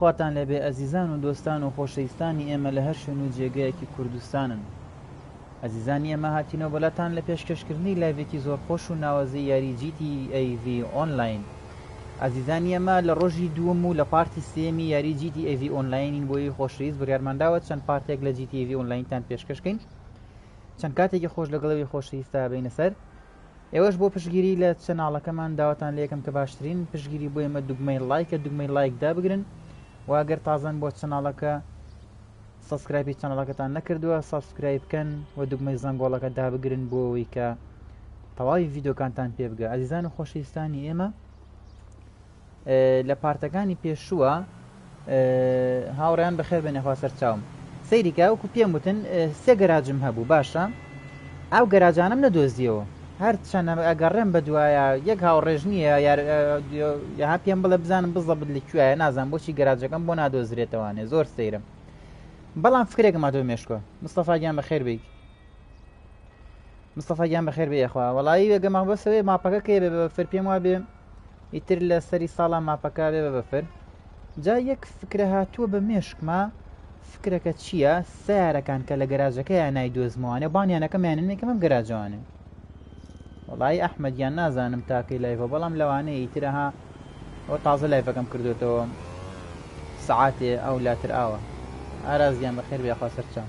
خواتان لەبێ ئەزیزان و دۆستان و خۆشەویستانی ئێمە لە هەر شوێن و جێگەیەکی کوردستانن. ئەزیزانی ئێمە هاتینەوە بەلاتان لە پێشکەشکردنی لایڤێکی زۆر خۆش و ناوەزی یاری GTA ئۆنلاین. ئەزیزانی ئێمە لە ڕۆژی دووەم و لە پارتی سێمی یاری GTA ئۆنلاینین بۆی خۆشەویست بڕیارمانداوە چەند پارتێک لە GTA ئۆنلاینتان پێشکەشکەین. چەند کاتێکی خۆش لەگەڵەوەی خۆشەویستە بینە سەر. ئێوەش بۆ پشتگیری لە چەناڵەکەمان داواتان لە یەکەم کە باشترین پشتگیری بۆ ئێمە دوگمەی لایکە دوگمەی لایکدا بگرن و ئەگەر تازەن بۆ چەناڵەکە سەبسکرایبی چەناڵەکەتان نەکردووە سەبسکرایب بکەن و دوگمەی زەنگۆڵەکە دابگرن بۆ ئەوەی کە تەواوی ڤیدۆکانتان پێ بگە. ئەزیزان و خۆشەویستانی ئێمە لە پارتەکانی پێشووە هاوڕێیان بەخێر بێنێ خوا سەرچاوم سەیریکە وەکو پێم وتن سێ گەراجم هەبوو باشە ئەو گەراجانم نەدۆزیەوە هەر چەند ئەگەڕێم بە دوایە یەک هاوڕێژ نییە یا پێم بڵێ بزانم بزەبت لەکوایە نازان بۆچی گەراجەکەم بۆ نادۆزرێتەوانێ زۆر سەیرم بەڵام فکرێکم هاتۆ مێشکۆ مستەفاگیان بەخێر بیت مستەفاگیان بەخێر بێ خوا وەڵایی وێگەمان بەسەوەی ماپەکە کێ بێ بەفر پێم وا بێ ئیتر لە سەری ساڵا ماپەکە بێ بە بەفر جا یەک فکرە هاتووە بە مێشکما فکرەکە چییە سیارەکان کە لە گەراجەکەیە نایدۆزمەوانێ بانیانەکەمیانن نێکەمەم گەراجەوانێ وڵی ئەحمەدیان نازانم تاکەی لایڤە بەڵام لەوانەیە ئیترەها ئەو تازە لایڤەکەم کردوێتەوە سەعاتێ ئەو لاتر ئاوە ئارازیان بەخێر بێخوا سەرچاو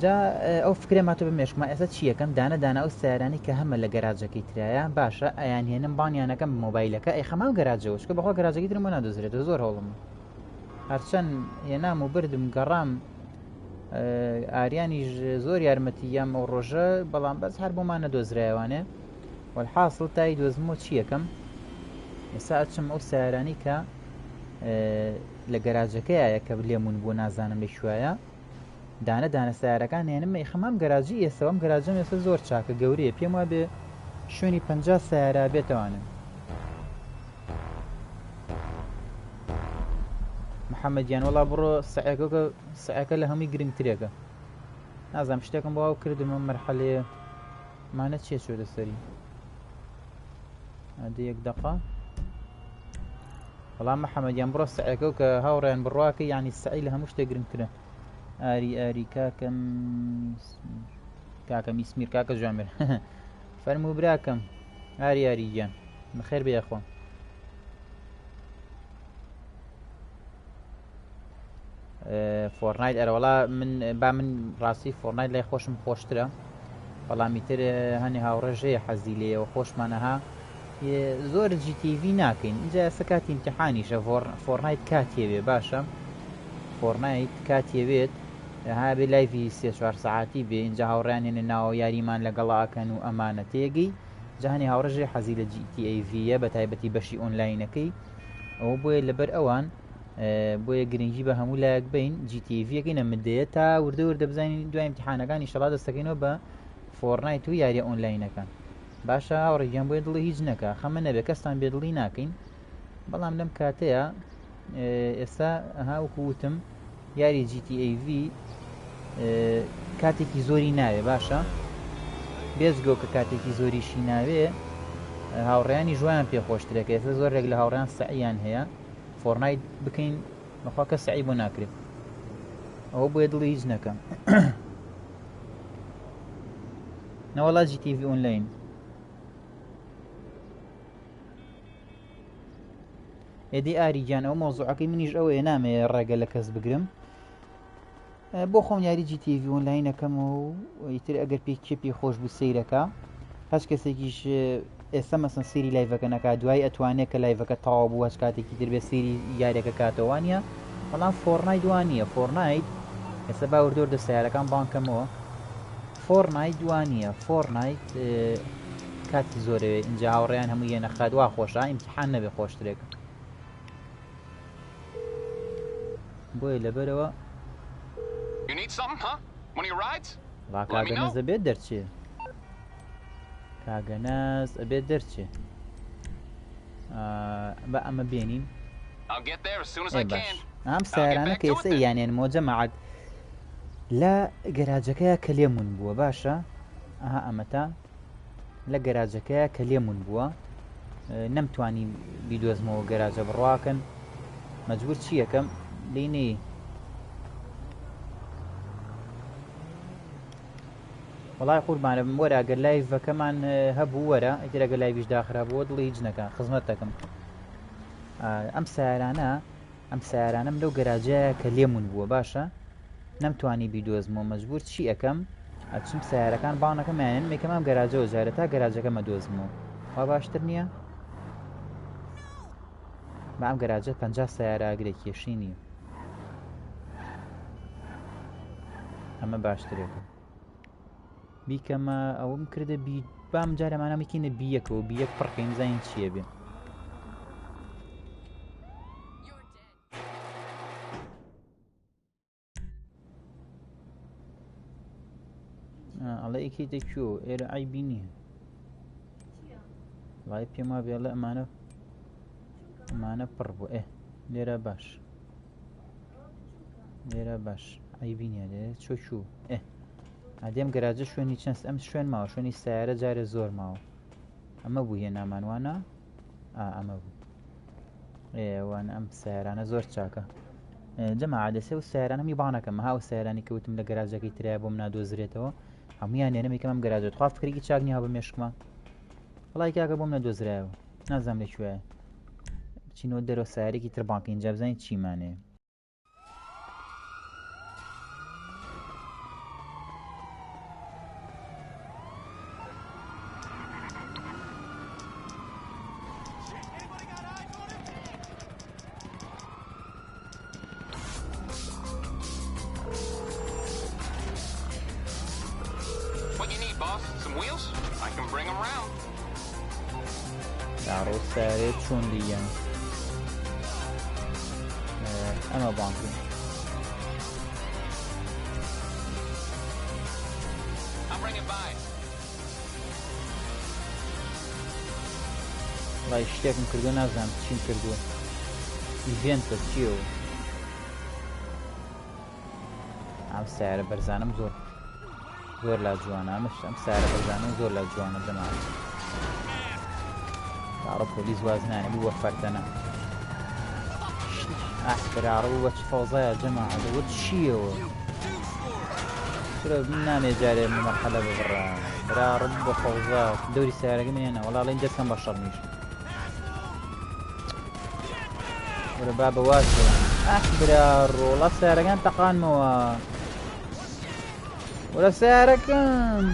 جا ئەو فکرێ ماتۆ بە مێشکمە ئێستا چیەکەم دانە دانا ئەو سیارانی کە هەمە لە گەراجەکەی ترایە باشە ئەیان هێنم بانیانەکەم مۆبایلەکە ئەی خەماو گەراجەوە چکە بەخوا گەراجەکەی ترمە نادۆزرێتەوە زۆر هەوڵم هەرچەند هێنام و بردم گەڕام ئاریانیش زۆر یارمەتیام ئەو ڕۆژە بەڵام بەس هەر بۆمان نەدۆزرایەوانێ وەلحاصڵ تای دۆزمەوە چیەکەم ئێستا ئەچم ئەو سیارانی کە لە گەراجەکەیە کە لێمون بۆ نازانم لەکوایە دانە دانە سیارەکان هێنم خەمام گەراجی ئێستەوەم گەراجەم ئێستا زۆر چاکە گەورەیە پێم وا بێ شوێنی 50 سیارە بێتەوانێ محەممەدیان وڵا بڕۆ سەعەکە سەعەکە لە هەمووی گرنگترێکە نازانم شتێکم بۆ ئەو کردمە مەرحەلەیە مانە چێ چۆ لەسەری ئەدە یەک دەقا بەڵام محەممەدیان بڕۆ سەعەکە کە هاوڕێیان بڕواکە یانی سعی لە هەموو شتێک گرنگترە ئاری کاکەم کاکە میسمیر کاکە جوامێر فەرموو براکەم ئاریگیان بەخێر بێخۆم فۆرنایت ئەرەوەڵا من ڕاستی فۆرنایت لای خۆشم خۆشترە بەڵامی تر هەنێ هاوڕێژەیە حەزی لێەوە خۆشمانەها زۆر GTV ناکەین اینجا ئێستا کاتی ئیمتیحانیشە فۆرنایت کاتێوێ باشە فۆرنایت کاتێوێت ها بێ لایڤی 3-4 ساعتی بێ اینجا هاوڕیانێنە ناوە یاریمان لەگەڵاکەن و ئەمانە تێگەی جاهانی هاوڕێژێ حەزی لە GTAVە بە تایبەتی بەشی ئۆنلاینەکەی ئەوە بۆیە لەبەر ئەوان بۆیە گرنگی بە هەموو لایەک بین GTAVەکەی نەمدەیە تا وردە وردە بزانین دوای ئیمتیحانەکان ئینشەڵا دەستەکەینەوە بە فۆرنایت و یاریە ئۆنلاینەکان باشە هاوڕێگیان بۆیە دڵی هیچ نەکە خەمە نەبێ کەستان بێدڵی ناکەین بەڵام لەم کاتەیە ئێستا هاوکو وتم یاری GTAV کاتێکی زۆری ناوێ باشە بێزگۆ کە کاتێکی زۆریشی ناوێ هاوڕێیانی ژوان پێخۆشترێکە ئێستا زۆرێک لە هاوڕێیان سەعیان هەیە فۆرنایت بکەین بەخوا کە سەعی بۆ ناکرێت ئەوە بۆیە دڵی هیچ نەکەم نەوەڵا GTV ئۆنلاین ئێدی ئاریگیان ئەو مۆزوعەکەی منیش ئەوەیە نامەیە ڕێگە لە کەس بگرم بۆ خۆم یاری GTV ئۆنلاینەکەم و ئیتر ئەگەر پێی خۆش بوو سەیرەکە هەچ کەسێکیش ئێستا مەسن سێری لایڤەکە نەکات دوای ئەتوانێت کە لایڤەکە تەواو بوو هەچ کاتێکی دەبێت سێری یاریەکە کاتەوانە بەڵام فۆرنایت وانە فۆرنایت ئێستا باوردۆردە سیارەکان بانکەمەوە فۆرنایت دوانە فۆرنایت کاتی زۆرەوێ اینجا هاوڕێیان هەموو یە نەخات وا خۆشە ئیمتیحان نەبێ خۆشترێک بۆیە لەبەرەوە کاگەنەز ئەبێت دەرچێ کاگەنەز ئەبێت دەرچێ بە ئەمە بێنین ئەم سیارانە کە ئێستا یانێن مۆجەمەعەت لە گەراجەکەیە کە لێمون بووە باشە ئەها ئەمەتا لە گەراجەکەیە کە لێمون بووە نەمتوانی بیدۆزمەوە گەراجە بڕواکەن مەجبور چی یەکەم لینی وڵای قوربانە وەرە ئەگەر لایڤەکەمان هەبوو وەرە ئەگەر ئەگەر لایڤیش داخرابەوە دڵی هیچ نەکە خزمەت دەکەم ئەم سیارانەم لەو گەراجەیە کە لێمون بووە باشە نەمتوانی بیدۆزمەوە مەجبور چی ئەەکەم ئەچم سیارەکان باڵنەکەمیانێن مێکەم ئەم گەراجەوە جارە تا گەراجەکە مەدۆزمەوە وا باشتر نییە بە ئەم گەراجە 50 سیارە ئاگرێ کێشی نییە ئەمە باشترێکە بیکەمە ئەوم کردە بی بام جارەمانە میکینە بیەکەوە بیەک پڕکەین زین چییە بێ ئەڵێ ئەیکەی دەکوێ ئێرە ئایبی نییە وڵای پێم وا بێڵە ئەمانە پڕ بوو لێرە باش لێرە باش ئایبی نییە لێرە چۆچوو ئادێم گەراجە شوێنی چەند ئەم شوێن ماوە شوێنی سیارە جارێ زۆر ماوە ئەمە بوو هێ نامانوانە ئەمە بوو ئێوانە ئەم سیارانە زۆر چاکە جەما عادەسێ و سیاران هەمی باڵنەکەم هاو سیارانی کەوتم لە گەراجەکەی ترایە بۆم نادۆزرێتەوە هەمویان نێنەمێکم ئەم گەراجە خوا فکرێکی چاک نییە بە مێشکمە وڵای کاکە بۆم نەدۆزرایەوە نازانم لەکوێیە بچینەوە دەرەوە سیارێکی تر بانکە اینجا بزانین چیمانەیە داڕۆ سیارێ چۆن دیەن ئەمە بانکە وڵای شتێکم کردو نازانم چیم کردووە ئیڤێنتە چیەوە ئەم سیارە بەرزانم زۆر لا جوانە ئەم سیارە بەرزانم زۆر لا جوانە دەمات داڕۆ پۆلیس وازنانە بوو بە فەرتەنە براڕە بوو بە چ فەوزایە جەماعەتەوە چییەوە چرا نامێ جارێ مەرحەلە ببڕە براڕە بوو بە فەوزا دەوری سیارەکە منێنە وەڵاڵێن دەستکەم بە شەڕ میش وەرە با بە واشە براڕۆڵە سیارەکان تەقانمەوە وەرە سیارەکەم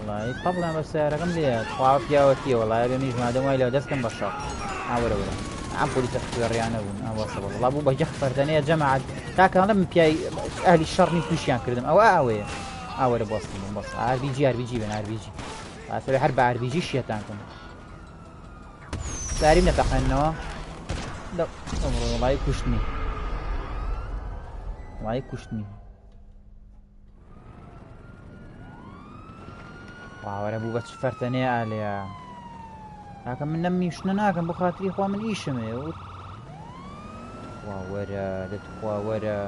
وڵی قەبڵیان بە سیارەکەم لێ خوا پیاوەتیە وڵایە بێ میژ مادەم وای لەوە دەستکەم بە شەڕ ئاوەرەوەرە ئەم پۆلیسە خوێڕیانە بوون ئەوەسە وڵا بوو بە جەخ فەردەنەیە جەماعەت تاکەڵم پیای ئەهلی شەڕنی تووشیان کردم ئەوەیە ئاوەرە بۆستم بۆست ئاربیجی بن ئاربیجی ئاسەوێ هەر بە ئاربیجی شیەتان کەم ساریم نەتەقێنەوە وڵای کوشتنی وڵای کوشتنی واوەرە بوو بە چ فەرتەنەیە ئالەیە کاکە من نەمیشتە ناکەم بۆ خاتری خوا من ئیشمێ واوەرە دەتخواوەرە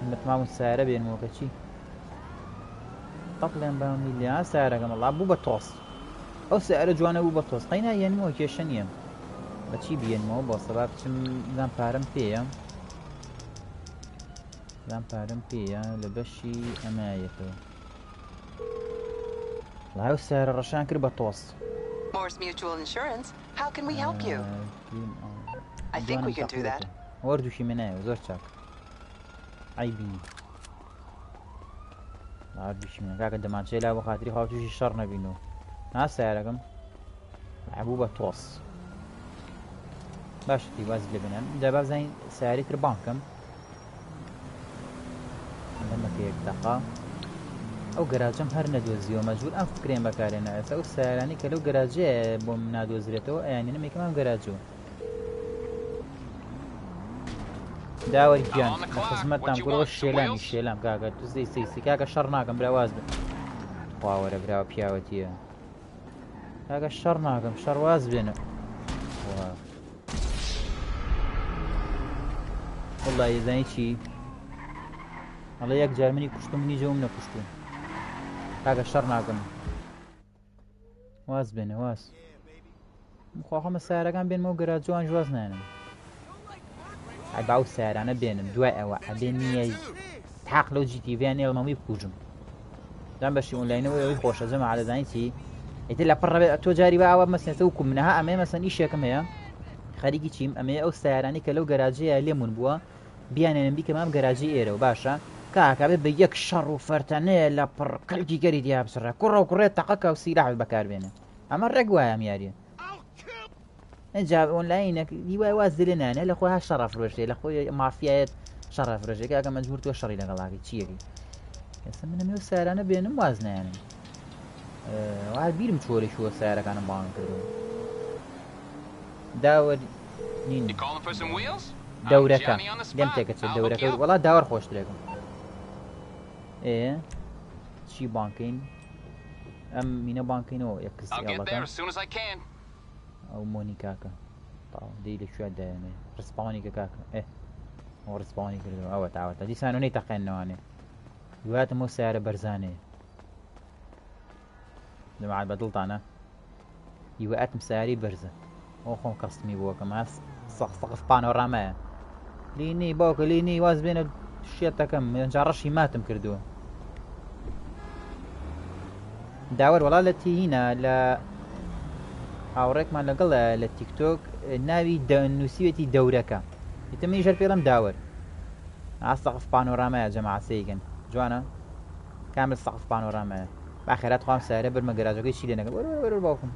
متماون سارە بێنمەوە کە چی قەڵێن بامی لێ سارەکەم وڵا بوو بە تۆس ئەو سارە جوانە بوو بە تۆس قەینا یێنمەوە کێشە نییە بەچی بێنمەوە بۆ سەبا بچم زان پارەم پێیە لە بەشی ئەمایەتەوە وڵای سارە ڕەشان کرد بە تۆس Morse Mutual Insurance. How can we help you? I think we can do that. وەردووشی منایە زۆر چاک عیبی وەردووشی منە کاکە دەمانچێ لا بۆ خاتری خوا تووشی شەڕ نەبینەوە سیارەکەم بوو بە تۆس باشتی واز لێ بێنم جا با بزانین سیارەی تر بانکەم لەمەکە یەک دەقا ئەو گەراجەم هەر نەدۆزیەوە مەجبور ئەم فکرێن بەکارێنە ئێستا ئەو سیارانی کە لەو گەراجەیە بۆم نادۆزرێتەوە ئەیانێنە مێکەم ئەم گەراجەوە داوەری گیان لە خزمەتتان گوڵەوە شێلام کاکە توزدەی سەیسی کاکە شەڕ ناکەم براواز بن خواوەرە براوە پیاوەتیە کاکە شەڕ ناکەم شەڕواز بێنە وەڵڵی زانی چی هەڵە یەک جار منی کوشتم منی جەوم نەکوشتوم کاکە شەڕ ناکەم واز بێنە واز مخواخەمە سیارەکان بێنمەوە گەراجوان جواز نانم ئای باو سیارانە بێنم دوای ئەوە ئەبێ نییە تاق لەو جیتیڤیان نێڵمەمی بکوژم دام بەشی ئۆنلاینەوە ئەوەی خۆشە جەمە عادەزانی چی ئیتر لە پڕ ڕەبێت تۆ جاری بە ئەوە مەسنێتە و کومنەها ئەمێ مەسەن ئیشێکم هەیە خەریکی چیم ئەمێ ئەو سیارانی کە لەو گەراجەیە لێمون بووە بیانێنم بیکەم ئەم گەراجی ئێرە و باشە کاکەبێت بە یەک شەڕ و فەرتەنەیە لە پڕ کەلکی گەری دیا بسڕە کوڕە و کوڕێت تەقەکە و سیلاح بەکاربێنێ ئەمە ڕێک وایە یاریە ئەجا ئۆنلاینێک دیوای واز لێ نانێ لە خۆی شەڕە فرۆشتێ لە خۆی مافیایەت شەڕە فرۆشتێک کاکە مەجبور تۆ شەڕی لەگەڵاکی چیەکەی ئێستا منەمێ و سیارانە بێنم واز نایانم وای بیرم چۆری شووە سیارەکانم باڵم کردەوە داوە نین دەورەکە لێم تێکەچێت دەورەکە وەڵا داوەڕ خۆشترێکم چی بانکەین ئەم مینە بانکەینەوە یەک کەسیڵەکە ئەو مۆنیکاکە دەی لەکوێ دایانێ ڕسپاوانیکە کاکە ئەو ڕسپاوانی کردەوە ئەوە تاوەتە دیسانۆنەی تەقێنەوەانێ دواتم بۆ سیارە بەرزانێ دەماعات بە دڵتانە هیواتم سیاری بەرزە ئەو خۆم کەستمی بووەکەم ئاس سەقف پانۆڕامەیە لینی باوکە لینی واز بێنە شێتەکەم ئەنجا ڕەشی ماتم کردووە داوەر وەڵا لە تیهینە لە هاوڕێکمان لەگەڵە لە تیکتۆک ناوی نووسیوێتی دەورەکە ئیتر ژەر پێڵم داوەر سەقف پانۆڕامەیە جەماعەسەیەکەن جوانە کامل سەقف پانۆڕامەیە باخێرات خۆم سیارە برمە گەراجەکەی چی لێ نەکەم وەرە باوکم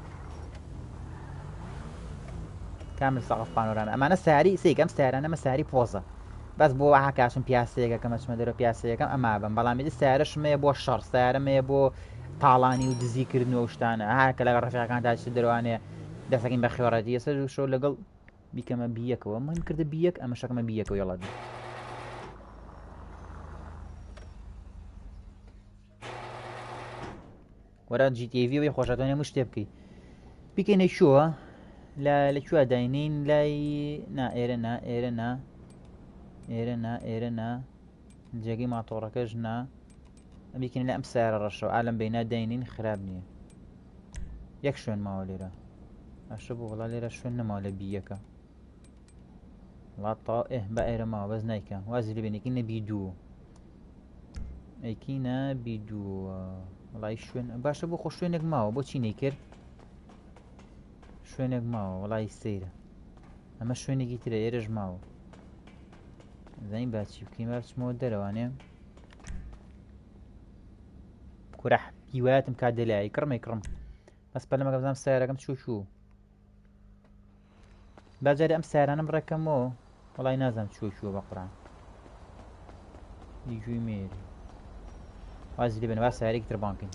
کامل سەقف پانۆرامە ئەمانە سیاری سێکەم سیارانەمە سیاری پۆزە بەس بۆ هاکاشم پیاسەیەکەکەمە چمە دەرە پیاسەیەکەم ئەما بم بەڵامی سیارەشمەیە بۆ شەڕ سیارەمەیە بۆ تاڵانی و دزیکردنەوە شتانە هاکە لەگە ڕەفیقەکاندا چ دەروانێ دەسەکەین بە خێوەڕەتی ئێستا شۆ لەگەڵ بیکەمە بیەکەوە من کردە بیەک ئەمە شەکەمە بیەکەوە یەڵەبی وەرە جیتیڤی خۆشەتەوە هەموو شتێ بکەیت بیکەینە شووە لەکوێ داینین لای نا ئێرە نا ئێرە نا ئێرە نا ئێرە نا جێگەی ماتۆڕەکەش نا بیکەین لە ئەم سیارە ڕەشەوە ئالەم بەینا داینین خراپ نییە یەک شوێن ماوە لێرە ئەشە بۆ وڵا لێرە شوێن نەماوە لە بیەکە وڵات تا بە ئێرە ماوە بەس نایکە وازی لەبێنێکی نەبی دوو ئەیکینە بی دووە وڵای شوێن باشە بۆ خۆ شوێنێک ماوە بۆچی نەیکرد شوێنێک ماوە وڵی سەیرە ئەمە شوێنێکی ترە ئێرەش ماوە زین باچی بکەین بچمەوە دەرەوانێ کورە هیوایەتم کات دەلای کڕمەی کڕم بەس پەلەمە بزانم سیارەکەم چوو باجارێ ئەم سیارانم ڕێکەمەوە وڵی نازانم چووە بە قوڕان دیگوی مێری وازی لێ بێنەوە سیارێکی تر بانکەین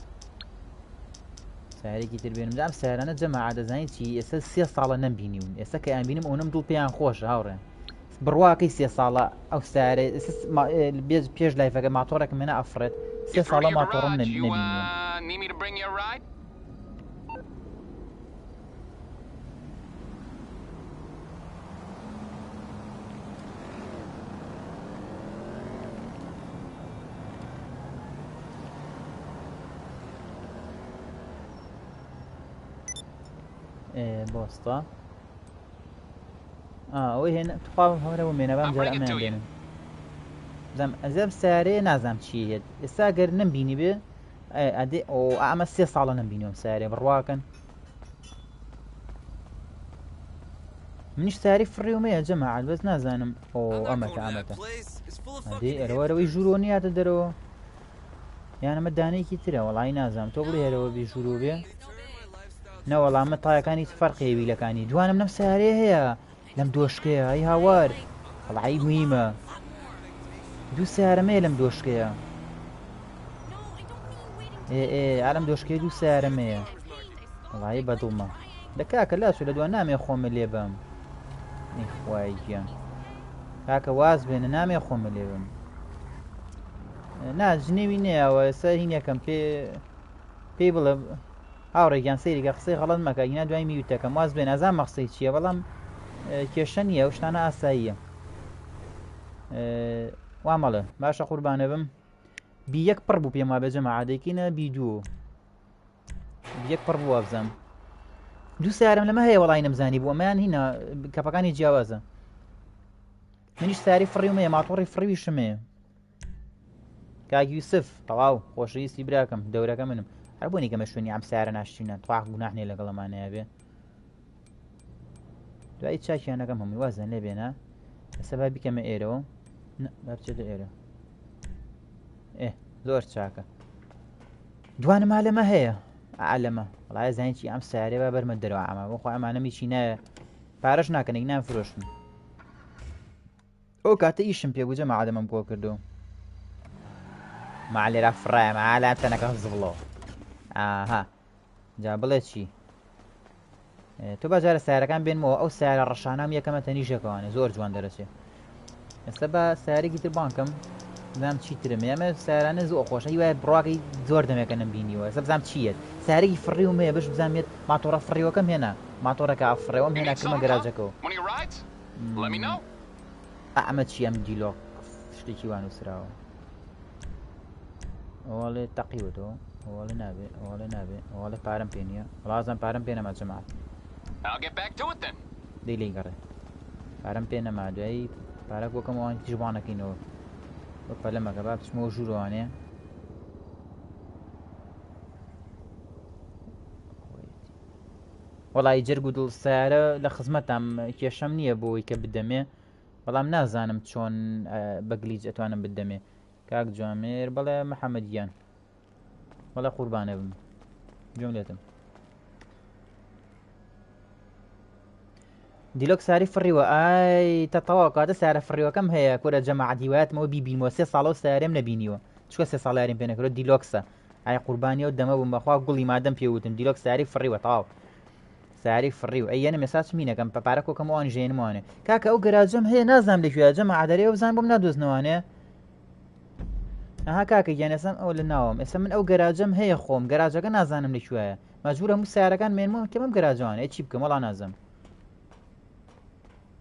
سیارێکی تر بێنم ئەم سیارانە جەمە عادەزانی چی ئێستا 3 ساڵە نەمبینیون ئێستا کە یانبینم ئەوەم دڵ پێیان خۆش هاوڕێ بڕواکەی 3 ساڵە ئەو سیارە پێش لایفەکە ماتۆڕێک منە ئەفرێت 3 ساڵە ماتۆڕم نەبینیون بۆستا ئەوەی هێن تخواوم هەورەوە مێنەبام جارە ئەمیان بێنن ئەزەم سیارەیە نازانم چی هێت ئێستا گەر نەمبینی بێ ئەدێ ئەمە 3 ساڵە نەمبینیوم سیارێ بڕواکەن منیش سیاری فڕیومەیە جەماعەت بەس نازانم ئەمەتە ئەدێ ئەرەوەرەوەی ژوورۆ نیاتە دەرەوە یان ئەمە دانەیەکی ترە وەڵی نازانم تۆ بڵێ هێرەوە بێ ژوورۆ بێ نەوەڵامە تایەکانی فەرقی ویلەکانی دوانم نەم سیارەیە هەیە لەم دۆشکەیە ئەی هاوار هەڵعی مویمە دوو سیارەمەیە لەم دۆشکەیە ئالەم دۆشکەیە دوو سیارەمەیە وڵی بەدڵمە لە کاکە لاسو لە دوان نامێ خۆمە لێ بم خوای گیان کاکە واز بێنە نامێ خۆمە لێ بم ناجنێوی نەیەوە ئێستا هینەکەم پێی بڵێ هاوڕێکیان سەیریگە قسەی غەڵەت مەکە هینا دوای میوتەکەم واز بێ نازان مەقسەی چییە بەڵام کێشە نییە ئەو شتانە ئاساییە وامەڵێ باشە قوربانە بم بیەک پڕ بوو پێم وا بێ جەماعەت دەیکەینە بی دوو بیەک پڕ بوو وابزەم دوو سیارم لەمە هەیە وەڵای نەمزانی بوو ئەمەیان هینە کەپەکانی جیاوازە منیش ساری فڕیومەیە ماتۆڕی فڕویشمەیە کاک یوسف تەواو خۆشەویستی براکەم دەورەکە منم هەر بۆنی کەمە شوێنی ئەم سیارە ناشتینە تواق گوناحنێ لەگەڵەمانەیە بێ دوایی چاکیانەکەم هەمووی وازن لێ بێنە ئەسە با بیکەمە ئێرەوە با بچێتە ئێرە زۆر چاکە دوانما لەمە هەیە ئالەمە وڵای زانیی ئەم سیارێ با بەرمە دەرەوە ئەمە بۆ خۆ ئەمانە میچی نایە پارەش ناکەنێک نان فرۆشتن ئەو کاتە ئیشم پێ بوو جەماعە دەمەم کۆ کردو ما لێرە فڕایە مالا تەنەکە زڵۆ ئاها جا بڵێ چی تۆ بەجارە سیارەکان بێنمەوە ئەو سیارە ڕەشانام یەکەمە تەنیژەکەوانێ زۆر جوان دەرەچێت ئێستا بە سیارێکی تر بانکەم بزانم چی ترم ئێمە سیارانە زۆر خۆشە هی وایە بڕواکەی زۆر دەمێکە نەمبینیوە ئێستا بزانم چییە سیارێکی فڕیومەیە بەش بزانێت ماتۆڕە فڕیوەکەم هێنا ماتۆڕەکە ئافڕێوەم هێنا کردمە گەراجەکەەوە ئەمە چی ئەم دیلۆ شتێکی وان وسراوە ئەوڵێ تەقیوتەوە ئەوڵێ نابێ ئەوڵێ نابێ ئەوڵێ پارەم پێ نییە وڵازم پارەم پێ نەما جەماعەت دەی لێی گەڕێ پارەم پێ نەما دوایی پارە بۆکەم ئەوان تیژبانەکەینەوە بە پەلەمەکە با بچمەوە ژوورەوانێ وەڵی جەرگ و دڵ سیارە لە خزمەتام کێشەم نییە بۆی کە بدەمێ بەڵام نازانم چۆن بەگلیج ئەتوانم بدەمێ کاک جوامێر بەڵێ محەممەدیان وەڵە قوربانە بم گوێم لێتم دیلۆک ساری فڕیوە ئای تەواو کاتە سیارە فڕیوەکەم هەیە کورە جەماعە دیوایەتمەوە بیبینەوە 3 ساڵە و سیارێم نەبینیوە چکە 3 ساڵیاریم پێ نەکرۆ دیلۆکسە ئای قوربانیە و دەمە بووم بەخوا گوڵی مادەم پێوتم دیلۆک ساری فڕیوە تەواو ساری فڕیو ئەیەنە مێساج مینەکەم پەپارە کۆکەم ئەوان ژێنموانێ کاکە ئەو گەراجەم هەیە نازانم لەکوێ جەماعە دەرێ بزان بۆم نادۆزنەوانێ ئەها کاکە گیانەسەم ئەو لە ناوم ئێستا من ئەو گەراجەم هەیە خۆم گەراجەکە نازانم لەکوێیە مەجبورە هەموو سیارەکان مێنمەوە کە بەم گەراجوانە چی بکەم وەڵا نازەم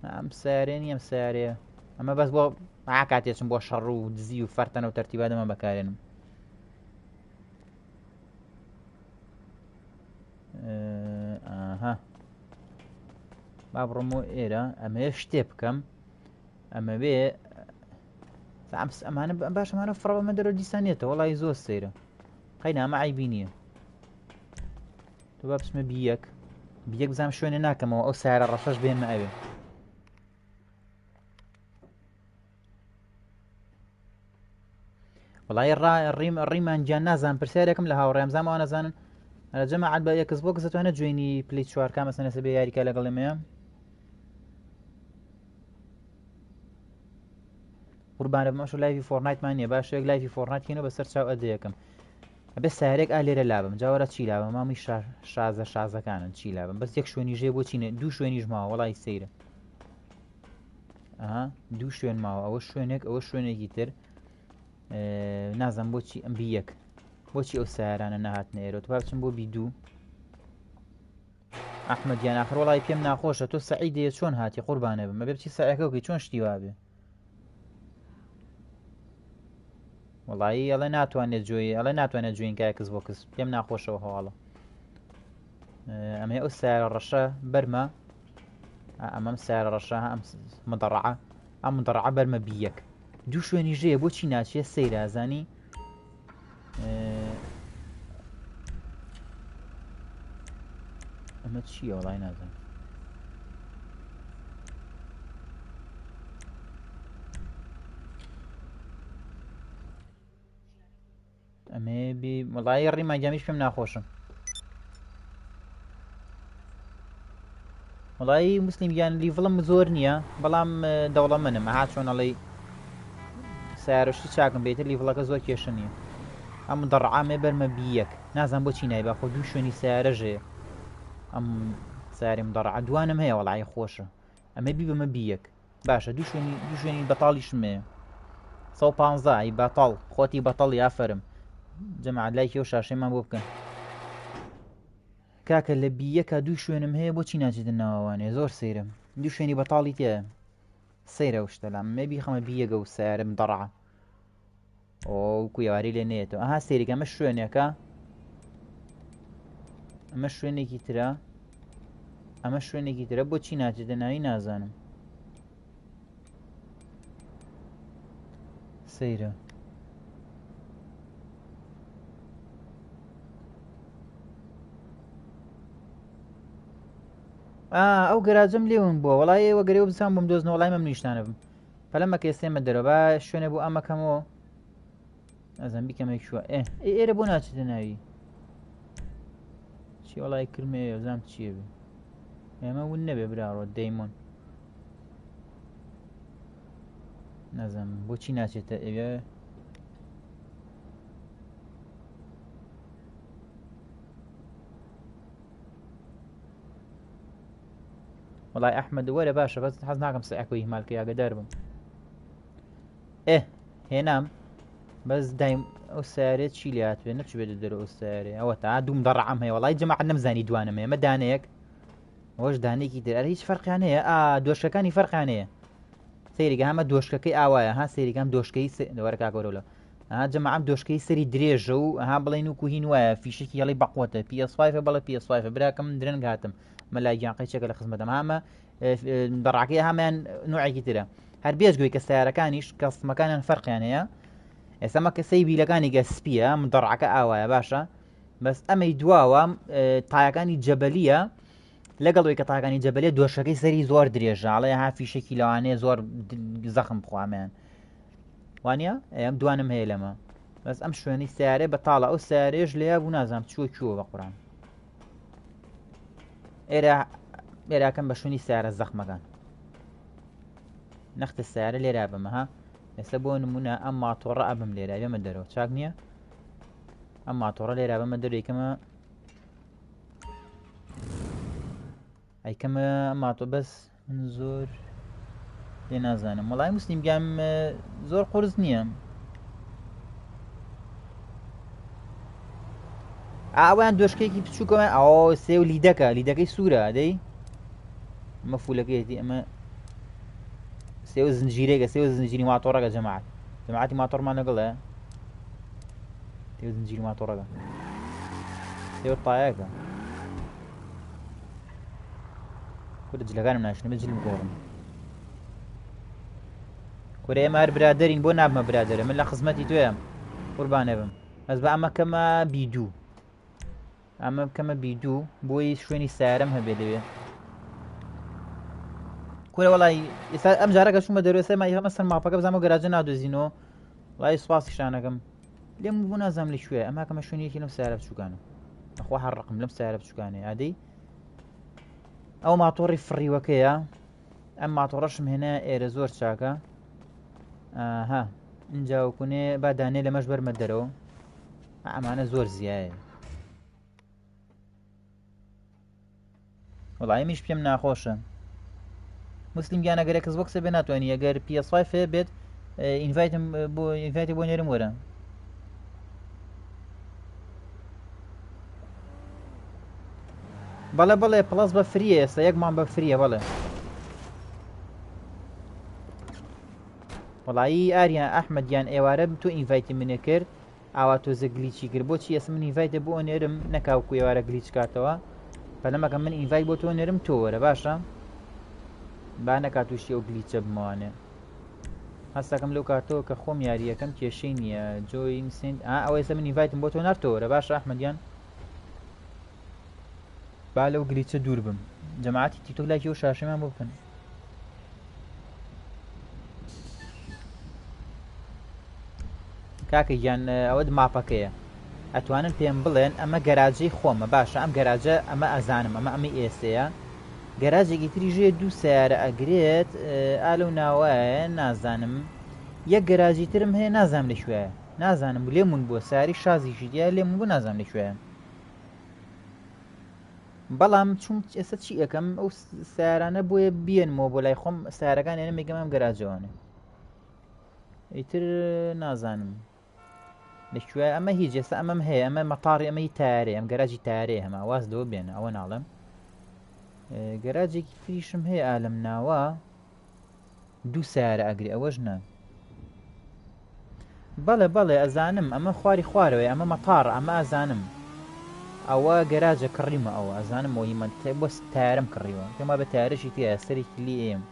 ئەم سیارێ نیە ئەم سیارەیە ئەمە بەس بۆ کاتێچم بۆ شەڕ و دزی و فەرتەنە و تەرتیبا دەمە بەکارێنم ئاها با بڕۆمەوە ئێرە ئەمەیە شتێ بکەم ئەمە بێ ئەمانە باش ئەمانە فڕەوەمە دەرەوە دیسانێتەوە وەڵی زۆر سەیرە قەینا ئەمە عیبی نییە تۆ با بچمە بیەک بزانم شوێنێ ناکەمەوە ئەو سیارە ڕەشەش بێنمە ئەوێ وڵی ڕیمان گیان نازان پرسیارێکم لە هاوڕێم زانەوە نەزانن جەماعەت بە یەکەس بۆ کەس دەتوانێت جوێنی پلی 4 مەسەن سەبێ یاریکە لەگەڵ ئێمەیە قوربانە بمەش و لایڤی فۆرنایتمان نییە باشێک لایڤی فۆرنایتکەینەوە بەسەر چاو ئەدەیەکەم ئەبێ سیارێک لێرە لابم جاوەرە چی لابم مامی شازەکانن چی لابم بەس یەک شوێنی ژێ بۆ چینە دوو شوێنیش ماوە وڵی سەیرە ئەها دوو شوێن ماوە ئەوە شوێنێک ئەوە شوێنێکی تر نازانم بۆچی ئەم بیەک بۆچی ئەو سیارانە نەهاتنە ئێرە تو با بچم بۆ بیدوو ئەحمەدیان ئاخر وڵی پێم ناخۆشە تۆ سەعیدەیە چۆن هاتی قوربانە بم ئەبێ بچی سەعیەکەوکەی چۆن شتی وابێ وڵایی ئەڵێ ناتوانێت جوێین کای کەس بۆ کەس پێم ناخۆشەوە هەواڵە ئەمێ ئەو سیارە ڕەشە بەرمە ئەمەم سیارە ڕەشە ئەم مدەڕعە بەرمە بیەک دوو شوێنی ژەیە بۆچی ناچێت سەیرە ئازانی ئەمە چییە وڵای نازانم ئەمێ وڵایی ڕیمانگەمیش پێم ناخۆشم وڵایی موسلیم گیان لیڤڵم زۆر نییە بەڵام دەوڵەمەنم ئەها چۆنەڵی سیارەشتی چاکم بێتە لیڤڵەکە زۆر کێشە نییە ئەم دەڕعامێ بەرمە بیەک نازان بۆچی نایبا خۆ دوو شوێنی سیارە ژێ ئەم ساریم دەڕع دوانم هەیە وڵای خۆشە ئەمە بمە بیەک باشە دوو شوێنی بەتاڵیشمەیە 150 ئەی بەتاڵ خۆتی بەتەڵ یافەرم جەماعەت لای کێو شاشەیمان بۆ بکەن کاکە لە بیەکە دوو شوێنم هەیە بۆچی ناچێتە ناوانێ زۆر سەیرم دوو شوێنی بەتاڵی تێ سەیرە شتەلام مەبی خەمە بیەگە و سیارم دەڕع ئەو کوێواری لێ نێتەوە ئەها سێریکە ئەمە شوێنێکە ئەمە شوێنێکی ترە ئەمە شوێنێکی ترە بۆچی ناچێتە ناوی نازانم سەیرە ئەو گەراجەم لێون بووە وڵای ئێوە گەرێوە بزان بۆم دۆزنەوە وڵای مەم نیشتانە بم پەلەمە کە ئێستێمە دەرەوە با شوێنە بۆ ئەمەکەمەوە ئەزان بیکەمێک شووە ئێرە بۆ ناچێتە ناوی چی وڵای کرمێ زام چییە بێ ئێمە ون نەبێ براڕۆ دەیمۆن نەزانم بۆچی ناچێتە ئێوە وڵای ئەحمەد وەرە باشە بەس حەز ناکەم سەعکۆی هیمالکە یاگەدار بم هێنام بەس دایم ئەو سیارێت چی لاتوێ نەچێت دەرەوە ئەو سیارێ ئەوە تا دووم دەڕعام هەیە وڵای جەماعەت نەمزانی دوانم ئێمە دانەیەک ئەوەش دانێکی تر هیچ فەرقیان هەیە دۆشکەکانی فەرقیان هەیە سەیریگە هەمە دۆشکەکەی ئاوایە ها سەیریگەم دۆشکەی وەرە کاکۆرەوە جەماعەم دۆشکەی سەری درێژە و ها بڵێن وکو هین وایە فیشکی هەڵی بەقوتە PS5 بەڵێ PS5 براکەم درەنگ هاتم مەلای گیانقی چێکە لە خزمەتەم هامە دەڕاکەی هەمان نوعێکی ترە هەر بێزگوی کە سیارەکانیش کەسمەکانیان فەرقیان هەیە ئێستا کە سەی بیلەکانی گەسپیە من دەڕاکە ئاوایە باشە بەس ئەمەی دواوە تایەکانی جەبەلیە لەگەڵەوەی کە تاکانی جەبەلێ دۆشەکەی سەری زۆر درێژاڵێ ها فیشێکی لەوانەیە زۆر زەخم بخوامیان وانە ئەم دوانم هەیە لەمە بەس ئەم شوێنی سیارێ بەتاڵە ئەو سیارێژ لێە بوو نازانم چوە بە قوران ئێراکەم بە شوێنی سیارە زەخمەکان نەختە سیارە لێرا بمەها ئێستا بۆ نمونە ئەم ماتۆڕە ئەبم لێرا بێمە دەرەوە چاک نییە ئەم ماتۆڕە لێرا بەمە دەرویکەمە ئەیکەمە ماتۆ بەس من زۆر لێ نازانم وەڵای موسلیم گام زۆر قورس نییە ئەویان دۆشکێکی بچووکەوە ئەو سێ و لیدەکەی سوورە دەی مەفولەکەیەتی ئەمە سێ و زنجیرێکە سێ و زنجیری ماتۆڕەکە جەماعەتی ماتۆڕمان لەگەڵە سێ و زنجیری ماتۆڕەکە سێ و تایەکە کورە جلەکانم ناشنە بە جلم گۆڕم کورە ئێمە هەر برادەرین بۆ نابمە برادەرە من لە خزمەتی توێم قوربانێ بم بەس بە ئەمەکەمە بیدوو ئەمە بکەمە بیدوو بۆی شوێنی سیارەم هەبێ دەوێت کورە وڵی ئێستا ئەم جارەکە شومە دەروێسە مایمە سەر ماپەکە بزانمە گەراجە نادۆزینەوە وڵی سوپاسی شانەکەم لێم بوو نازانم لە کوێ ئەماکەمە شوێنێکی لەم سیارە بچووکانە ئەخوا هەر ڕقم لەم سیارە بچووکانێ ئادەی ئەو ماتۆڕی فڕیوەکەیە ئەم ماتۆڕەشم هێنا ئێرە زۆر چاکە ها اینجاوکوونێ با دانێ لەمەش بەرمە دەرەوە ئەمانە زۆر زیایە وڵی میش پێم ناخۆشە مسلیم گیانە گەرە کەس وەکسە بێ ناتوانانی ئەگەر PS5 بێت ئینڤایتی بۆ نێرم وەرە بەڵێ پڵاس بە فریە ئێستا یەکمان بە فریە بەڵێ وڵایی ئاریان ئەحمەدیان ئێوارە تۆ ئینڤایتی منە کرد ئاوا تۆزە گلیچی کرد بۆچی ئێستا من ئینڤایتە بۆ نێرم نەکاوکو ئێوارە گلیچ کاتەوە پەلەمەکە من ئینڤایت بۆ تۆ نێرم تۆ وەرە باشە با نەکاتوشی ئەو گلیچە بمەوانێ هەستەکەم لەو کاتەوە کە خۆم یاریەکەم کێشەی نییە جۆی مسند ئەوە ئێستا من ئینڤایتم بۆ تۆ نارتەوەرە باشە ئەحمەدیان با لەو گلیچە دوور بم جەماعەتی تیتۆ لایکی و شاشەمان بۆ بکەن کاکە گیان ئەوە ماپەکەیە ئەتوانن پێم بڵێن ئەمە گەراجەی خۆمە باشە ئەم گەراجە ئەمە ئەزانم ئەمە ئێسەیە گەراجێکی تریژێ دوو سیارە ئەگرێت ئالەو ناوایە نازانم یەک گەراجی ترم هەیە نازانم لەکوێیە نازانم لێمون بووە ساری شازیشی دیە لێمون بوو نازانم لەکوێیە بەڵام چون ئێستا چی ئەەکەم ئەو سیارانە بۆیە بیێنمەوە بۆ لای خۆم سیارەکان ێنە میگەم ئەم گەراجەوانێ ئیتر نازانم لەکوێ ئەمە هیچ ئێستا ئەمەم هەیە ئەمە مەتاڕی ئەمەی تارێ ئەم گەراجی تارێ هەما واز دەوە بێنە ئەوە ناڵم گەراجێکی فریشم هەیە ئالم ناوە دوو سیارە ئەگری ئەوەش نە بەڵێ ئەزانم ئەمە خواری خوارەوەی ئەمە مەتاڕ ئەمە ئەزانم ئەوە گەراجە کڕیمە ئەوە ئەزانم مۆهیمە بۆ تارم کڕیوە پێما بە تارشی تیا سەرێکی لی ئێم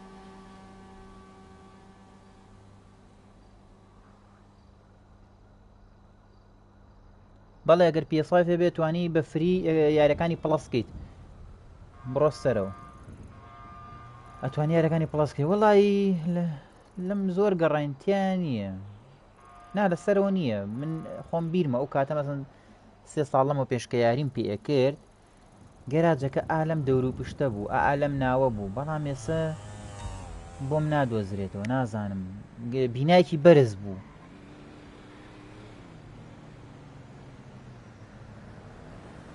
بەڵێ ئەگەر PS5 بێت توانی بە فری یاریەکانی پڵەسکەیت بڕۆ سەرەوە ئەتوانی یاریەکانی پڵەسکەی وەڵی لەم زۆر گەڕاینتیان نییە نا لەسەرەوە نییە من خۆم بیرمە ئەو کاتە مەسن 3 ساڵەمەوە پێشکە یاریم پێ کرد گەراجەکە ئالەم دەور و پشتە بوو ئالەم ناوە بوو بەڵام ێستا بۆم نادۆزرێتەوە نازانم بینایکی بەرز بوو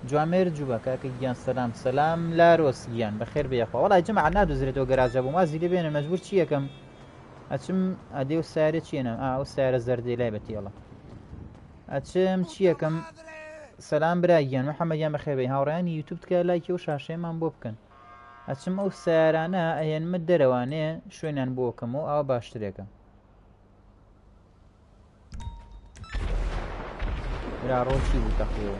جوامێر جوبە کاکە گیان سەلام لاڕۆس گیان بەخێر بێخوا وەڵای جەماع نادۆزرێتەوە گەراجە بوو مازی لێ بێنە مەجبور چی یەکەم ئەچم ئەدێ و سارە چێنە ئەو سارە زەردەی لای بەتێڵە ئەچم چی یەکەم سەلام برایگیان محەممەدیان بەخێبەی هاوڕیانی یوتوب تکە لایکە و شاشەیەمان بۆ بکەن ئەچم ئەو سارانە ئەهێنمت دەرەوانێ شوێنیان بۆ بکەم و ئەوە باشترێکە برا ڕۆکی بوو تەقیەوە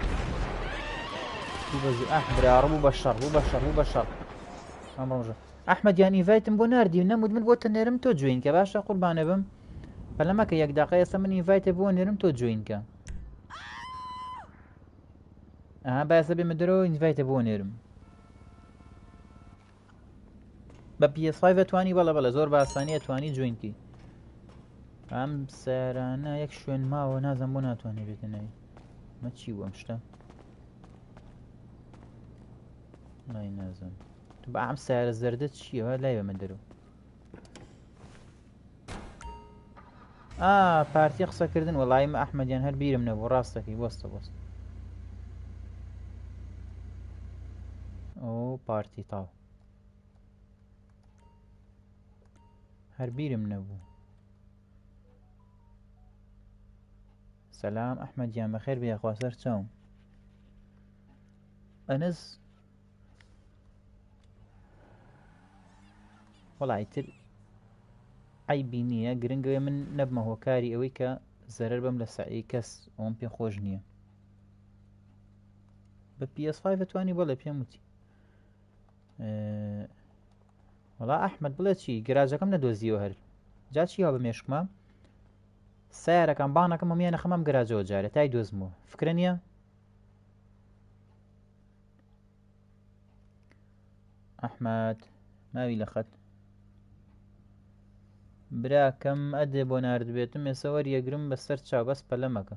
برا ڕبوو بە شەڕ بوو بە شەڕ ئەمڕۆژە ئەحمەدیان ئینڤایتم بۆ ناردی نەمود من بۆ تەنێرم تۆ جوین کە باشە قوربانە بم پەلەمەکە یەک داقە ئێستا من ئینڤایتە بۆ نێرم تۆ جوینکە باسە بێ مدرەوە ئینڤایتە بۆ نێرم بە PS5 توانی بەڵە زۆر باسانیە توانی جوینکی ئەم سارانە یەک شوێن ماوە نازم بۆ ناتوانێت بێتە ناوی مە چی بوو ئەم شتە نای نازم تو بە ئەم سارە زەردە چیەوە لای بە من دەرەوە پارتی قسەکردن وەڵای ئەحمەدیان هەر بیرم نەبوو ڕاستەکەی بۆستە ئەو پارتی تاو هەر بیرم نەبوو سەلام ئەحمەدیان بەخێر بێخوا سەر چاوم ئەنس وەڵی تر عیبی نییە گرنگەوێ من نەبمە هۆکاری ئەوەی کە زەرەر بەم لە سعی کەس ئەوم پێ خۆش نییە بە PS5 توانی بەڵێ پێم وتی وەڵا ئەحمەد بڵێ چی گەراجەکەم نەدۆزیەوە هەر جا چیەوە بمێشکمە سیارەکان بانەکەم هەمویانە خەمەم گەراجەوە جارێ تای دۆزمەوە فکرە نییە ئەحمەد ماوی لە خەت براکەم ئەدێ بۆ ناردبێتم ێستا وەریەگرم بەسەر چاو بەس پەلەمەکە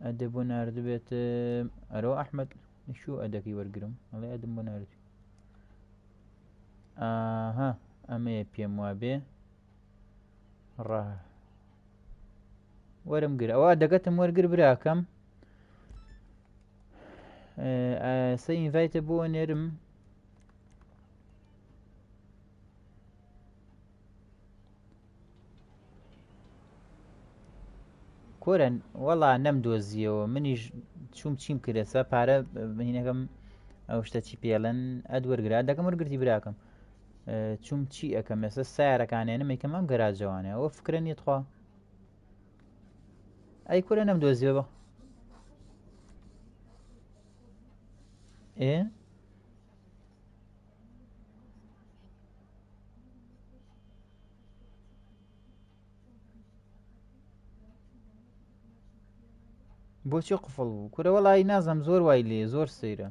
ئەدێ بۆ ناردبێتم ئەرۆ ئەحمەد نشوو ئەدەکەی وەرگرم ئەڵێ ئەدەم بۆ ناردی ئەمەیە پێم وابێ وەرم گر ئەوە دەگەتم وەرگر براکەم سە ئینڤایتە بۆ نێرم کۆرەن وەڵا نەمدۆزیەوە منیش چوم چیم کردێسا پارە بهینەکەم ئەو شتە چی پێڵەن ئەدوەرگرا دەکەم وەرگرتی براکەم چوم چی ئەەکەم ێستا سیارەکانێنم ئەیکەم ئەم گەراجەوانێ ئەوە فکرە نیەت خوا ئەی کورە نەمدۆزیەوە بۆچی قفڵ بوو کورە وەڵی نازم زۆر وای لێ زۆر سەیرە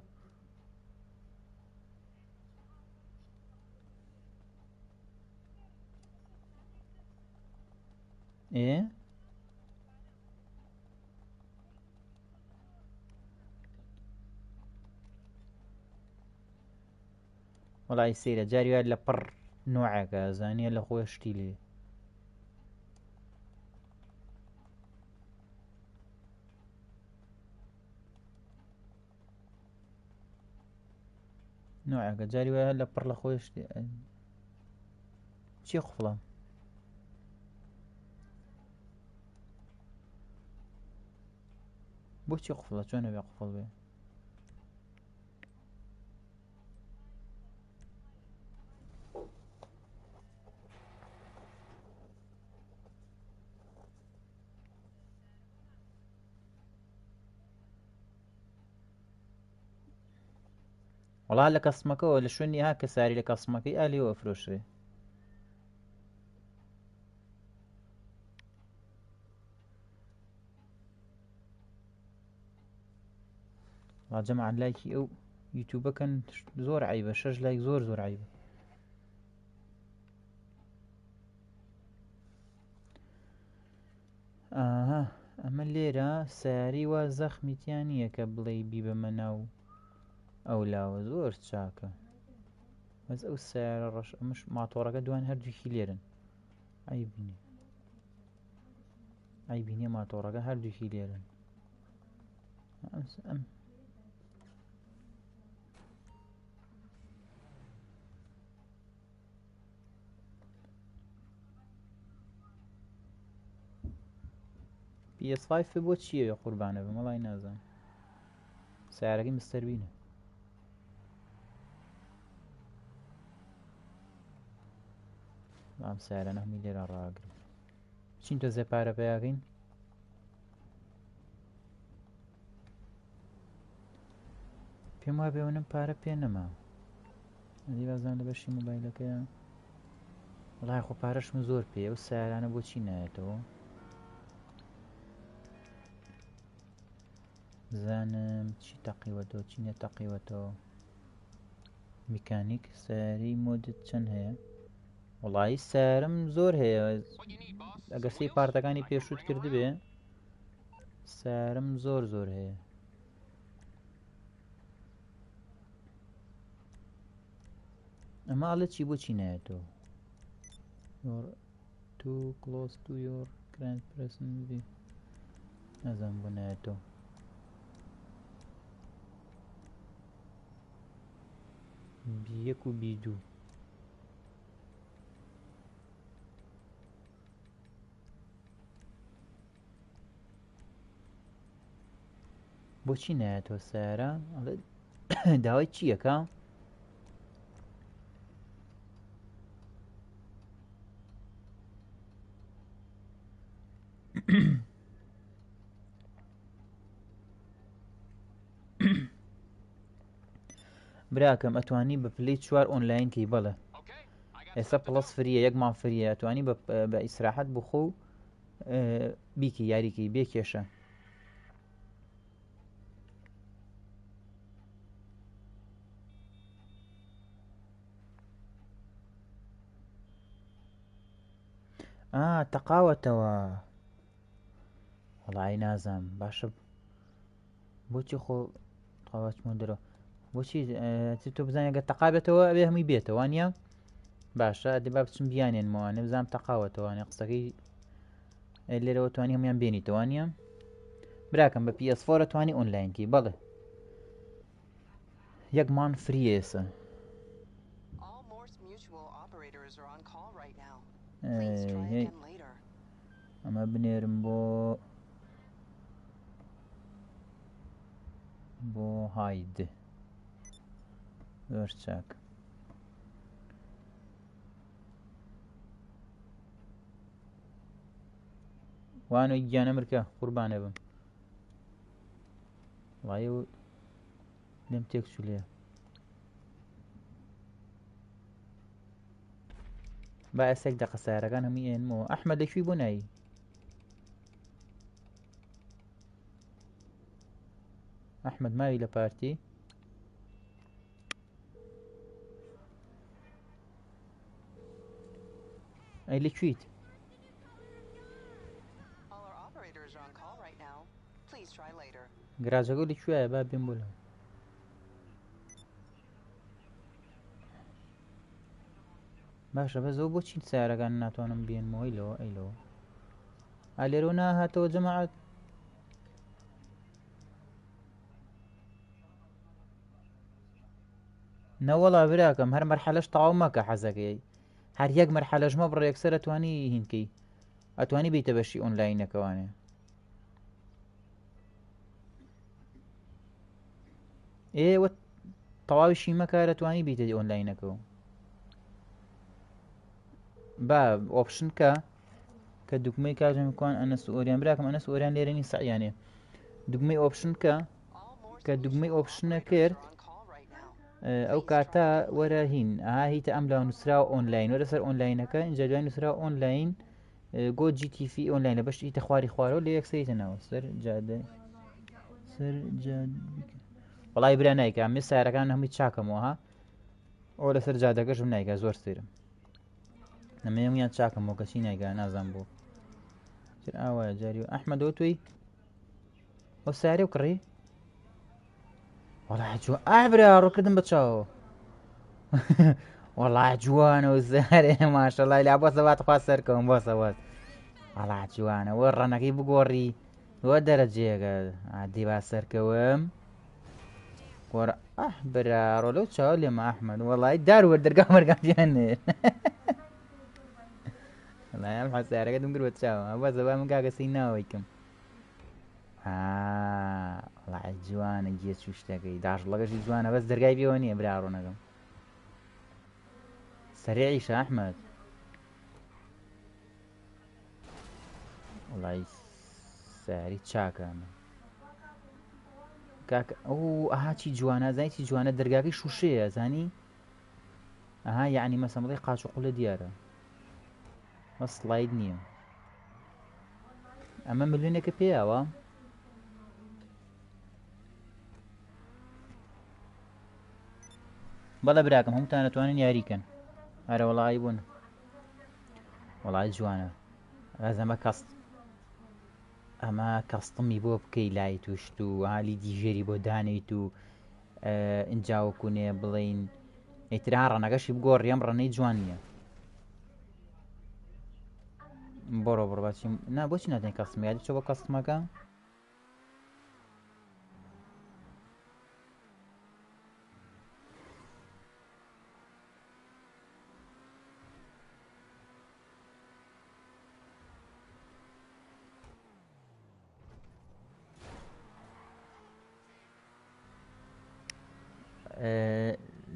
وەڵی سەیرە جاری وای لە پڕ نۆعەکە زانیە لە خۆی شتی لێ نۆعەکە جاری وایە لە پڕ لە خۆی شتی چی قفڵە بۆچی قفڵە چۆن نەبێ قفڵ بێ وڵا لە کەسمەکەەوە لە شوێنی ها کە ساری لە کەسمەکەی ئالیەوە فرۆشرێ. ڕاجەمەعان لایکی ئەو یوتیوبەکەن زۆر عیبە، 6 لایک زۆر زۆر عیبە. ئاها ئەمە لێرە سیاری وا زەخمیتیان نییە کە بڵێ بی بەمە ناو ئەو لاوە زۆر چاکە. بەس ئەو سیارە ڕەش ئەمش ماتۆڕەکە دوان هەردووکی لێرن. ئایبینێ ماتۆڕەکە هەردووکی لێرن. ئەم PS5 بۆ چییە قوربانە بە مەڵای نازان. سیارەکەی مستەربینە. ئەم سیارە نەهمی لێرە ڕاگرن. چین تۆزێ پارە پێیاکەین؟ پێم وایە بێوەنم پارە پێ نەما. ئەدی بازان لە بەشی مۆبایلەکەیە. وڵای خۆ پارەشم زۆر پێ. ئەو سیارانە بۆچی نایەتەوە؟ زانم چی تەقیوەتەوە چی نەتەقیوەتەوە. میکانیک سیاری مۆدت چەند هەیە؟ وڵایی سیارم زۆر هەیە. ئەگەر سەی پارتەکانی پێشوت کردبێ سیارم زۆر زۆر هەیە. ئەمە ئاڵە چی بۆچی نایەتەوە؟ too close to your current person view. نازانم بۆ نایەتەوە. B1 و B2 بۆچی نایەتەوە سیارە؟ داوای چیەکە؟ براکەم ئەتوانی بە پلەی 4 ئۆنلاین کەی بەڵێ ئێستا پڵەس فریە 1 مان فریە ئەتوانی بە ئیسراحەت بخۆ و بیکە یاریکەی بێ کێشە. تەقاوەتەوە. وەڵای نازانم باشە بۆچی خۆ قاواچمە دەرەوە بۆچی تۆ بزانێت گە تەقابێتەوە ئەبێ هەمووی بێتەوە وانە؟ باشە دێ با بچم بیانێنمەوانێ بزانم تەقاوەتەوانێ قسەکەی لێرەوە توانی هەمویان بێنیتەوانە. براکەم بە PS4 توانی ئۆنلاینکی بەڵێ 1 مان فریە ئێستا. ئەمە بنێرم بۆ هاید زۆر چاک. وانۆی گیانە مرکە قوربانە بم. وایە و لێم تێکچوو لێ. با ئەسێک دەقە سیارەکان هەمووی ئێنمەوە. ئەحمەد لەکوێی بۆ نایی؟ ئەحمەد ماوی لە پارتی؟ ئەی لەکویت؟ گراجەکە لەکوێیە با بێم بۆ لەوە. باشە بەزەوە بۆچی سیارەکان ناتوانم بێنمەوە ئەیلەوە ئەیلەوە ئالێرۆ ناهاتەوە جەماعەت. نەوەڵا براکەم هەر مەرحەلەش تەواو مەکە حەزەکەی هەر 1 مەرحەلەژمە بڕێ یەکسەر ئەتوانی هینکەی ئەتوانی بیتە بەشی ئۆنلاینەکەوانێ. ئێوە تەواویشی مەکارە توانی بیتە ئۆنلاینەکەەوە. با ئۆپشن کە دوگمەی کاژەمکوان ئەنەس ئۆریان براکەم ئەنەس ئۆریان لێرەنی سەعیانێ دوگمەی ئۆپشن کە دوگمەی ئۆپشنە کرد ئەو کاتە وەرە هین هیتە ئەم لە نووسراوە ئۆنلاین وەرە سەر ئۆنلاینەکە اینجا دوای نووسراوە ئۆنلاین گۆ GTV ئۆنلاین لە بەشتی هیتە خواری خوارەوە لە یەکسەریتە ناوە سەر جادە وەڵای برا نایکە ئەمێ سیارەکان هەمووی چاکەمەوە ها ئەو لەسەر جادەکەشم نایکە زۆر سێرم ئەمێ هەمویان چاکەمەوە کەچی نایکە نازان بۆ تر ئاوایە جاری ئەحمەدەوە توی ئەو سیارێ و کڕی وەڵای جوان ئابرا ڕووکردم بە چاوەوە وەڵای جوانە و زارێ ماشەڵای لا بۆ سەوات خوا سەرکەوم بۆ سەوات وەڵای جوانە وە ڕەنەکەی بگۆڕی وە دەرەجێگە دیوا سەرکەوم وەرە برا ڕۆلە و چاوە لێمە ئەحمەد وەڵای داروە دەرگا مەرگامیانێ وەڵای ئەم حەسارەکە دم کرد بە چاوە بۆ زەبا من کاکەسی ناوەیکم وەڵای جوانە گیە چوو شتەکەی داژڵەکەشی جوانە بەس دەرگای پێوە نییە برا ڕۆنەکەم سەریعیشە ئەحمەد وەڵای ساری چاکەمە کاکە ئەو ئەها چی جوانە زانی چی جوانە دەرگاکەی شوشەیە زانی ئەها یعنی مەسەڵەن بڵێ قاچ و قوڵە دیارە وە سڵاید نییە ئەمە ملیۆنێکە پێیاوە بەڵە براکەم هەمووتان دەتوانن یاریکەن ئەرە وەڵی بوون وەڵای جوانە ئەزەمە کەست ئەمە کەستمی بۆ بکەی لای توشت و هالی دیژێری بۆ دانیت و ئینجاوەکوونێ بڵین ئیترا ڕەنەکەشی بگۆڕی ئەم ڕەنەی جوان نییە بڕۆ بڕ باچی نا بۆچی ناتێن کەستم یادی چۆ بۆ کەستمەکە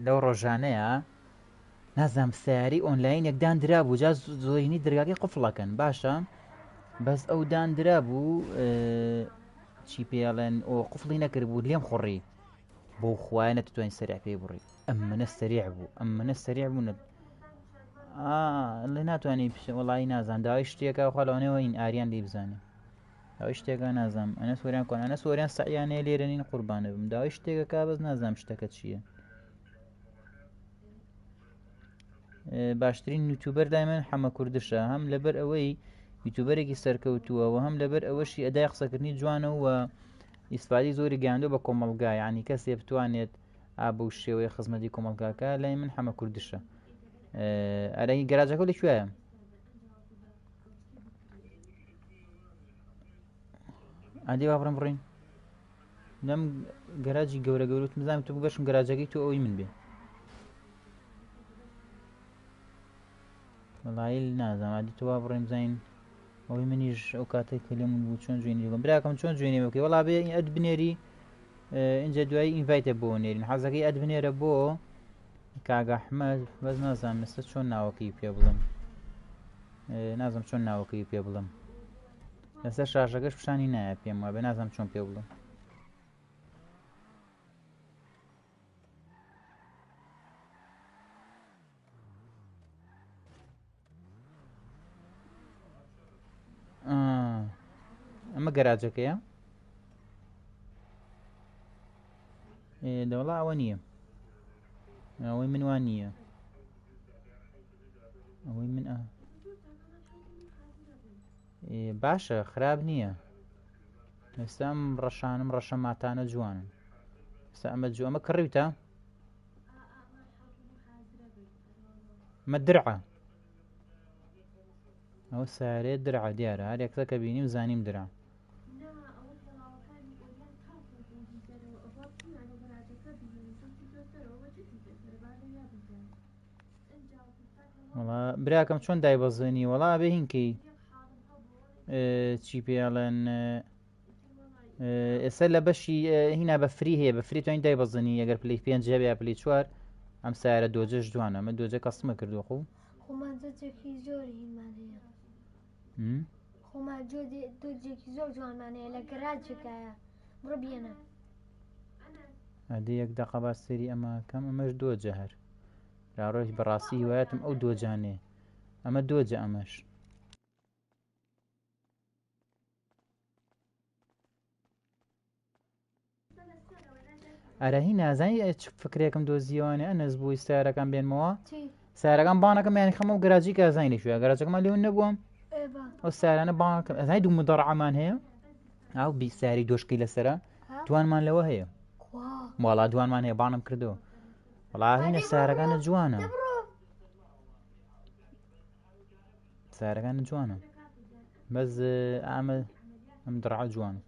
لەو ڕۆژانەیە نازانم سیاری ئۆنلاین یەکدان درا بوو جا زۆرینی دەرگاکەی قوفڵەکەن باشە بەس ئەو دانرا بوو چی پێڵێن ئەو قوفڵی نەکرد بوو لێم خوڕی بۆ خوایە نەتوانین سەریع پێی بڕی ئەم منە سەریع بوو ئەم منە سەریع بوو لێ ناتوانانی وەڵی نازان داوای شتێکە خوا لەوانەوە ئین ئاریان لێ بزانێ داوای شتێکە نازانم ئەنە سوۆریان کۆن ئەنە سوۆریان سەعیانەیە لێرە نین قوربانە بم داوای شتێکەکە بەس نازانم شتەکە چییە باشترین یوتیوبەر دایمەن حەمە کوردشە هەم لەبەر ئەوەی یوتیوبەرێکی سەرکەوتووە هەم لەبەر ئەوەشی ئەدای قسەکردنی جوانە و ئیسپادی زۆری گەیاندۆ بە کۆمەڵگا یعنی کەسێ بتوانێت بەو شێوەیە خزمەتی کۆمەڵگاکە لای من حەمە کوردشە ئەرەی گەراجەکە لەکوێیە ئادی با بڕم بڕین لەم گەراجی گەورە گەورەت مزانم تو بگەشم گەراجەکەی تو ئەوی من بێ وەڵایی نازانم تو با بڕێم بزانین ئەوەی منیش ئەو کاتێک کە لێم بوو چۆن جوێنی بڵم براکەم چۆن جوێنی بکەی وەڵا بێ ئەد بنێری اینجا دوایی ئینڤایتە بۆ نێرین حەزەکەی ئەد بنێرە بۆ کاگە ئەحمەد بەس نازانم ئێستا چۆن ناوەکەی پێ بڵم نازانم چۆن ناوەکەی پێ بڵم لەسەر شاشەکەش پیشانی نایە پێم وابێ نازانم چۆن پێ بڵم ئەمە گەراجەکەیە دەوڵا ئەوە نییە ئەوەی من وان نییە ئەوەی من باشە خراپ نییە ئێستا ئەم ڕەشانم ڕەشە ماتانە جوانن ئێستا ئەمە ئەمە کڕیوتە ئەمە درعە ئەوە سارێ درعە دیارە هەر یەکسە کە بینیم زانیم درا وەڵا براکەم چۆن دایبەزێنی وەڵا بێ هینکەی چی پێڵێن ئێستا لە بەشی هینا بە فری هەیە بە فری توانین دایبەزێنی ئەگەر پلەی 5 یا پلەی 4 ئەم سارە دۆجەش جوانە ئەمە دۆجە کەستمە کردووە خۆ خۆمانجێکی زۆر هینمان هەیە خۆمان دۆجێکی زۆر جوانمان هەیە لە گەراجێکایە بڕە بێنە هەدە یەک دەقە باس سەری ئەمە کەم ئەمەش دۆجە هەر راڕۆژ بەڕاستی هیوایەتم ئەو دۆجانێ ئەمە دۆجە ئەمەش ئەرە هی نازانی چ فکرێکم دۆزیەوانێ ئەنەس بووی سیارەکان بێنمەوە سیارەکان بانەکەم یانی خەمە و گەراجی کازانی لێشوێ گەراجەکەمان لێون نەبووم ئەو سیارانە بانەکەم ئەزای دوو مدەڕعەمان هەیە ئاو بی سیاری دۆشقی لەسرە دوانمان لەوە هەیە وەڵا دوانمان هەیە بانم کردەوە وەڵا هینە سیارەکانە جوانە سیارەکانە جوانە بەس ئامە ئەم دڕعە جوانە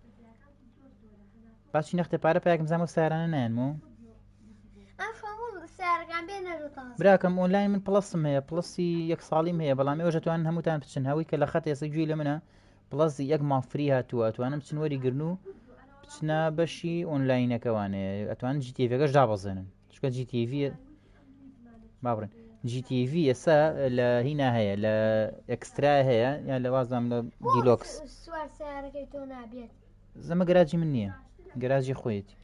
باسی نەختە پارە پیاکەم زانمە سیارانە نایەنمەوە براکەم ئۆنلاین من پڵسم هەیە پڵسی یەک ساڵیم هەیە بەڵام ئێوە دەتوانن هەمووتان بچن هەووی کە لە خەت ئێستا گوێی لە منە پڵسی یەک مافری هاتووە ئەتوانم بچن وەریگرن و بچنە بەشی ئۆنلاینەکەوانێ ئەتوانن جیتیڤەکەش دابەزێنن چکە جیتیڤ بابڕێن جیتیڤ ئێستا لە هینا هەیە لە ئەکسترا هەیە یان لە وازام لە دیلۆکس زەمە گەراجی من نییە گەراجی خۆیەتی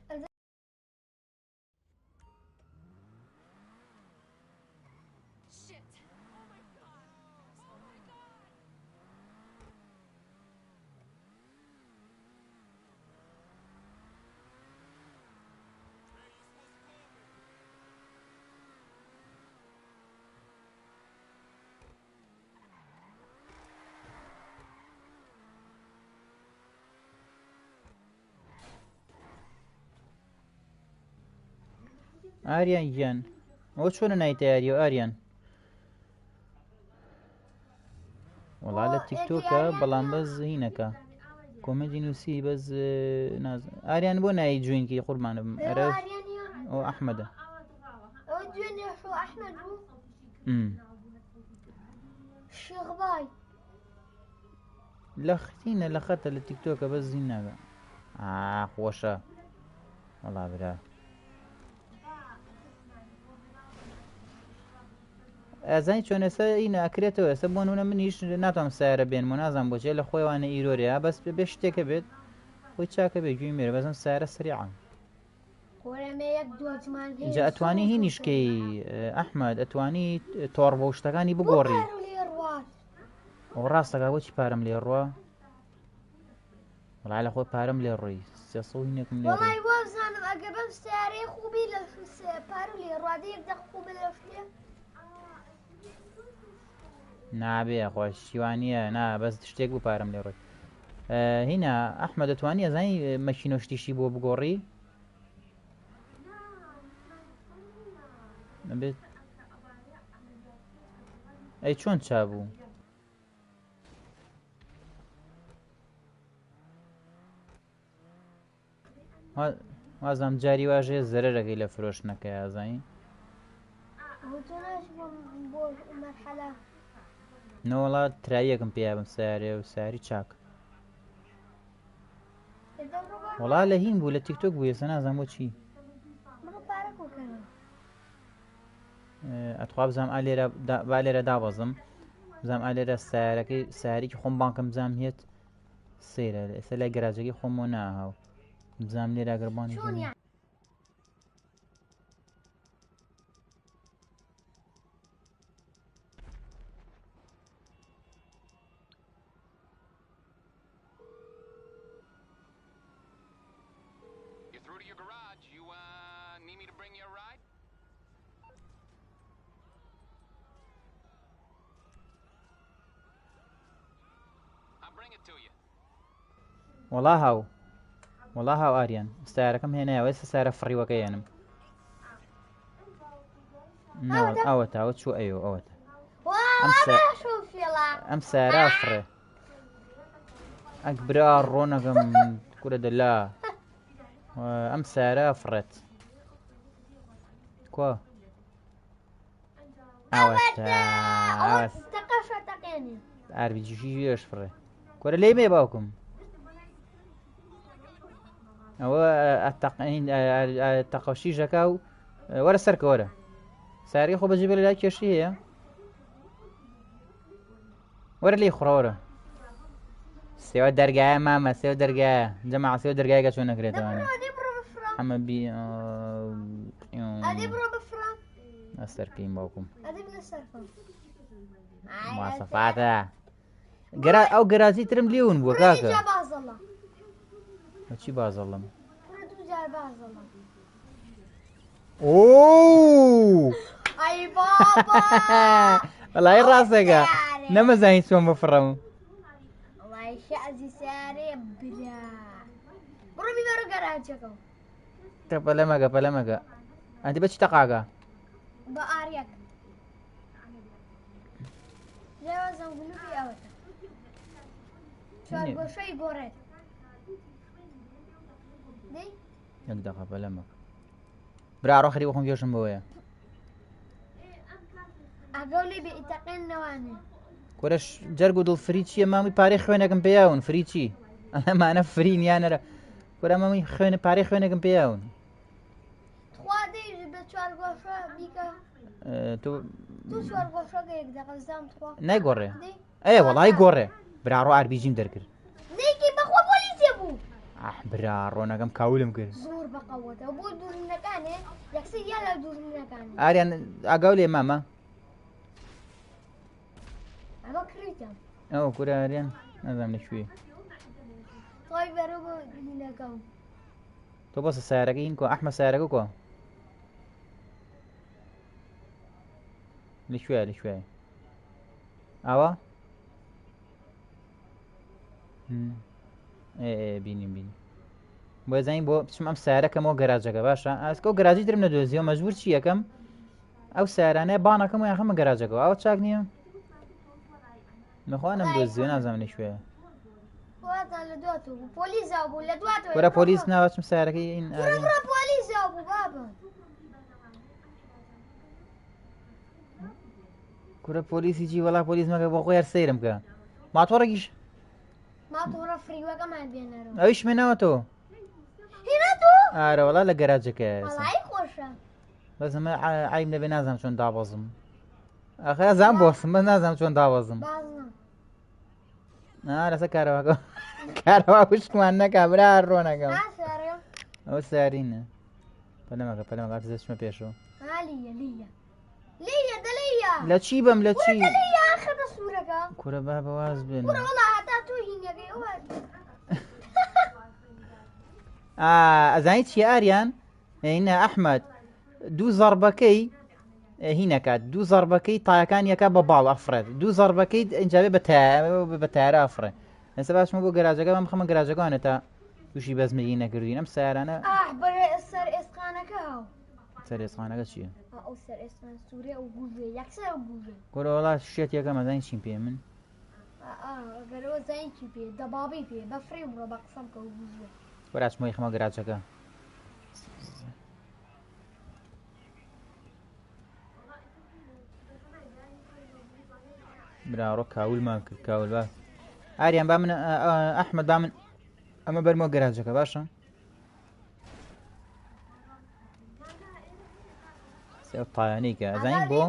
ئاریان گیان ئەوە چۆنە نای تیاریەوە ئاریان وەڵا لە تیکتۆکە بەڵام بەس هینەکە کۆمەدی نووسی بەس ئاریان بۆ نایی جوینکی قوربانە بم ئەرە ئەو ئەحمەدە لە ختینە لە خەتە لە تیکتۆکە بەس زین ناگە خۆشە وەڵا برا ئازانی چۆن ئێستا ئینە ئەکرێتەوە ئێستا بۆ نمونە منیش ناتوانم سیارە بێنمەوە نازانم بۆچێ لە خۆیوانە ئیرۆرەیە بەس بێ شتێکە بێت خۆی چاکە بێت گوێی مێرە بەزم سیارە سریعە جا ئەتوانی هینیشکەی ئەحمەد ئەتوانی تۆڕ بۆ شتەکانی بگۆڕی ئەو ڕاستەکە بۆچی پارەم لێ ڕوە وەڵا لە خۆی پارەم لێ ڕۆی 300 هینێکم لێ نابێ خۆش شیوانیە نا بەس شتێک بوو پارەم لێ ڕۆی هینە ئەحمەد دەتوانی ئەزانی مەشینۆ شتیشی بۆ بگۆڕی نەبێت ئەی چۆن چابوو وازام جاری واژێ زەرەرەکەی لە فرۆشتنەکەی ئازانی نەوەڵات تراییەکم پێیا بم سیارێ و سیاری چاک وەڵا لە هین بوو لە تیکتۆک بوو ێستا نازانم بۆ چی ئەتخوا بزانم با لێرە دابەزم بزانم ئالێرە سیارەکەی سیارێکی خۆم بانکەم بزانم هێت سەیرە ئێستا لای گەراجەکەی خۆمەوە ناهاو بزانم لێرە ئەگەربانی وەڵا هاو ئاریان سیارەکەم هێنایەوە ئێستا سیارە فڕیوەکە هێنم ئەوەتە ئەوە چوو ئەیۆ ئەوەتە ئەم سیارە فڕێ ئەک برا ڕۆنەکەم کورە دەلا ئەم سیارە فڕێت کوا ئەوەتە ئاربیجیشی ژێش فڕێ کۆرە لێ مێ باوکم ئەوە تەقەشی ژەکا و وەرە سەرکە وەرە ساری خۆ بەجێ بێ لە لای کێشی هەیە وەرە لێی خوڕەوەرە سێوە دەرگایە مامە سێوە دەرگایە جەماعە سێوە دەرگایەکە چۆن نەکرێتەوە ئەمە بی ئەدێ بڕۆ بفرام ئەسەرکەین باوکم ئەدێ بلە سەرفم ماسەفاتە ئەو گەرازی ترم لێون بووە کاکە جا بازەڵە چی بازەڵم بڕۆ دوو جار بازەڵە ئۆ ئەی بابا وەڵای ڕاستەکە نەمەزانی چۆن بفڕەم وڵای شەعزی سارێ برا بڕۆ میبەرە گەراجەکەم پەلەمەگە ئەنتی بە چی تەقاکە بە ئاریەک لێوە زەنگولوکی ئەوەتە چوارگۆشەی گۆڕێت دەی یەک دەقە پەلەمەکە برا ڕۆخەری بۆ خۆم گێژم بەوەیە ئەگەڵی بە ئیتەقێن نەوانێ کۆرەش جەرگ و دڵ فری چییە مامی پارەی خوێنێکم پێیاون فری چی ئەمانە فری نیانەرە کۆرە مامی خوێنە پارەی خوێنێکم پێیاون خوا دەی بە چوارگۆشە بیکە تۆ چوارگۆشەکە یەک دەقە زام خوا نایگۆڕێ ئەیە وەڵای گۆڕێ برا ڕۆ ئاربیجیم دەرکرد دەیکی بەخوا پۆلیسێ بوو برا ڕۆنەکەم کاولم کرد زۆر بەقەوەتە بۆ دوورنەکانێ یەکسەر یا لە دوورنەکانی ئاریان ئاگاو لێ مامە ئەمە کریتم ئەو کورە ئاریان نازانم لەکوێ خۆی بەرە بۆ هینەکەم تۆ بۆ سیارەکە هین کۆ ئەحمە سیارەکە کۆ لەکوێ ئاوا بینیم بۆ زانین بۆ بچم ئەم سیارەکەمەوە گەراجەکە باشە ئەسکە و گەراجی درم نەدۆزیەوە مەجبور چی یەکەم ئەو سیارانەیە بانەکەم و یاخەمە گەراجەکەەوە ئەوە چاک نییە نەخوا نەمدۆزیەوە نازانم لەکوێیە لە دواتەوە بوو پۆلیساو بوو لە دواتەوە وەرە پۆلیس ناوەچم سیارەکەی ئین پۆلیساو بوو بابە کورە پۆلیسی جی وەڵا پۆلیس مەکە بۆ خۆی هەر سەیرم کە ماتۆڕێکیش ماتۆڕە فریوەکەمان بێنەرەوە ئەویش مێناوە تۆ هێناتۆ ئارە وەڵا لە گەراجەکە وەڵای خۆشە بەس ئەمە عیب نەبێ نازانم چۆن دابەزم ئەخە زان بۆسم بەس نازانم چۆن دابەزم لەسەر کارەوەکە کارەوە پشتمان نەکا برا ڕۆنەکەم ئەوە سیارینە پەلەمەکە دەستمە پێشەوە لە چی بەم لە چی کورە با بەواز بێن ئەزانی چی ئاریان هینە ئەحمەد دوو زەربەکەی هینەکات دوو زەربەکەی تایەکان یەکە بە باڵ ئەفرێت دوو زەربەکەی ئەنجابێ بە تایارە ئەفرێ ئەستا باشمە بۆ گەراجەکە بەم خەمە گەراجەکانە تا تووشی بەزمەیی نەکردوین ئەم سیارانە سەر ئێسقانەکە سەر ئێسقانەکە چییە گۆرە وڵات شێت یەکەم ئەزانی چیم پێ من زانکی پێ دەبابی پێ بەفری بڕۆ بە قسەم کە وەراچمەی خەمە گەراجەکە براڕۆ کاولمان کرد کاول با ئاریان با من ئەحمەد با من ئەمە بەرمەوە گەراجەکە باشە سێ پایانەی کە ئەزانین بۆ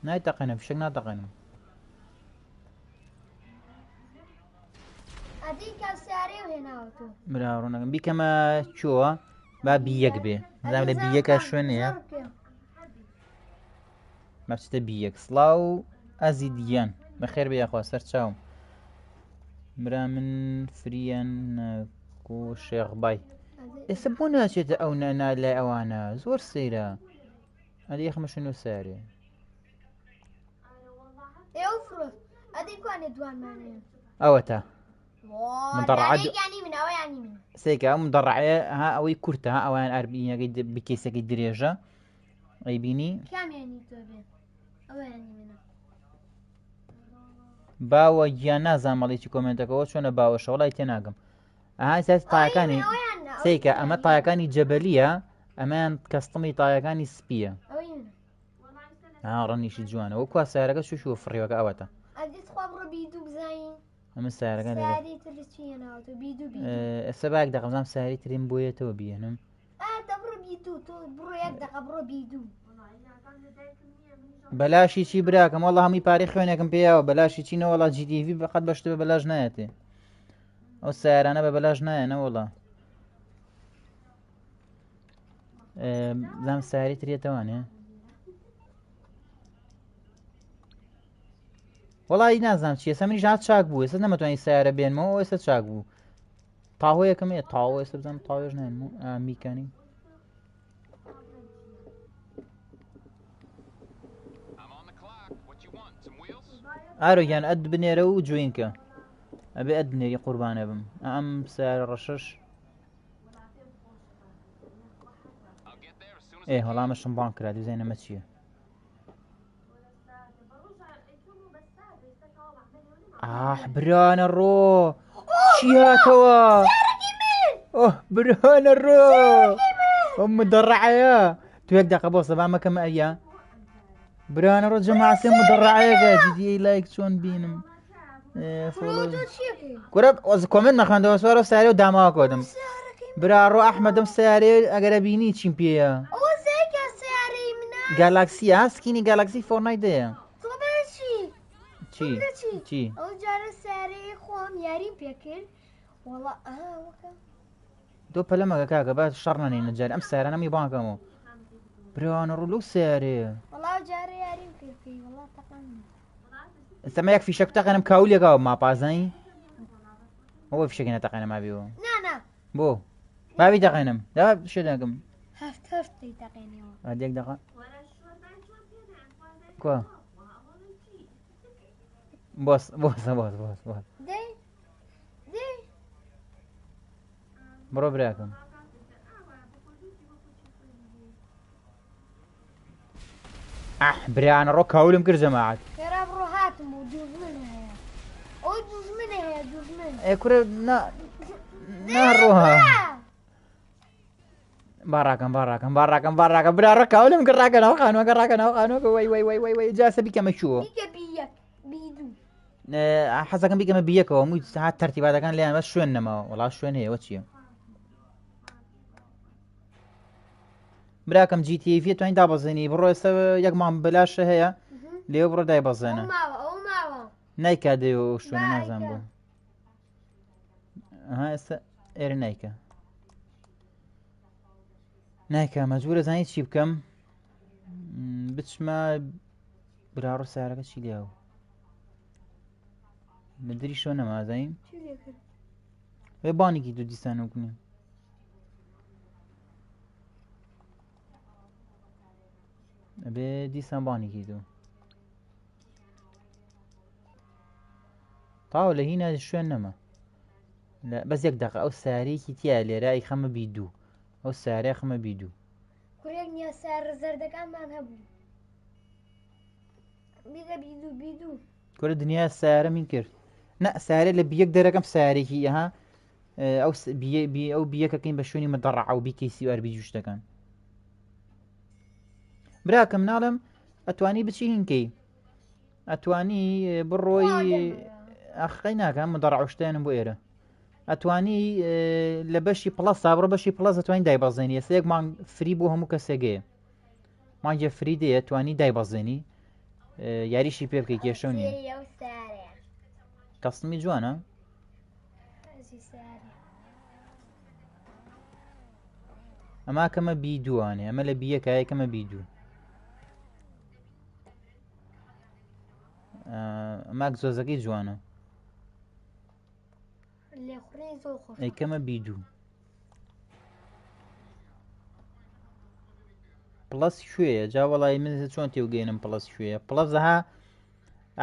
نایتەقێنە فشک ناتەقێنم برا ڕۆنەکەم بیکەمە چۆوە با بیەک بێ زانام لە بیەکە شوێنەیە مەچتە بیەک سڵاو ئەزی دییان بەخێر بێ یاخوا سەر چاوم برا من فریان و شێخبای ئێستا بۆ ناچێتە ئەو لای ئەوانە زۆر سەیرە ئەدی یەخمە شوێن و سارێ ئەوە تا سێکە ئەو مدەڕعەیە ها ئەوەی کورتە ها ئەویان ئەربینەکەی بکەیسەکەی درێژە ئەیبینی باوە گیان نازان مەڵێکی کۆمنتەکەەوە چۆنە باوەشە وڵای تێناگەم ئەها ساسی تایەکانی سێکە ئەمە تایەکانی جەبەلیە ئەمەیان کەستەمی تایەکانی سپیە ڕەنیشی جوانە وە کوا سیارەکە شوشوە فڕیوەکە ئەوەتە ئەمە سیارەکە ئێستا باک دەقەزام ساری ترین بۆیەتەوە بێنم بەلاشی چی براکەم وەڵا هەمی پارەی خوێنێکم پێیاوە بەلاشی چینەوەڵا جیDV بەقەت بەشتە بە بەلاژ نایەتێ ئەو سیارانە بە بەلاش نایەنە وەڵا زانام سیاری ترێتەوانێ وەڵی نازانم چیە ئێستا منیش هات چاک بوو ئێستا نەمەتوانی سیارە بێنمەوە ئێستا چاک بوو تاهۆ یەکەم هەیە تاوە ئێستا بزانم تاوێژ نێن میکانی ئارۆگیان ئەد بنێرە و جوینکە ئەبێ ئەد بنێری قوربانە بم ئەم سیارە ڕەشەش هەڵامەشم بان کرا دوزێنەمە چییە برانە ڕۆ چی هاتەوە برانە ڕۆ ئەم مدەڕعەیە تو یەک دەقە بۆ سەبا مەکەم ئەریە برانە ڕۆ جەماعەتێ مدەڕعەیەکە جدی لایک چۆن بینم کورە کۆمنت نەخوێندەوە سوارە سیارە و داماوە کۆدم برا ڕۆ ئەحمەدم سیارێ ئەگەرە بینی چیم پێیە گالاکسی سکینی گالاکسی فۆرنایدەیە چی ئەو جارە سیارەی خۆم یاریم پێکرد وەڵا دۆ پەلە مەگە کاکە با شەڕ نەنێنە جارێ ئەم سیارە نەمی بانکەمەوە برانە ڕوو لەو سیارەیە وەڵا جارە یاریم پێکەی وەڵا تەقان ئێستەمە یەک فیشەک تەقێنم کاولێکەوە ماپازایی ئەوە فیشەکە نەتەقێنە مابیەوە نانا بۆ باوی دەقێنم دا شێ دەکەم هەفتەی تەقێنەوە ئەدێک دەقا کۆ بۆس بڕۆ براکەم برانە ڕۆ کاولم کرد جەماعەت خێرا بڕۆ هاتم و دوژمن هەیە ئەو دوژمنە هەیە دوژمن کورە ناڕۆها باڕاکەم برا ڕۆ کاولم کرد ڕاکەنەوە خانووەکە وای جاسە بیکەمە چووە حەزەکەم بیکەمە بیەکەوە مووی هات تەرتیباتەکان لێیان بەس شوێن نەماوە وەڵا شوێن هەیەوە چییە براکەم جیتیڤ توانین دابەزێنی بڕۆ ئێستا یەک مام بەلاشە هەیە لێوە بڕۆ دایبەزێنە نایکا دێ و شوێنە نازان بوو ئێستا ئێرە نایکا مەجبورە زانی چی بکەم بچمە براڕۆ سیارەکە چی لێوە لە دری شۆ نەمازین وێ بانێکی دوو دیسانە بکنێ ئەبێ دیسان بانێکی دوو تاوە لە هینە شوێن نەما بەس یەک دەقە ئەو سیارەیەکی تیا لێرای خەمە بیدوو ئەو سیارەیە خەمە بیدوو کورێک نییە سیارە زەردەکانمان هەبوو بیدە بیدوو کورە دنیا سیارە من کرد نە سیارە لە بیەک دەرەکەم سیارێکی ئەها ئەو بیەکەکەین بە شوێنی مەدەڕع و بیکەیسی و ئەربی جوشتەکان براکەم ناڵم ئەتوانی بچی هینکەی ئەتوانی بڕۆی ئەخەی ناکەم مەدەڕع شتێنم بۆ ئێرە ئەتوانی لە بەشی پڵەسا بڕۆ بەشی پڵەس ئەتوانی دایبەزێنی ئێستا یەک مانگ فری بۆ هەموو کەسێگەیە مانگێ فری دەیە توانی دایبەزێنی یاریشی پێ بکەی کێشە نیە کەسمی جوانە ئەما کەمە بیدووانێ ئەمە لە بیەکە کەمە بیدوو ئەما زۆزەکەی جوانە ئەیکەمە بیدوو پڵەس شوێیە جا وەڵی من چۆن تێوگەێنم پڵەس شوێیە پڵەسەها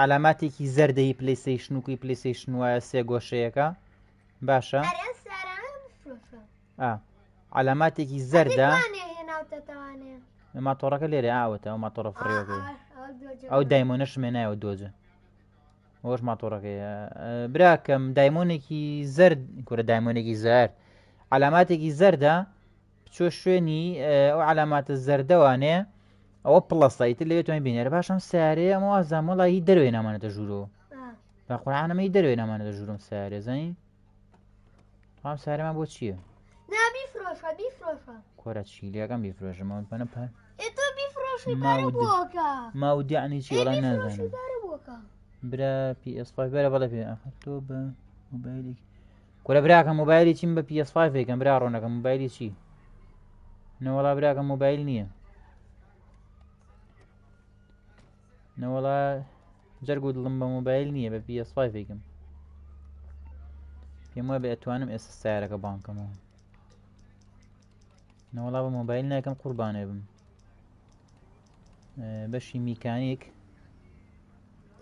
علاماتێکی زەردەی پلەیستەیشن و پلەیستەیشن وایە سێ گۆشەیەەکە باشە علاماتێکی زەردە ماتۆڕەکە لێرە ئاوەتە ئەو ماتۆڕە فڕێوەکەی ئەو دایمۆنە شمێنایەوە دۆجە ئەوەش ماتۆڕەکەیە براکەم دایمۆنێکی زەرد کورە دایمۆنێکی زەرد علاماتێکی زەردە بچۆ شوێنی ئەو علاماتە زەردەوانێ ئەوە پڵەسایتر لەوێت توانین بینێرە باشم سیارەیە ئەمە وازام وەڵی هی دەروێ نامانێتە ژوورەوە باقورعانەمە هی دەروێ نامانێتە ژوورم سیارێ زەنی خام سیارەمان بۆ چییە کۆرە چیلیەکەم بیفرۆشمەوە پەنە پەر ماودیعنی چی وەڵای نازانم برا PS5 بەرە بەڵێ پێ ئەخەر تۆ بە مۆبایلێکی كورە براکە مۆبایلی چیم بە PS5 یکەم برا ڕۆنەکە مۆبایلی چی نەوەڵا براکە مۆبایل نییە نەوەڵا جەرگو دڵم بە مۆبایل نییە بە PS5 یکەم پێم وایە بە ئەتوانم ئێستا سیارەکە بانکەمەوە نەوەڵا بە مۆبایل ناکەم قوربانێ بم بەشی میکانیک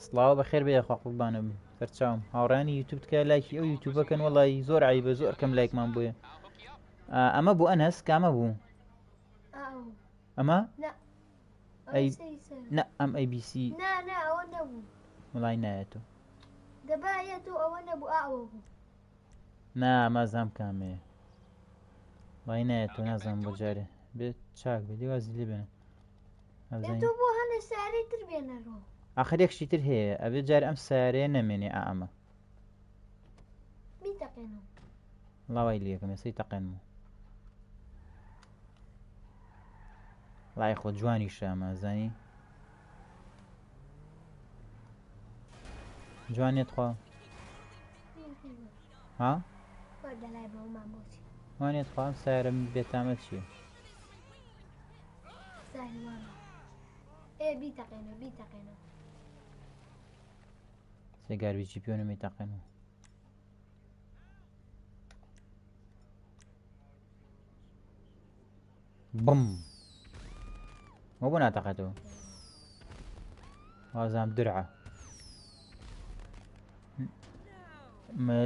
سڵاوە بەخێر بێخوا قوربانە بم سەرچاوم هاوڕانی یوتیوب تکە لایکی ئەو یوتیوبەکەن وەڵی زۆر عیبە زۆر کەم لایکمان بووە ئەمە بوو ئەنەس کامە بوو ئەمە نە ئەم ABC وڵای نایەتەوە نا مازام کامەیە وای نایەتەوە نازانم بۆ جارێ بێت چاک بێ دیوازی لێ بێنە ئاخر یەکشی تر هەیە ئەبێ جار ئەم سارەیە نەمێنێ ئەمە وڵاوای لێکم ێسەی تەقێنمەوە لای خۆ جوانی شامە زانی جوانێت خوا ها وانێت خواهم سارم بێتامە چییە سێگارویی پیۆنەمی تەقێنەوە بم وە بۆ ناتەقێتەوە وازام درعە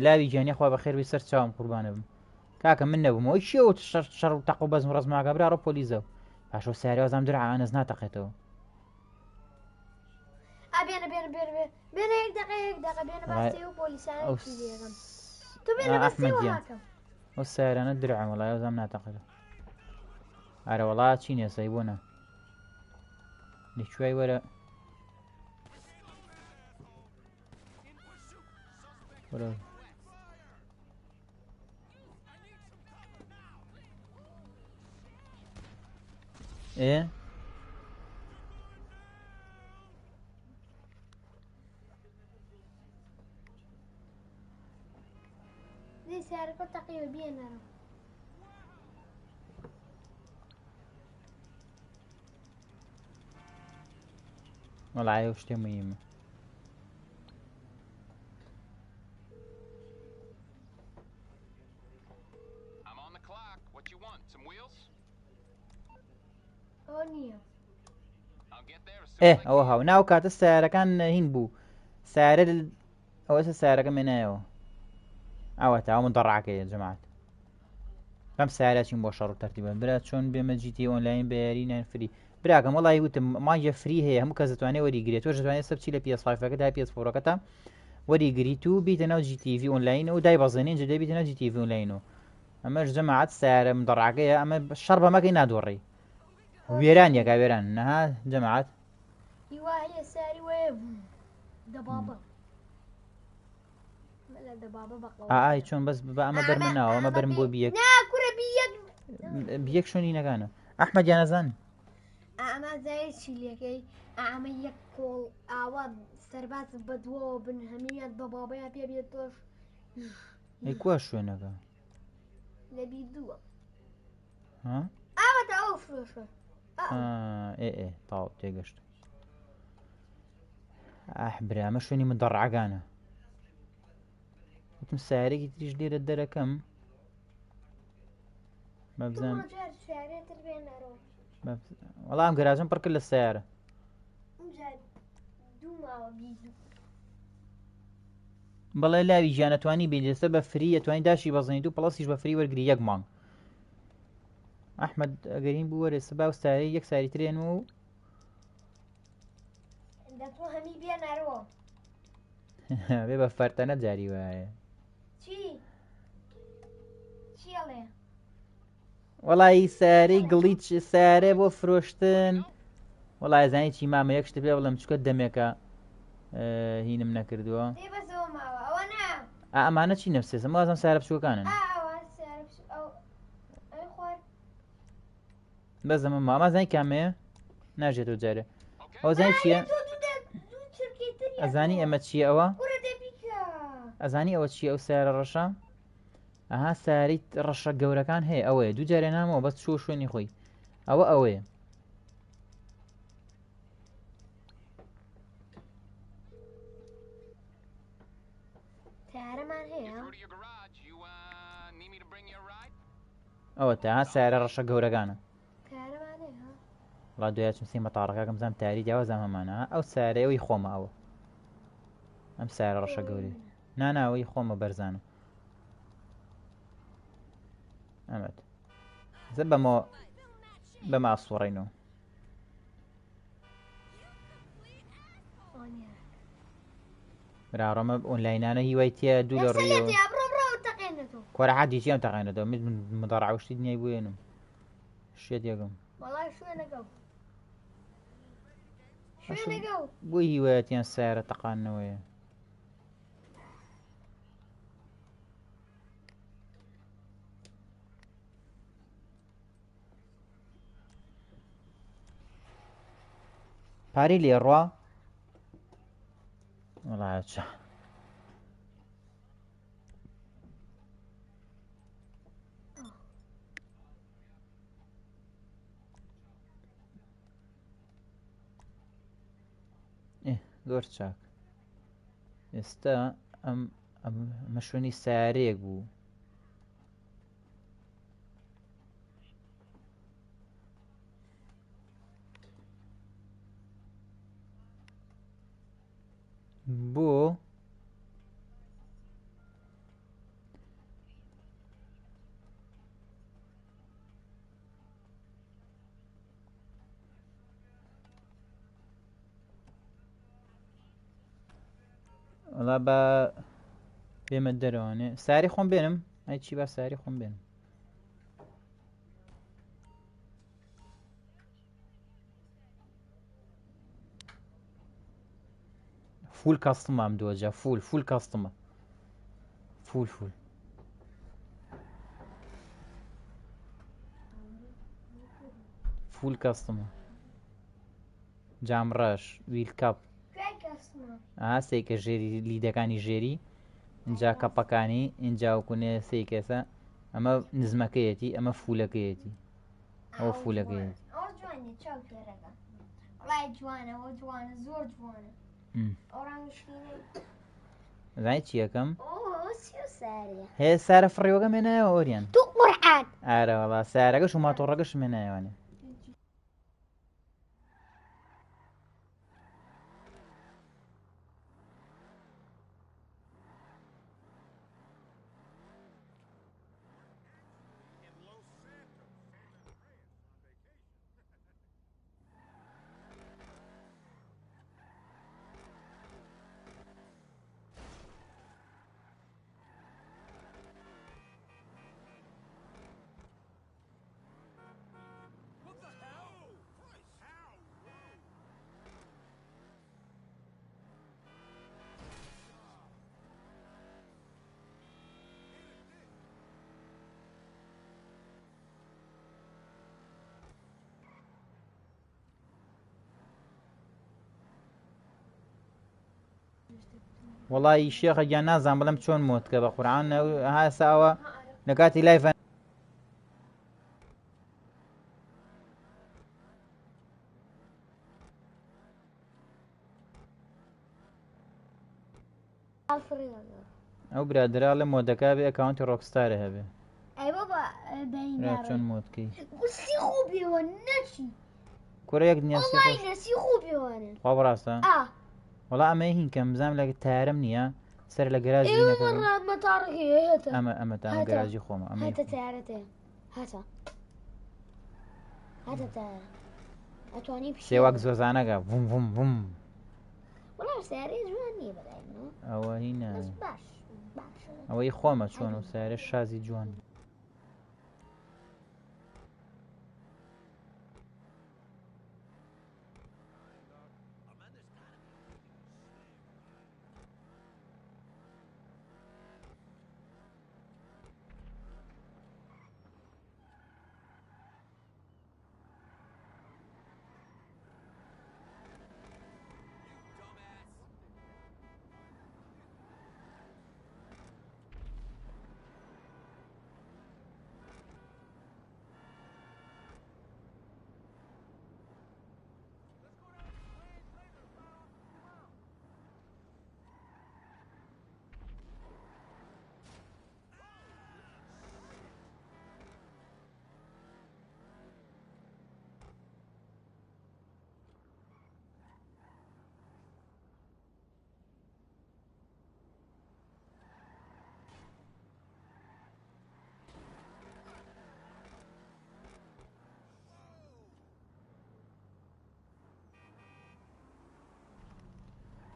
لاوی گیانە خوا بەخێر سەر چاوم قوربانە بم کاکە من نەبوومەوەی شێوە شەڕ و تەق و بەزم ڕزماکە برا ڕۆ پۆلیزە و پاشۆ ساری وازام درعە ئەنەس ناتەقێتەوە ئەو سارانە درعە وەڵای وازام ناتەقێتەوە ئارە وەڵا چی نێسەی بۆنە لێکوای وەرە وەرە ئێ وەڵای ئەو شتێ مهمە ئەوە هاو ناو کاتە سیارەکان هین بوو سارە ئەوەسە سیارەکە مێنایەوە ئەوە تا من دەڕاکەیە جەماعەت ئەم سیارەچین بۆ شەڕ و تەرتیبە برا چۆن بێمە جیتی ئۆنلاین بە یاری نان فری براکەم وەڵی وتم مانگە فری هەیە هەموو کەس دەتوانێت وەریگرێت تۆش دەتوانێت سەرچی لە PS5ەکە تا PS4ەکەتە وەریگریت و بیتە ناو GTV ئۆنلاین و دای بەزێنین جدە بیتە ناو GTV ئۆنلاینەوە ئەمەش جەماعەت سیارە دەڕاکەیە ئەمە شەڕ بەمەکەی نادۆڕی وێران یەکا وێران نەها جەماعەت ئای چۆن بەس بە ئەمە بەرمە ناوە ئەمە بەرم بۆ بیەک بیەک شوێنی نەکانە ئەحمەد یانەزان ئەمە زایشی لەکەی ئەمە یەک کۆڵ ئاوا سەرباز بە دووە بن هەمیان بە بابەیان پێ بێت تۆش ئەی کوا شوێنەکە لەبی دووە ها ئاوەتە ئەو فرۆشە ئێ تاو تێگەشت برا ئەمە شوێنی من دەڕعگانە وتم سیارێکی تریش لێرە دەرەکەم بەبزانم وەڵام گەراجم پڕ کرد لە سیارە بەڵێ لاوی ژیانەتوانی بێجێستە بە فری ئەتوانی داشی بەزێنیت و پڵەسیش بە فری وەرگری یەک مانگ ئەحمەد ئەگەرین بوو وەرە سبا و ساری یەک ساری ترێن و بێ بە فەرتەنە جاری وایە وەڵی سارەی گڵیچ سارێ بۆ فرۆشتن وەڵای زانی چی مامە یەک شتە پێ بڵم چکە دەمێکە هینم نەکردووە ئەمانە چی نەفسێسم وازم سارە بچووەکانن بەس دەمە ماما زانی کامەیە ناژێتەوە جارێ ئەو زانی چییە ئەزانی ئەمە چییە ئەوە ئەزانی ئەوە چییە ئەو سیارە ڕەشە ئەها ساریت ڕەشە گەورەکان هەیە ئەوەیە دوو جارێ نامەوە بەس چوو شوێنی خۆی ئەوەیە تیارەمان هەیە ئەوە تا ها سارە ڕەشە گەورەکانە تیارەمان هەیە ڵا دوای چم سیمە تاڕەکەم زانام تاری دیاوازام هەمانە ئەو سارەیەوەی خۆمە ئەوە ئەم سارە ڕەشە گەورەی ناناوەی خۆمە بەرزانە ئەمەد زە بەمە ئاسوڕێنەوە براڕەمە ئۆنلاینانە هیوای تیا دوو لە ڕێەوە کۆرە حادیچی ئەم تەقێنێتەوە مدەڕعوشتی دنیای بوێنم شێت یەکەم بۆی هیوایەتیان سارە تەقانەوەیە پارەی لێڕوا وڵایەتچە زۆر چاک ئێستا ئەمە شوێنی سیارەیەک بوو بۆ وڵا بە بێمە دەرەوەنێ ساری خۆم بێنم ئەی چی با ساری خۆم بێنم فول کاستمە ئەم دووەجا فول کاستمە فول کاستمە جامڕەش ویل کاپ سێکە ژێری لیدەکانی ژێری اینجا کەپەکانی اینجا وکوونێ سێ کێسە ئەمە نزمەکەیەتی ئەمە فولەکەیەتی ئەوە فولەکەیەتی زای چی یەکەم هەیە سارە فڕێوەکە مێنایەوە ئۆریان ئارە وەڵا سارەکەش و ماتۆڕەکەش مێنایەوانێ وەڵی شێخە گیان نازان بەڵام چۆن مۆتکە بە قورعان هاساوە لە کاتی لایڤ ئەو برادرا لە مۆدەکە بێ ئەکاونتی ڕۆکستارە هەبێ چۆن مۆتکەی کورە یەک خوا بڕاستە وەڵا ئەمە هین کەم بزانام لە تارم نییە سەر لە گەراژی ئەمە تام گەراژی خۆمە ئەمە سێواک زۆزانەکە ڤم ئەوە هینە ئەوەی خۆمە چۆن و سارە شازی جوان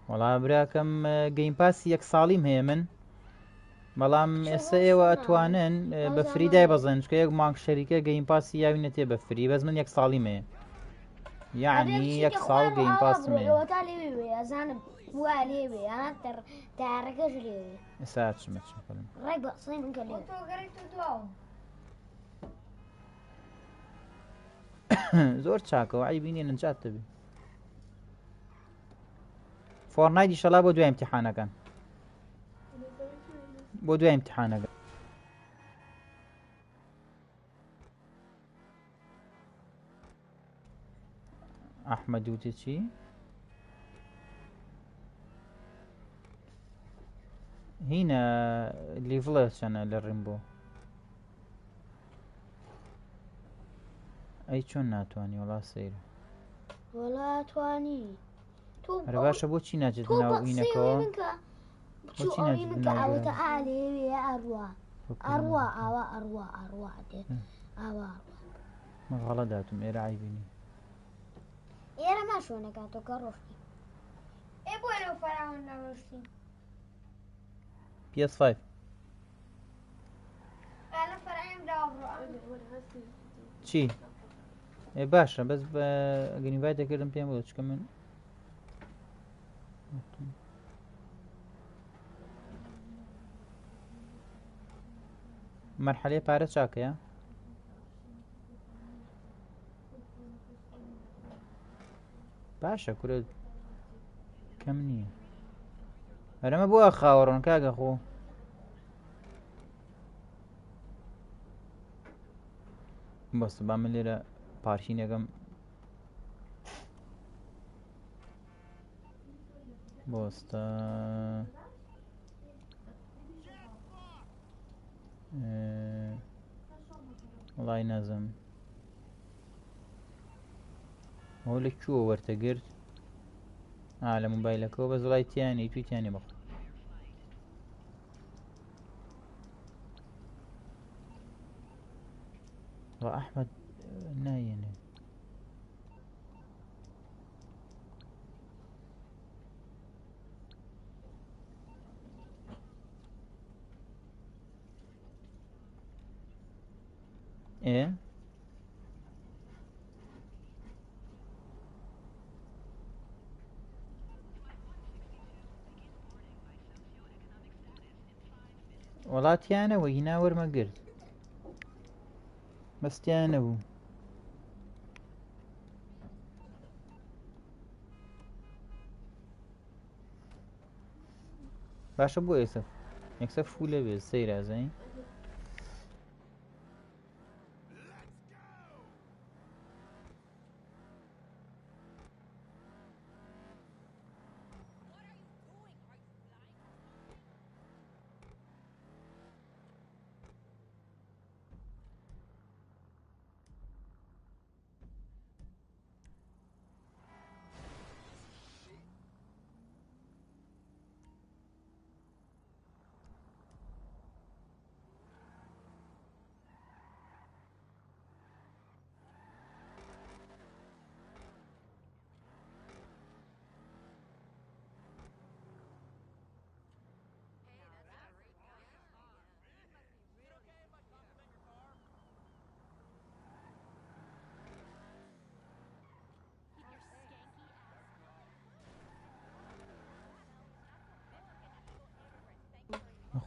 والله براکەم گەیم پاسی 1 ساڵیم هەیە من بەڵام ئێستا ئێوە ئەتوانن بە فری دایبەزن چکە یەک مانگ شەریکە گەیم پاسی یاوینە تێ بە فری بەس من 1 ساڵیم هەیە یعنی 1 ساڵ گەیم پاسم هەیە ئەزانم وا لێوێ تارەکەش لێوێ ئێستا چمە چم ڕێک بە قسەی من کە لێ زۆر چاکەوە عیبی نیە نەجات دەبێ فۆرنایت ئیشەڵا بۆ دوای ئیمتیحانەکان بۆ دوای ئیمتیحانەکە ئەحمەد وتی چی؟ هینە لیڤڵە چەنە لە ڕیمبۆ ئەی چۆن ناتوانانی وڵا سەیرە وڵاتوانی هەرە باشە بۆچی ناچێت ناو ئینەکەەوە بۆچی ناچێت ئەوتە ئالێوێ ئەڕوا ئەڕوا ئاوا ئەڕوا ئەڕوا دێ ئاوا من غەڵە داتم ئێرە عیبینی ئێرە ماشۆنەکاتۆکە ڕۆشتی ئێ بۆ لەو فەراون نەڕۆشتی PS5 چی؟ ێ باشە بەس بە گنیڤای دەکردم پێم بۆ چکە من مەرحەلەی پارە چاکەیە؟ باشە کورە کەم نییە هەرەمە بۆ خاوەڕۆن کاگە خۆ بەستە با من لێرە پارکینەکەم بۆستە وڵای نازم ئەو لە کووە وەرتەگرت لە مۆبایلەکەەوە بە زڵای تیانی تویتیانی بڵ ئەحمەد نایەنێ ئێ وڵاتیانەوە هینا وەرمەگرت بەستیانە بوو باشە بۆ ئێستا یەکسە فولە بێت سەیرازایی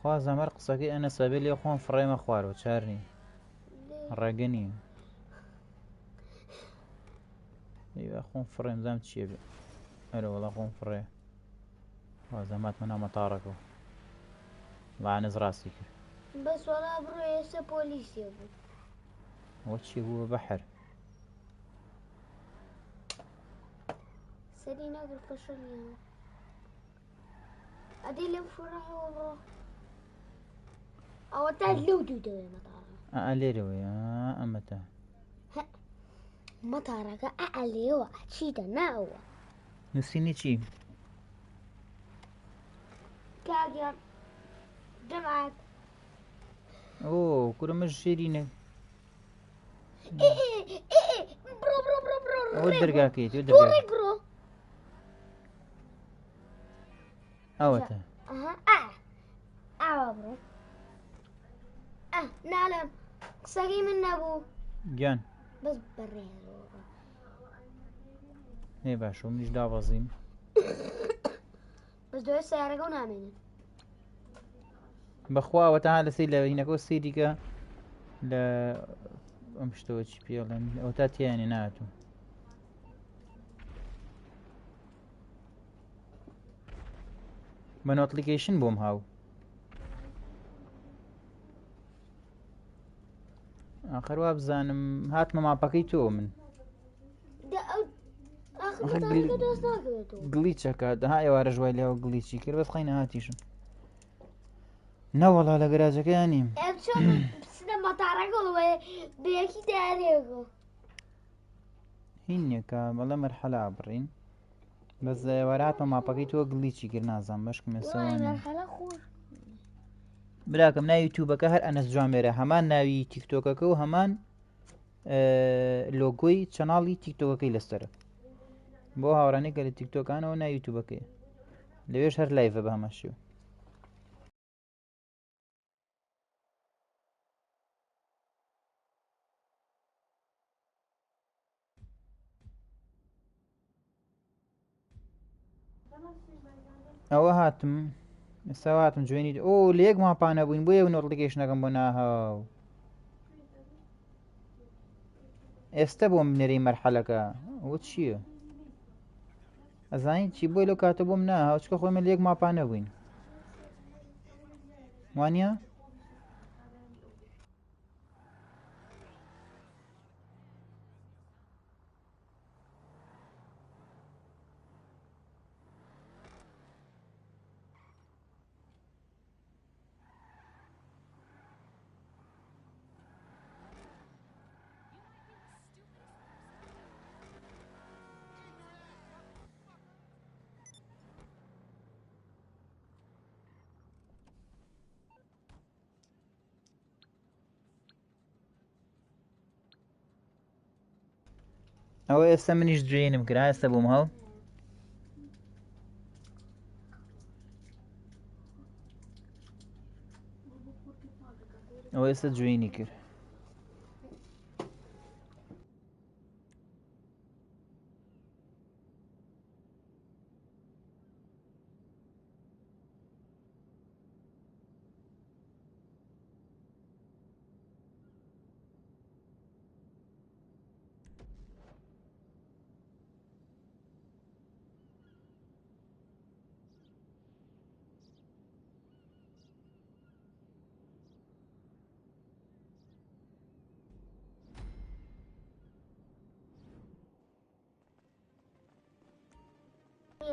خوازم هەر قسەکەی ئەنە سەبێ لێ خۆم فڕێمە خوارەوە چارنی ڕێگە نییە خۆم فڕێم زانم چییە بێ ئەرە وەڵا خۆم فڕێ وازەماتمە نامەتاڕەکەەوە لەعنەز ڕاستی کرد بەس وەڵا بڕۆ ئێستا پۆلیسیە بوو ئەوە چی بووە بەحر سەری ناگرت پەشەلیانە ئەدەی لەم شوڕەهەوە بڕۆ ئەوە تا لەو دوو دەوێ مەتاڕە لێرەوەی ئەمەتە مەتاڕەکە لێوە چیتە ناوە نووسینی چی؟ کاگیان دەمات ئۆ کورەمە ژێرینە بڕۆ ئەوە دەرگاکەیت بڕۆ دەرگاکەیت بڕۆ ئەوەتە ئاوا بڕۆ نالم قسەکەی من نەبوو گیان بەس بەڕێ هێ باشە منیش دابەزیم بەس دوای سیارەکە و نامێنن بەخواوەتە ها لەسەی لە هینەکە سیریکە لە ئەم شتەوە چی پێڵێن ئەو تا تیانێ ناتوو بە نۆتلیکیشن بۆم هاو ئاخەر وا بزانم هاتمە ماپەکەی تۆ من گلیچەکە دەها ئێوارە ژوای لێەوە گلیچی کرد بەس خەینە هاتیشم نەوەڵا لە گەراجەکەیان نیم بەیەکی دارێگۆ هینێکە بەڵە مەرحەلا بڕین بەس ئێوارە هاتمە ماپەکەی تۆ گلیچی کرد نازان بەشکم ێسەوە براکەم ناوی یوتیوبەکە هەر ئەنەس جوامێرە هەمان ناوی تیکتۆکەکە و هەمان لۆگۆی چەناڵی تیکتۆکەکەی لەسەرە بۆ هاوڕانەی کە لە تیکتۆکانەوە ناوی یوتیوبەکەی لەوێش هەر لایڤە بە هەمەشیو ئەوە هاتم ئێستا هاتم جوێنی ئۆ لە یەک ماپانە بووین بۆ یە نۆتلیکیشنەکەم بۆ ناهاو ئێستا بۆم بنێرەی مەرحەلەکە ئەوە چییە ئەزانیت چی بۆی لەو کاتە بۆم ناهاو چکە خۆی من لە یەک ماپانە بووین وانە ئەوە ئێستا منیش درێنم کرا ئێستا بووم هەڵ ئەوە ئێستا جوێنی کرد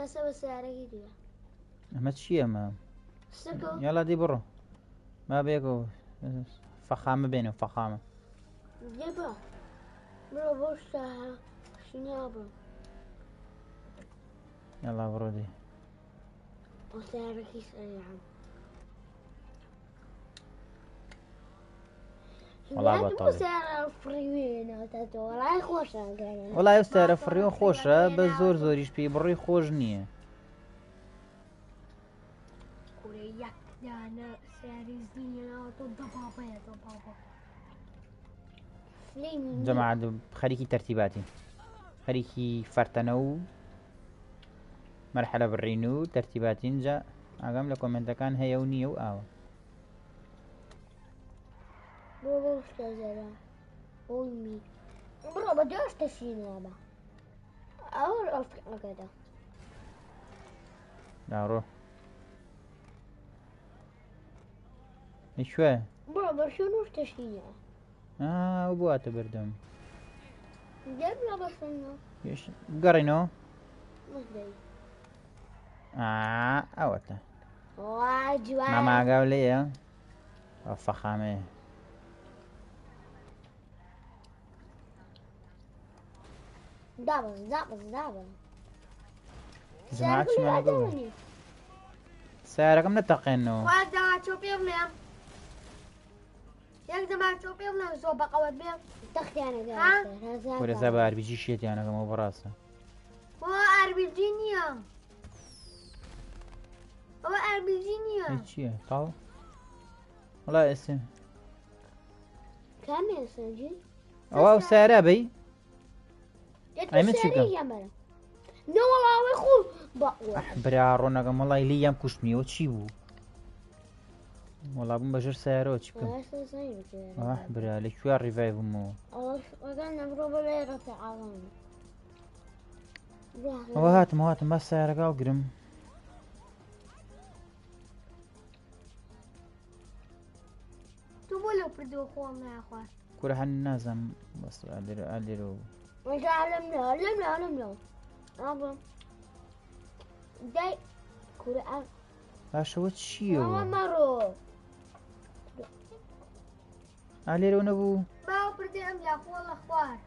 یاسە بە سیارەکەی دیوە ئەمە چییە ئەمە یاڵا دی بڕۆ با بێگەوە فەخامە بێنێ فەخامە بڕۆ بۆ شتنیا بڕۆ یاڵا بڕۆ دی بۆ سیارەکەی سەریعە وەڵای ئێستارە فڕیۆ خۆشە بە زۆر زۆریش پێی بڕی خۆش نییە جەماعەت خەریکی تەرتیباتین خەریکی فەرتەنە و مەرحەلە بڕین و تەرتیباتین جا ئاگام لە کۆمنتەکان هەیە و نییە و ئاوە بڕۆ بە دۆشتەشینەوە ئەوە ئەڵفقەکەدا داڕۆ شوێ بڕۆ بە شو نوشتەشینە ئەو بواتە بەردەم بەشنەوە گەڕینەوە ئەوەتە ماماگاو لێیە ئەو فەخامەیە دابڵ دابڵ دابڵ سیارەکەم نەتەقێنەوە چۆ پێ بڵێم یەک زەمان چۆ پێ بڵێم زۆ بەقەوەت بێ تەختیانەگە وەرەزا بە ئاربیجی شێتیانەکەمەوە بەڕاستە بۆ ئاربیجی نییە ئەوە ئەربیجی نییە چییە تاڵ وڵای ئێسێ کامێ سەنجی ئەوە ئەو سارە بەی ئەی من چی بکەم؟ نەوەڵاوی خۆ برا ڕۆنەکەم وڵای لی یام کوشتنیەوە چی بوو وڵا بووم بەژێر سیارەوە چی بکەم برا لەکوێ ڕیڤای بوومەوە نەبرۆ بە لێرە تەعاڵم ئەوە هاتم با سیارەکە گرم تو بۆ لەو پردەوە خۆڵ ناخوارد کورە هەن نازانم بەس ئالێرەوە لەم دای کورە باشەوە چییەوە مەڕۆ ئالێرەوە نەبوو باو پردە ئەم لا خۆڵە خوار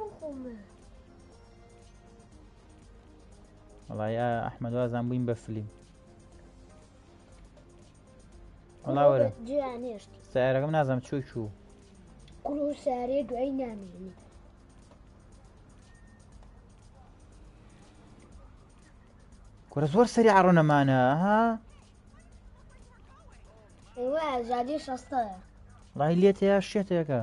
بۆ خۆمە وڵای ئەحمەد وازان بووین بە فلیم وڵا وەرە جیانێشت سیارەکەم نازانم چۆی چوو کوڕ سارێ دوای نامێنی کورە زۆر سەری عڕۆنەمانە ها ئێوە ئازادی شەستەیە وڵای لێت هەیە شێتێکە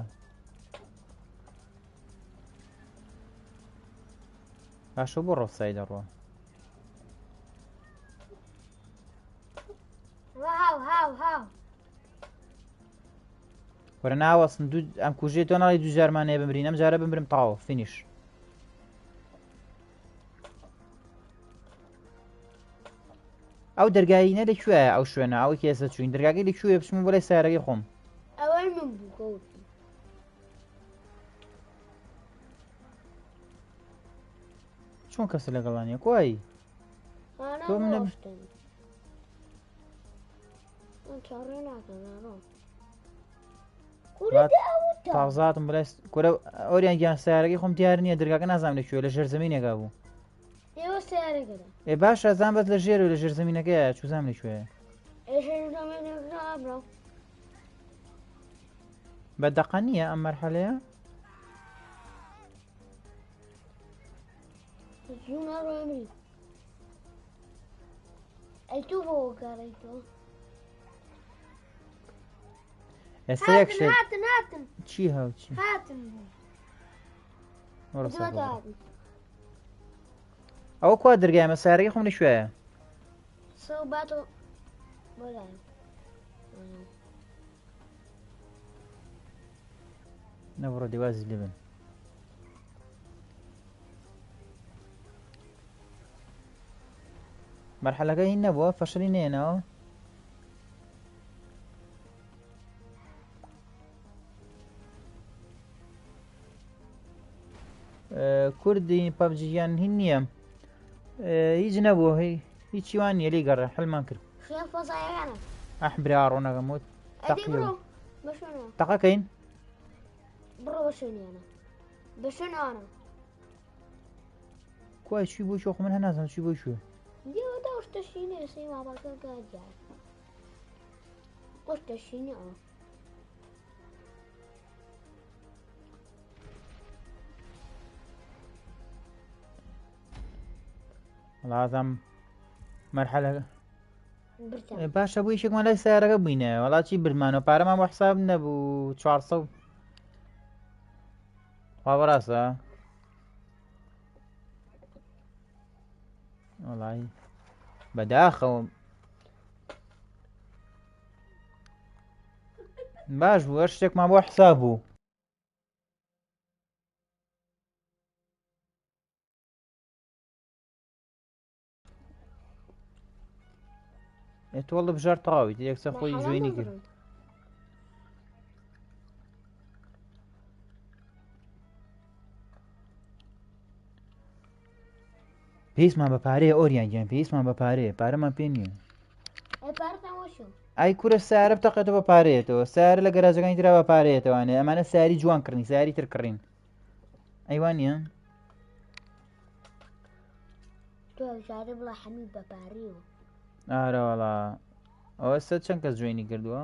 باشە بۆ ڕۆسای دەڕۆ هاو وەرە ناوەستن ئەم کوژێ تۆ ناڵی دوو جارمانەیە بمرین ئەم جارە بمرم تاوە فینیش ئەو دەرگایینە لەکوێیە ئەو شوێنە ئەوەی کێسە چوین دەرگاکەی لەکوێ بچم بۆ لای سیارەکەی خۆم ئەوە من بوو کەوت چۆن کەسە لەگەڵانیە کۆی تۆ من لە چاڕێ ناکەنەوە تازاتم بەلای کورە ئەوریان گیان سیارەکەی خۆم دیار نییە دەرگاکە نازانم لەکوێ لە ژێر زەمینێکا بوو ئێوە سیارەکەدا ئێ باشە زان بەت لە ژێر و لە ژێر زەمینەکەیە چوزام لەکوێ بەدەقە نییە ئەم مەرحەلەیە ئەی تو بۆ گەڕیتەوە ئێستا یەک شت هاتن چی هاوچی هاتن ئەوە کوا دەرگایمە سیارەکەی خۆم لەکوێیە سەوباتۆ بۆلای نەبڕۆ دیوازی لێبن مەرحەلەکە هین نەبووە فەشەلی نێنەوە کوردی پەبجییان هین نییە هیچ نەبووە هیچی وان نیە لی گەڕێ حلمان کرد ئەحبرا ڕۆنەکەموت تەقەکەین بڕۆ بە شوێنیانە بە شوێنانە کوای چی بۆ چۆخ من هە نازانم چی بۆ شوێ دیوەدا شتەشینێ سی مابەکە گاجار شتەشینە ئەوە وڵاتم مەرحەلە باشە بوو یەکێکمان لای سیارەکە بووینە وڵاتی برمانەوە پارەمان بۆ حساب نەبوو 400 خوا بەڕاستە وڵی بەداخەوە باش بوو هەر شتێکمان بۆ حساب بوو تۆڵە بژار تەواویت یەکسە خۆی جوێنی کرد پێیسمان بە پارەیە ئۆریان گیان پێیسمان بە پارەیە پارەمان پێ نییە ئای کوورە سیارە بتەقێتەوە بە پارەیەتەوە سیارە لە گەراجەکانی ترا بە پارەیەتەوانێ ئەمانە سیاری جوان کردنی سیاری تر کڕین ئەیوان نییە بڵە هەمی بەپارەوە ئارە وەڵا ئەوە سەد چەند کەس جوێنی کردووە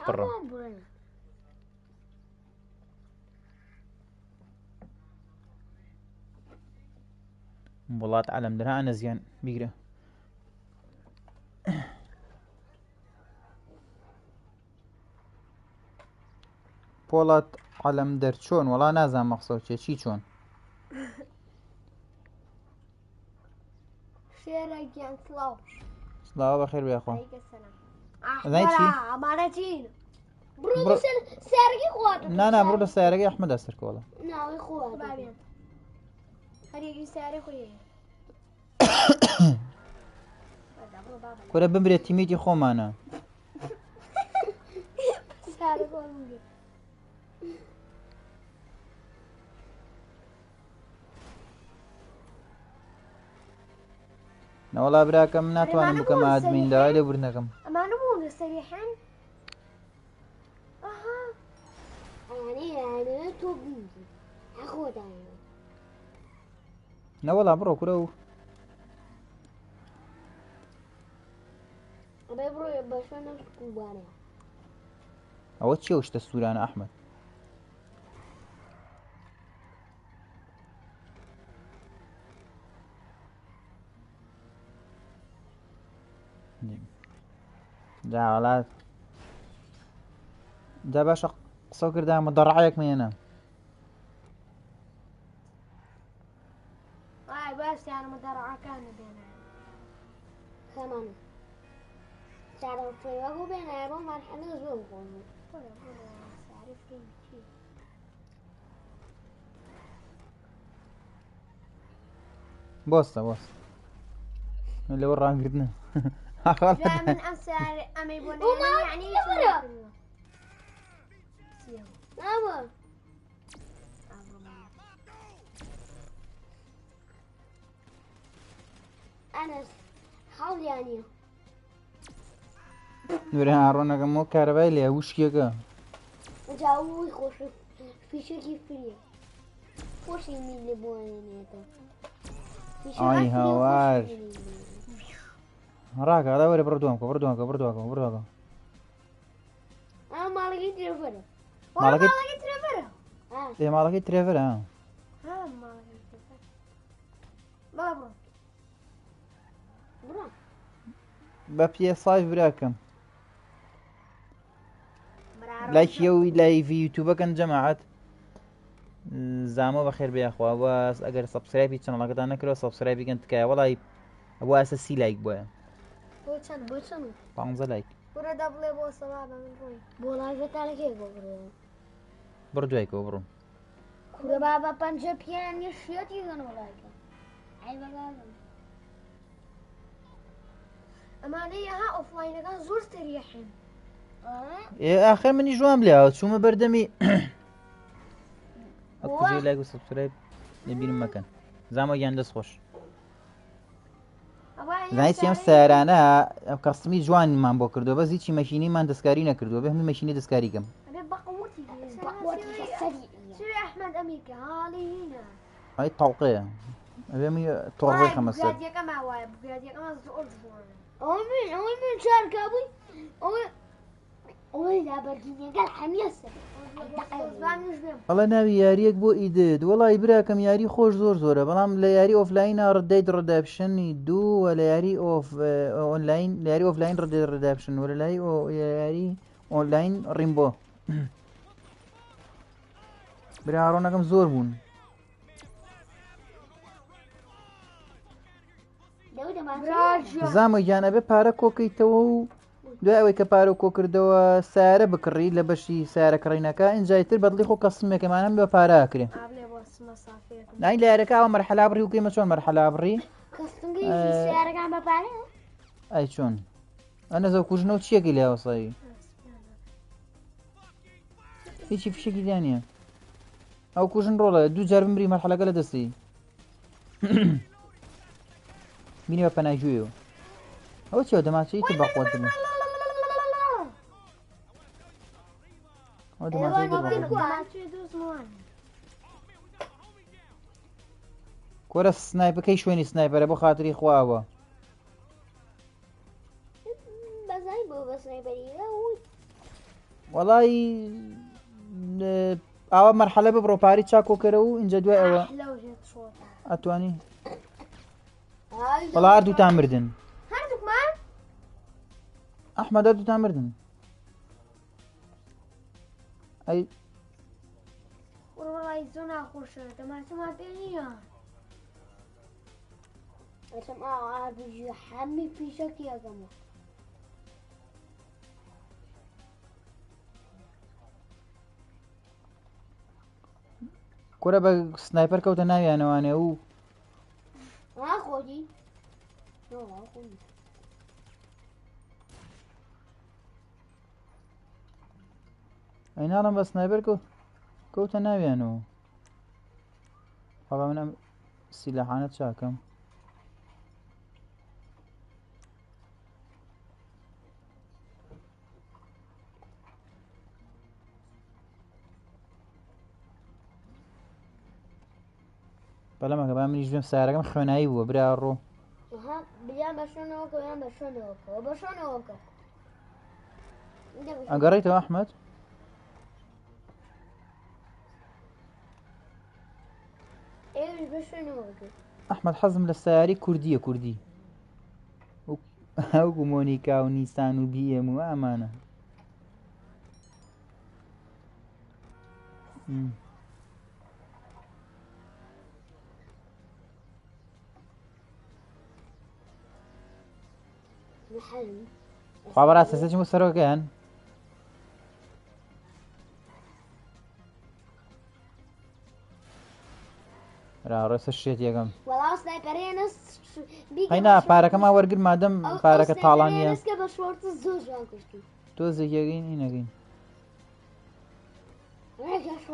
پڕە وڵات عەلەم دەرا ئەنە زیان بیگرە پۆڵات عەلەم دەر چۆن وەڵا نازانم مەقسەد چێ چی چۆن شێرەگیان سڵاو سڵاوە بەخێر بێخوا عەلەیکە سەلام ئەزانی چی ئەمانە چین بڕۆ سیارەکەی خۆات نا بڕۆ لە سیارەکەی ئەحمەدە سەرکۆڵە ناوی خۆات بابێن هەرێکی سیارەی خۆی کورە بمرێت تیمێتی خۆمانە سیارە خۆم بگیر نەوەڵا براکەم ناتوانم بکەم ئادمین داوای لێ بورنەکەم ئەمانە بوون سەریحەن یانێ تۆ بینی خۆدانێ نەوەڵا بڕۆ کورە و ئەبێ بڕۆ بەشە نەکوبانە ئەوە چیە شتە سوورانە ئەحمەد جا وڵات جا باشە قسە کردامە دەڕعەیەک مێنە ئای باشیانمە دەڕعەکانە بێنە خەمانە چارەوەگە بێنە بۆ مەرحەلە زۆر بۆن بۆستە بۆست لەوە ڕانگرتنە من ئەم سیارە ئەمەی بۆ یعنی نابە ئەنەس حاڵیانە نورە هاڕۆنەکەمەوە کارەبای لێ وشکێکە جاوی خۆش فیشێکی فریە خۆشی میلێ بۆێنێتە ئای هاوار ڕاکە ئەدا وەرە بڕدووەمکە بڕدووەکە بڕدووەکە بڕدووەکە ماڵەکەی درێڤەرە ماڵەکەی ترێڤەرە ئێ ماڵەکەی ترێڤەرە بەڵە بڕۆ بڕۆ بە پێ سایف براکەم لایکی ئەو لایڤی یوتیوبەکەن جەماعەت زامۆ بەخێر بێخوا باس ئەگەر سەبسکرایبی چەنەڵەکەتان نەکرەوە سەبسکرایب بکەن تکایە وەڵی ئەوە ئەسە 30 لایک بۆیە بۆ چەند 15 لایک ورە دەبڵێ بۆ سەوا بە من بۆی بۆ لاژەتانەکەی بۆ بڕێ بڕ دوایکەوە بڕۆن کورە با بە پەنجە پیان یە شێتی گەنەوەڵایکە ئای بەگازم ئەمانەی ئەها ئۆفلاینەکان زۆر سەریحن ئاخر منی ژوام لێ چوومە بەردەمی ئەکوژێ لایک و سەبسکرایب لێبیرم مەکەن زامە گیان دەست خۆش زانیت ئەم سیارانە ئەم کەستمی جوانمان بۆ کردووە بەس هیچی مەشینیمان دەستکاری نەکردووە بێ هەمووی مەشینی دەستکاریکەم ئەحمەد ئەمیکە هاڵی هینە ئەی تاڵقەیە ئەبێ تۆڕڕێ خەمە سەر بگادیەکەما وایە بگادیەکەمە زۆر جوانە ئەوەی من چارکە بووی ئەوەی لابەرگینیەکە هەمیە سەر ئەڵە ناوی یاریەک بۆ ئیدت وەڵی براکەم یاری خۆش زۆر زۆرە بەڵام لە یاری ئۆفلاینە ڕدەیت ڕدەپشنی دوو لە یاری ئۆنلاین لە یاری ئۆفلاین ڕدەیت ڕدەپشن وە لە لای یاری ئۆنلاین ڕیمبۆ برا هاڕۆنەکەم زۆر بوون زامە گیان ئەبێ پارە کۆکەیتەوە و دوای ئەوەی کە پارە کۆ کردەوە سیارە بکڕی لە بەشی سیارە کڕینەکە ئینجایتر بەدڵی خۆ کەسمێکەمانم بە پاراکرێ نای لە یارەکەوە مەرحەلا بڕی و کەیمە چۆن مەرحەلا بڕی سیارەکان بەپارە ئەی چۆن ئەنەزە کوژنەوە چیەکی لێ هەوسایی هیچی فشێکی دیانە ئەو کوژن ڕۆڵە دوو جار بمری مەرحەلەکە لە دەستی بینی بە پەناجوویەوە ئەوە چێوە دەماچەی تر بەخۆتن کۆرە سنایپەکەی شوێنی سنایپەرە بۆ خاتری خواوە وەڵی ئاوە مەرحەلە ببڕۆ پاری چاکۆکەرە و اینجا دوای ئەوە ئەتوانی والله هردووتان مردن هەردووکمان ئەحمەد هەردووتان مردن ئەی وڵی زۆر ناخۆشە دەماسەما پێ نییە ئەسم ئاوابژی هەمی پیشەکی ئەگەمە کورە بە سنایپەر کەوتە ناویانەوانێ و ناخۆدی ئەی ناڵم بە سنایپەر کەوتە ناویانەوە هەڵا من ئەم سیلاحانە چاکەم بەڵەمەکە با منیش بێم سارەکەم خوێنایی بووە برا ڕۆ بیان بە شوێنەوەکە یان بە شوێنەوەکەوە بە شوێنەوەکە ئەگەڕێیتەوە ئەحمەد ئێوەش بە شوێنەوەکە ئەحمەد حەزم لە سیاری کوردیە کوردی ئەوکو مۆنیکا و نیسان و بیئێم و ئەمانە خوا بەڕاستە سەرچم و سەرۆکەیان ڕێسە شێت یەکەم وەڵاو سنایپەرێنە هەینا پارەکەما وەرگر مادەم پارەکە تاڵانیە بە شۆرتە زۆر جوان کوشتی تۆزێکیەکەین ئینەکەین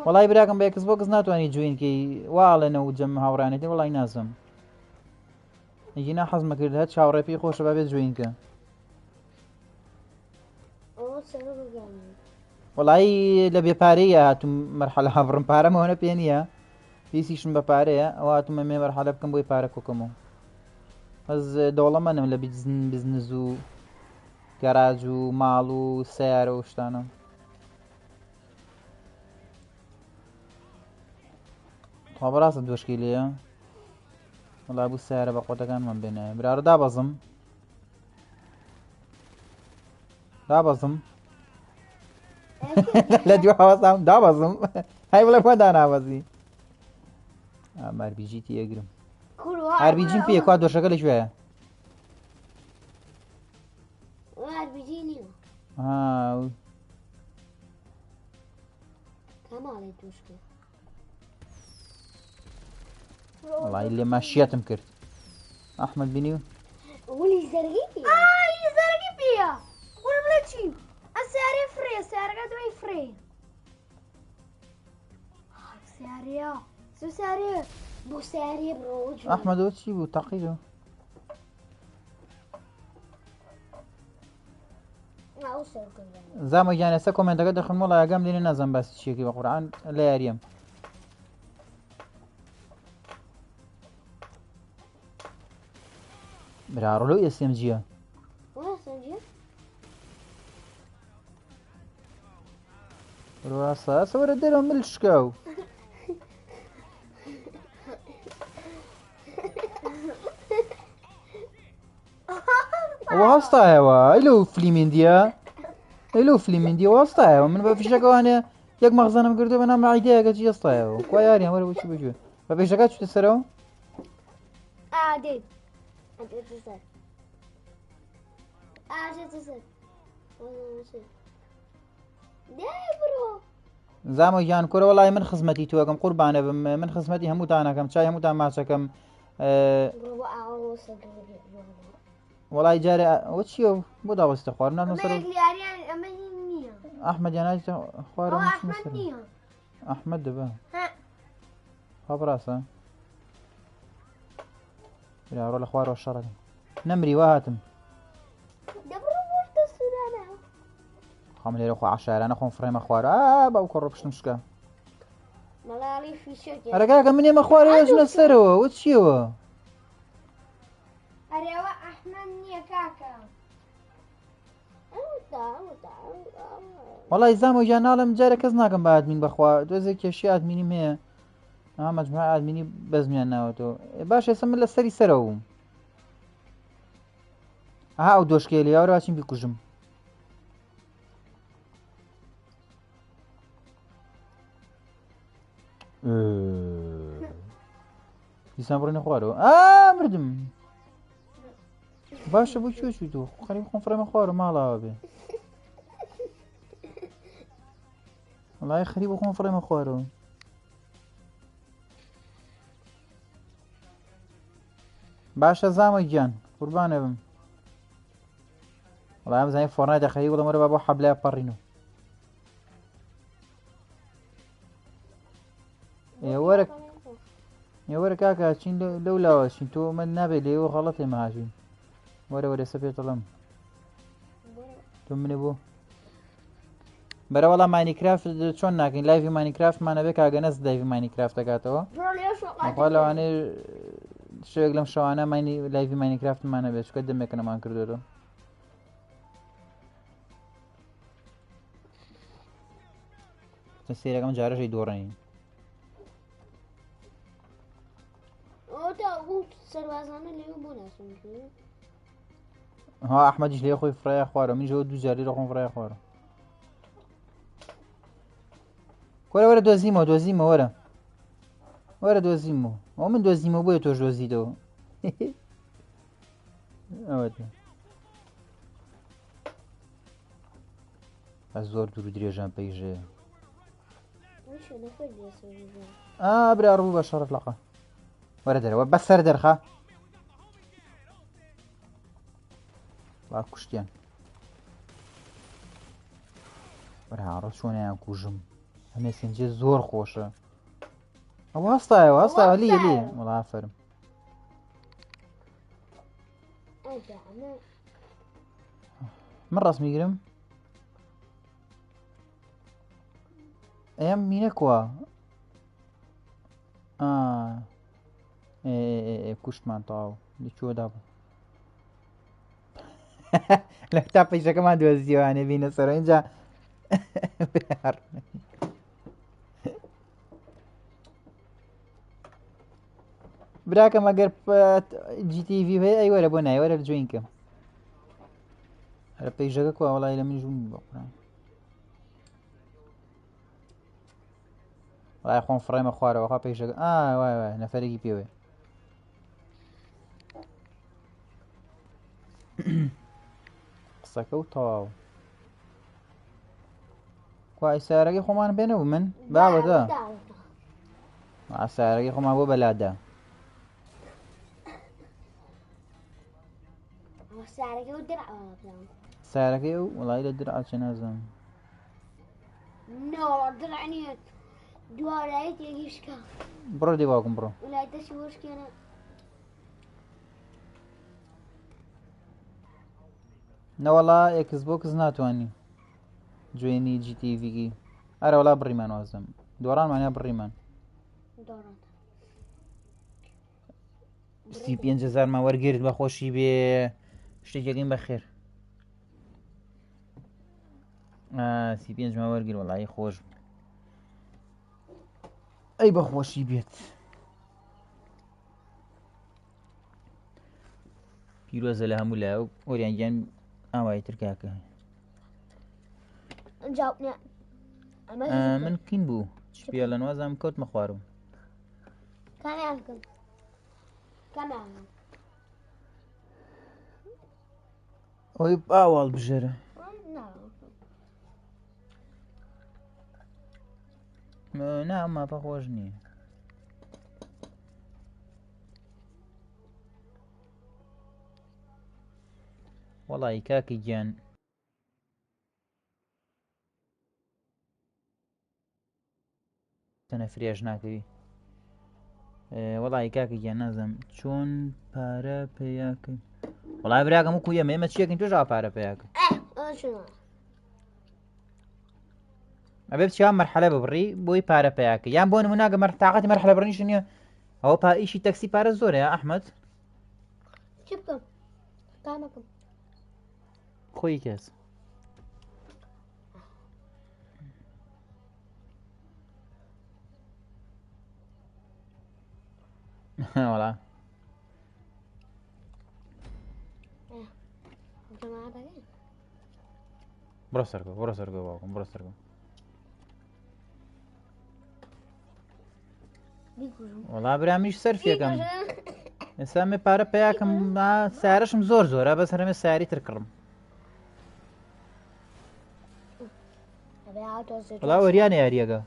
وەڵای براکەم بە یەکەس بۆ کەس ناتوانانی جوێنکەی واڵێنەوە جەم هاوڕانێتی وەڵای نازم یەکینا حەزمە کرد هەر چاوەڕێ خۆشە بابێت جوێنکە وەڵایی لە بێپارەیە هاتووم مەرحەلە هەڤڕم پارەمەوەنە پێ نییە پیسیشم بە پارەیە ئەو هاتوومە مێ مەرحەلە بکەم بۆی پارە کۆکەمەوە ئەس دەوڵەمەندم لە بزنس و گەراج و ماڵ و سیارە و شتانە خوا بەڕاستە دۆشکی لێیە وەڵا بوو سیارە بە قۆتەکانمان بێنایە برارە دابەزم لە دوێ هەوەسام دابەزم هەی بڵێ خۆ دانابەزی ئاربیجیتی ئەگرم ئاربیجیم پێ کوا دۆشەکە لەکوێیە وەڵای لێ ماشیەتم کرد ئەحمەد بینی و ولی زەرگی زەرگی پێە وەرە بڵێ چی ئە سیارێ فرێ سیارەکە دوای فرێ سیارەیە سیارێ بۆ سیارێ بڕۆ ئەحمەدەوە چی بوو تەقیدەوە زامە گیان ئێستا کۆمنتەکە دەخن وەڵای ئاگام لێنە نازانم باسی چیەکەی بە قورئان لە یاریەم برا ڕۆ SMGە ڕاستە سەوەرە دەرەوە ملشکە و ئەوە هەستایەوە ئەی لەو فلیمێندیە هەستایەوە من بە فیشەکەوانێ یەک مەغزانم کردو بە نام عیدەیەکە چی هەستایەوە کوا یاریان وەرە بۆچی بەگوێ بە فیشەکە چوتە سەرەوە زامە گیان کۆرە وەڵای من خزمەتی تۆکەم قوربانە بم من خزمەتی هەمووتانەکەم چای هەمووتان ماچەکەم وەڵای جارێ ئەوە چییە بۆ داوەستە خوارم ناتم سەر ئەحمەدیان ناچێتە خوارەوە ئەحمەد دەبە خوا بەڕاستە برا ڕۆ لە خوارەوە شەڕەکەم نەمری وا هاتم خۆم لێرە خۆ عەشایرانە خۆم فڕێمە خوارە باوکە ڕۆ پشتم شکا هەرەکاکە من ێمە خوارەوە ژنە سەرەوە وە چیەوە ئەرێوە ئەحمەد نییە کاکە وەڵای زامە گیان ناڵم جارە کەس ناکەم بە ئادمین بەخوا دۆزێک کێشی ئادمینیم هەیە مەجموعە ئادمینی بەزمیان ناوەتەوە باش ئێستا من لە سەری سەرەوە بووم ئەها ئەو دۆشکێ لێوارە چین بیکوژم دیسان بڕێنە خوارەوە مردم باشە بۆ کوێ چوویت و خەریب خۆم فڕێمە خوارە ماڵاوە بێ وەڵای خەریب بۆ خۆم فڕێمە خوارەوە باشە زامە گیان قوربانە بم وەڵای ئەم زانای فۆرنای دەخەری وڵام وەرە با بۆ حەبلای پەڕینەوە وەرە کاکە چین لەو لاوە چین تۆ من نابێت لێەوە غەڵەت ێمە هاژین وەرە سە پێتەڵەم تۆ منێ بۆ بەرە وەڵام ماینیکرافت چۆن ناکەین لایڤی ماینیکرافتمانە بێ کاگەنەس لایڤی ماینیکرافت دەکاتەوە خوا لەوانێ شوێک لەم شەوانە لایڤی ماینیکرافتمانە بێت چکە دەمێکە نەمان کردوێتەوە سێرەکەم جارەشەی دۆڕێنین ها ئەحمەدیش لێ خۆی فڕای خوارە منیشەوە دوو جاری لە خۆم فڕای خوارە وەرە دۆزیمەوە وەرە دۆزیمەوە ئەو من دۆزیمەوە بۆیە تۆش دۆزیتەوە ئەوەتە زۆر دوور و درێژان پەیژەیە برا ڕوو بە شەڕت لەقە وەرە دەرەوە بەسەر دەرخە با کوشتیان وەرە هاڕە چۆنیان کوژم هەمێ سنجێ زۆر خۆشە ئەو هەستایەوە لێ وەڵا ئافەرم من ڕاست میگرم ئەم مینە کووە کوشتمان تاو لەکوێدا بوو لە تا پەیشەکەمان دۆزیوانێ بینە سەر اینجا براکەم ئەگەر GTV هەیە ئەی وەرە بۆ نایە وەرە جوینکە هەرە پەیژەکە کووە وەڵای لە منیش بوو بەقوران وڵای خۆم فڕێمە خوارەوە خوا پەیژەکە وای نەفەرێکی پێوێ قسەکە و تەواو کوای سیارەکەی خۆمان بێنەوە من باوەتە سیارەکەی خۆمان بۆ بەلادا سیارەکەی و وڵای لە درعا چێ نازانم بڕۆ دیواکم بڕۆ نەوەڵا ئێکس بۆکس ناتوانانی جوێنی GTVگی ئەرە وەڵا بڕیمان وازم دۆڕانمانیا بڕیمان 35,000 مان وەرگرت بە خۆشی بێ شتێکەکەین بەخێر 35 مان وەرگر وەڵایی خۆش ئەی بەخۆشی بێت پیرۆزە لە هەموو لایە و ئۆریانگیان ئاوای ترکاکە من کین بوو پێ لە نوازم کەوتمە خوارم ئەوی ئاواڵ بژێرە نا ماپە خۆش نییە وەڵی کاکی گیان تەنە فرێژ ناکەوی وەڵی کاکی گیان نازم چۆن پارە پێیاکەین وەڵای براکەم وەکو ئێمە چیەکەین توۆژ پارە پێیاکە ئەبێ چیان مەرحەلە ببڕی بۆی پارە پێیاکە یان بۆ نموناگە تااقەتی مەرحەلە بڕنیش نییە ئەوە ئیشی تەکسی پارە زۆرە ئەحمەد خۆی کەس وەڵا بڕۆ سەرگە بڕۆ سەرگە باوکم بڕۆ سەرگە وەڵا برا منیش سەرفێکم ئێستا مێ پارە پێیاکەم سیارەشم زۆر زۆرە بەس هەرمێ سیاری تر کڕم وەڵا وەریانە یاریەکە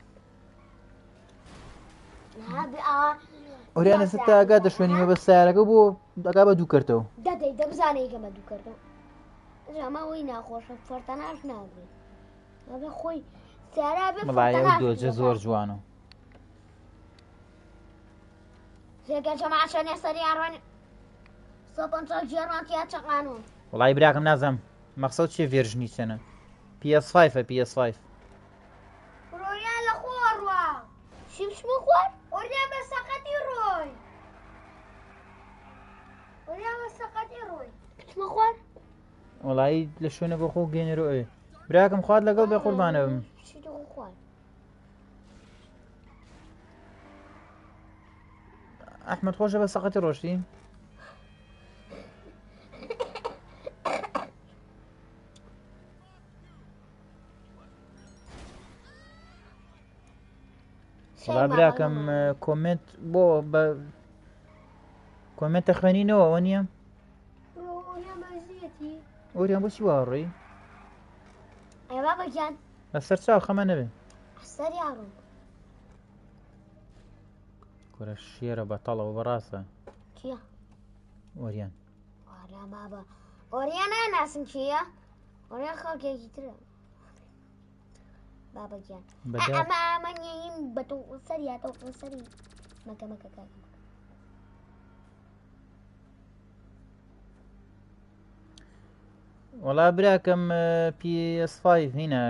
وەریانە ستا ئاگا دەشوێنیمە بە سیارەکە بۆ ئەگا بە دوو کردەوە دەدەی دەبزانەیەکە بە دوو کردەوە ئەماوەی ناخۆشە فەرتەناش نابێت ئەبێ خۆی سیارا بێ مەڵایە دۆجە زۆر جوانە زێگە جەماعەشانێ سەریان ڕۆن سۆپەنجە جێڕانتیا چەقانون وەڵی براکەم نازەم مەقسەد چیە ڤێرژنی چێنە PS5 PS5 ڕۆیان لە خۆڕوە شیمشمە خوارد ئۆریان بە سەقەتی ڕۆی ئۆریان بە سەقەتی ڕۆی کچمە خوارد وەڵی لە شوێنە بۆ خۆ گەێنێرۆ ئێ براکەم خوارد لەگەڵ بێ قوربانە بم چی دۆ خوارد ئەحمەد خۆشە بە سەقەتی ڕۆشتی وەڵا براکەم کۆمنت بۆ بە کۆمنتە خوێنینەوە ئەوە نییە ئۆریان بەزیەتی ئۆریان بۆچی واڕۆی ئەی بابەگیان لەسەر چاو خەمە نەبێ سەریان ڕۆن کورە شێرە بەتەڵەوە بەڕاستە کیە ئۆریان وارا بابا ئۆریان ناناسم چییە ئۆریان خەڵکێکی ترە بابەگیان ئەمە ئەمەنیین بە تۆ سەریاتەوە سەری مەکە مەکە کاکە وەڵا براکەم PS5 هینە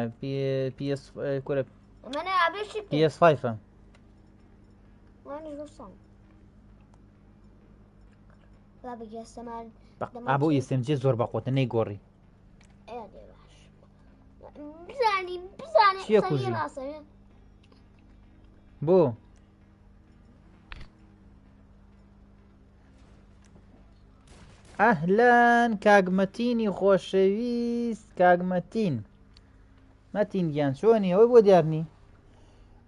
PS کورە ئەمەنە ئابێشی PS5 وانش بۆ ساڵ بابەگیان سەمان ئابوو ئیسمجێ زۆر بەقۆتە نەیگۆڕی بزانێ چییە کوژی؟ ڕاستەوێ بۆ ئەهلەن کاگمەتینی خۆشەویست کاگمەتین مەتین گیان چۆنی ئەوەی بۆ دیارنی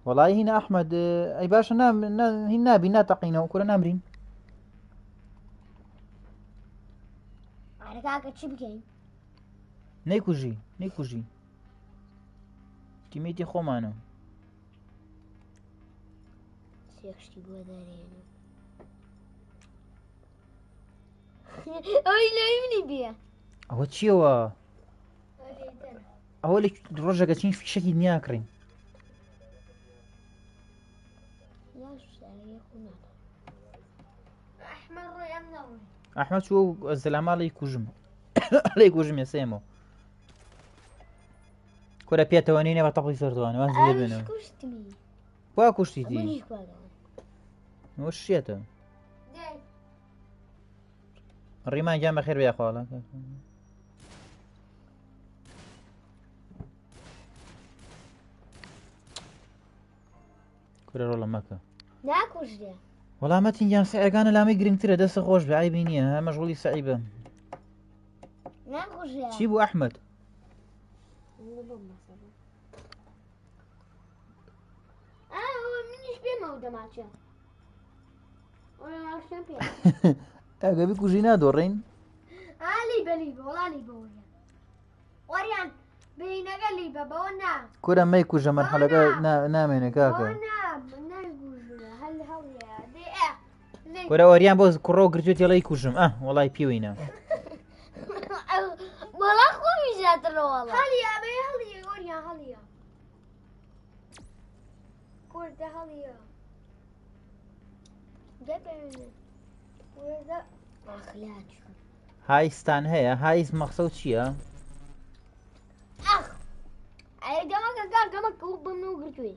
وەڵی هینە ئەحمەد ئەی باشە هین نابی ناتەقینەوە کورە نامرین ئارە کاکە چی بکەین نەیکوژی تیمێتی خۆمانە سێخشتی بۆ دەرێنە ئەوی لەوی منی بێ ئەوە چیەوە ئەوە لە ڕۆژەکە چین فیشەکی نیاکڕین ئەحمەد ڕۆیان نەڕۆی ئەحمەد چوە زەلاماڵی کوژم لەی کوژم ێسێمەوە کورە پێێتەوە نینێ بە تەقی سەردوانە وان لێ بێنەوە کوشتمی وا کوشتیتی منیش کواگەوە وە شێتە ڕیمان گیان بەخێر بێ خواڵە کورە ڕۆڵە مەکە ناکوژێ وەڵامەتی گیان سەعەکانە لامی گرنگترە دەستە خۆش بە عیبی نییە هە مەشغوڵی سەعیبە ناکوژێ چی بوو ئەحمەد منیش پێمەوە دەماچە پێ ئەگەبی کوژی نادۆڕین ئالی بەلی وەڵانی بۆیە ئۆریان بینەکە لی بە بەوە نا کورە مەی کوژە مەرحەلەکە نامێنێ کاکە کورە وەریان بۆ کوڕۆ گرتوێت ێڵی کوژم وەڵی پێوینە وەڵا خۆمی ژاترەوەڵە هەڵیە بێ هەڵیە ئۆریان هەڵیە کوردە هەڵیە هایستان هەیە هایست مەقسەد چییە؟ گەمەکە گا گەمەکە و بم و گرتوێ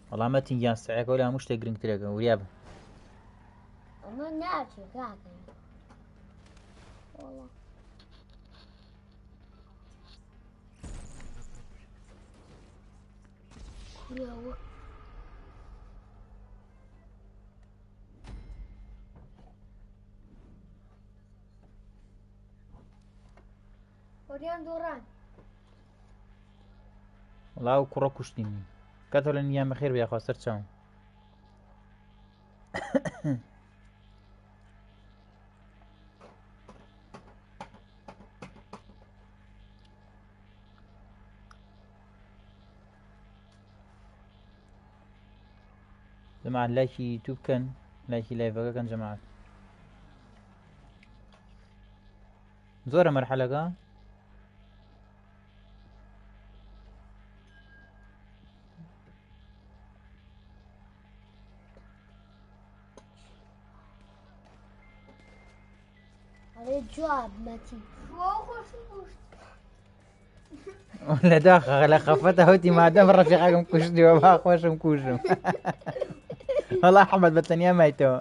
وەڵامەتی گیان سەعەکە لە هەموو شتێک گرنگترەکە وریا بە ئەمە ناچێت کاکە والله كوريا وریان دۆڕان وڵاو کوڕە کوشتینی کاتۆ لە نیام بەخێر بێ خواستەر چاوم جەماعەت لایکی یوتیوب بکەن لایکی لایڤەکە بکەن جەماعەت زۆرە مەرحەلەکە عليه جواب متي لە داخە لە خەفەتە هەوتی مادەم ڕەفیقەکەم کوشتیوە با خۆشم کوژم وەڵا حەمەد بە تەنیا مایتەوە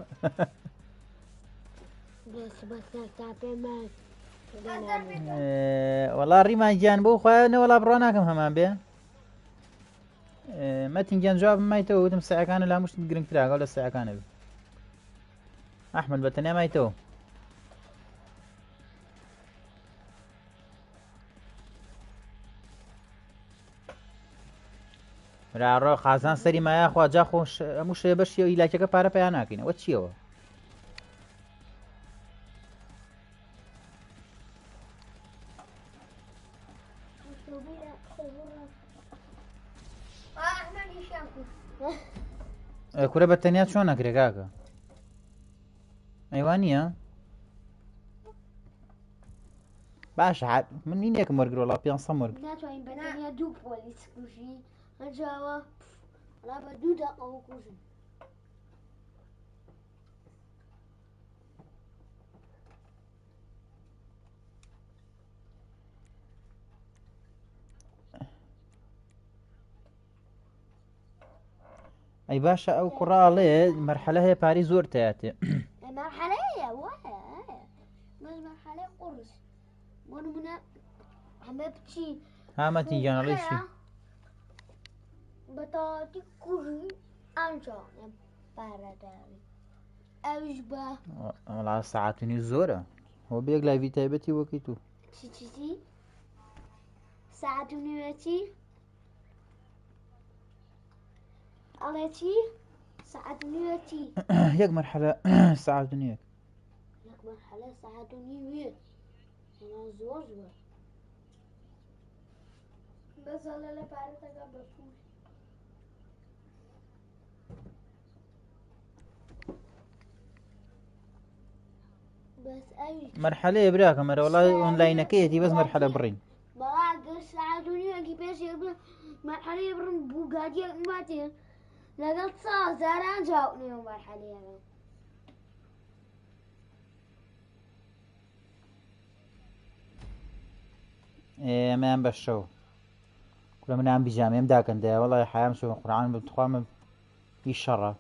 وەڵا ڕیمان گیان بۆ خۆیانە وەڵا بڕوا ناکەم هەمان بێ مەتین گیان جوابم مایتەوە وتم سەعەکانە لا مشت گرنگتراگەڵ لە سەعەکانە بێ ئەحمەد بە تەنیا مایتەوە راڕۆ خازان سەری مایە خواجا خۆش هەموو شێ بەشی و ئیلاکەکە پارە پێیان ناکەینەوە چیەوە کورە بە تەنیا چۆن نەکرێ کاکە ئەیوان نییە باشە من نینێکم وەرگر وەڵا پێنسە وەرگ ناتوانین بەتەنیا دوو پۆلیس کوژی هەرجاوە وەڵا بە دوو دەقەوە کوژن ئەی باشە ئەو کوڕاڵێ مەرحەلە هەیە پاری زۆر تایاتێ مەرحەلەیە وایە بەس مەرحەلەی قورس بۆ نمونە ئەمە بچین هامەتی گیانەڵی چی بەتەواوەتی کوژی ئەنجا پارەداوی ئەویش بە وەڵا سەعاتنی زۆرە هۆ بێک لایڤی تایبەتی وەکی تو چی ساعت و نیوەتی ئەڵێ چی ساعت و نیوەتی یەک مەرحەلە سەعات و نیەک یەک مەرحەلە ساعت و نیوێ زۆر زۆر بەزەڵە لە پارەتەکە بە پول بەس ئەویش مەرحەلەیە براکە مەرە وەڵای ئۆنلاینەکەیەتی بەس مەرحەلە بڕین بەڵا گەر ساعت و نیوەکی پێش مەرحەلەیە بڕم بووگاتیەک ماتێ لەگەڵ زاران جاوتنێ و مەرحەلەیە ئێمەیان بە شەو کورە منیان بیجامێم داکەندەیە وەڵای حیام شو قورعان بتخوامە ئیشەڕە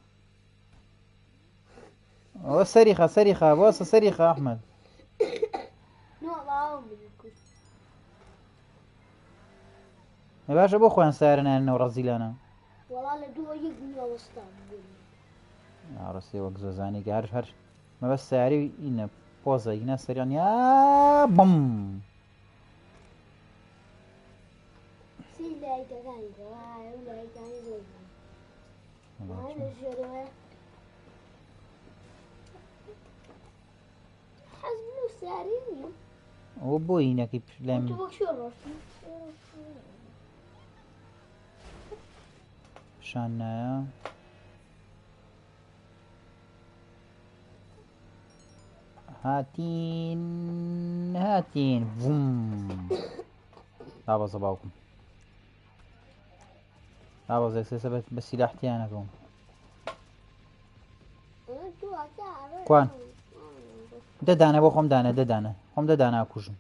ئەوە سەریخە سەریخە بۆسە سەریخە ئەحمەد باشە بۆ خۆیان سارە نانەوە ڕەزیلانە وەڵا لە دووە یەک نیوەوەستا ڕاستی وەک زۆزانی هەر هەر مەبەست ساری ئینە پۆزە ئینە سەریان یا بم ئەوە بۆ ئینەکەی لەم شان نایە هاتین هاتین بوم دابەزە باوکم دابەزە سێسە بە سیلاحتیانەکەم کوان دەدانە بۆ خۆم دانە دەدانە خۆم دەدانا کوژم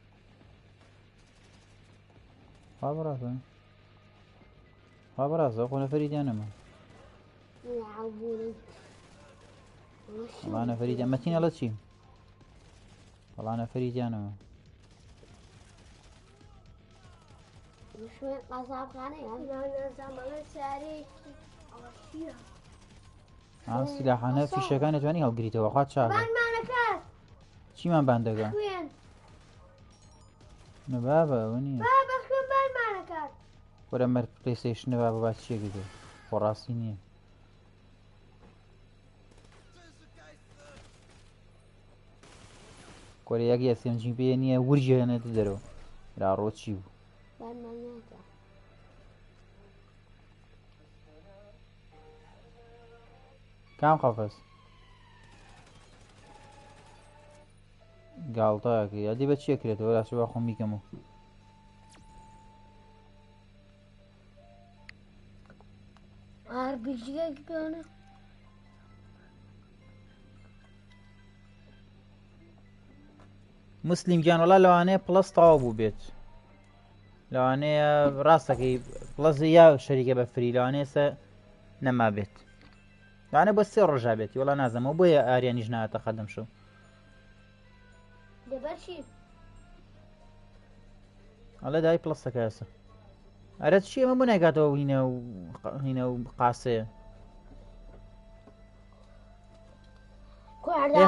وا بەڕاستە وا بەڕاستە خۆ نەفەریدیانەمە وڵا نەفەریدیان مەتین ئەڵە چی بەڵانە فەریدیانەوە شوێن قاسابخانەیە نازانمەڵە سارێکی ئاشیە سیلاحانە فیشەکان دەتوانی هەڵگریتەوە خوات چاکە بانمانەکات چیمان بان دەگا خوێن نەبابە ئەوە نییە بابە خوێن بانمانەکات وەرە مەرگ پلەیستێشنە بابە با چیەکەی دێ خۆڕاستی نییە کۆرە یەک یاسێمجی پێ نییە ورجی هێنێتە دەرەوە راڕۆ چی بوو بانمان ناکە کام قەفەس گاڵتەیەکە یادی بە چیە کرێتەوە لاچ با خۆم بیکەمەوە RPG بێنە مسلیم گیان وڵا لەوانەیە پڵەس تەواو بوو بێت لەوانەیە ڕاستەکەی پڵەس یا شەریکە بە فری لەوانەیە سە نەما بێت لەوانەیە بۆ 3 ڕۆژا بێتی وڵا نازەمەوە بۆیە ئاریانیش نهاتە خەدەم شو دەبەرچی ئەڵێ دای پڵەسەکە هەسە ئەرە چی ئەمە بۆ نایکاتەوە هینە و قاسەیە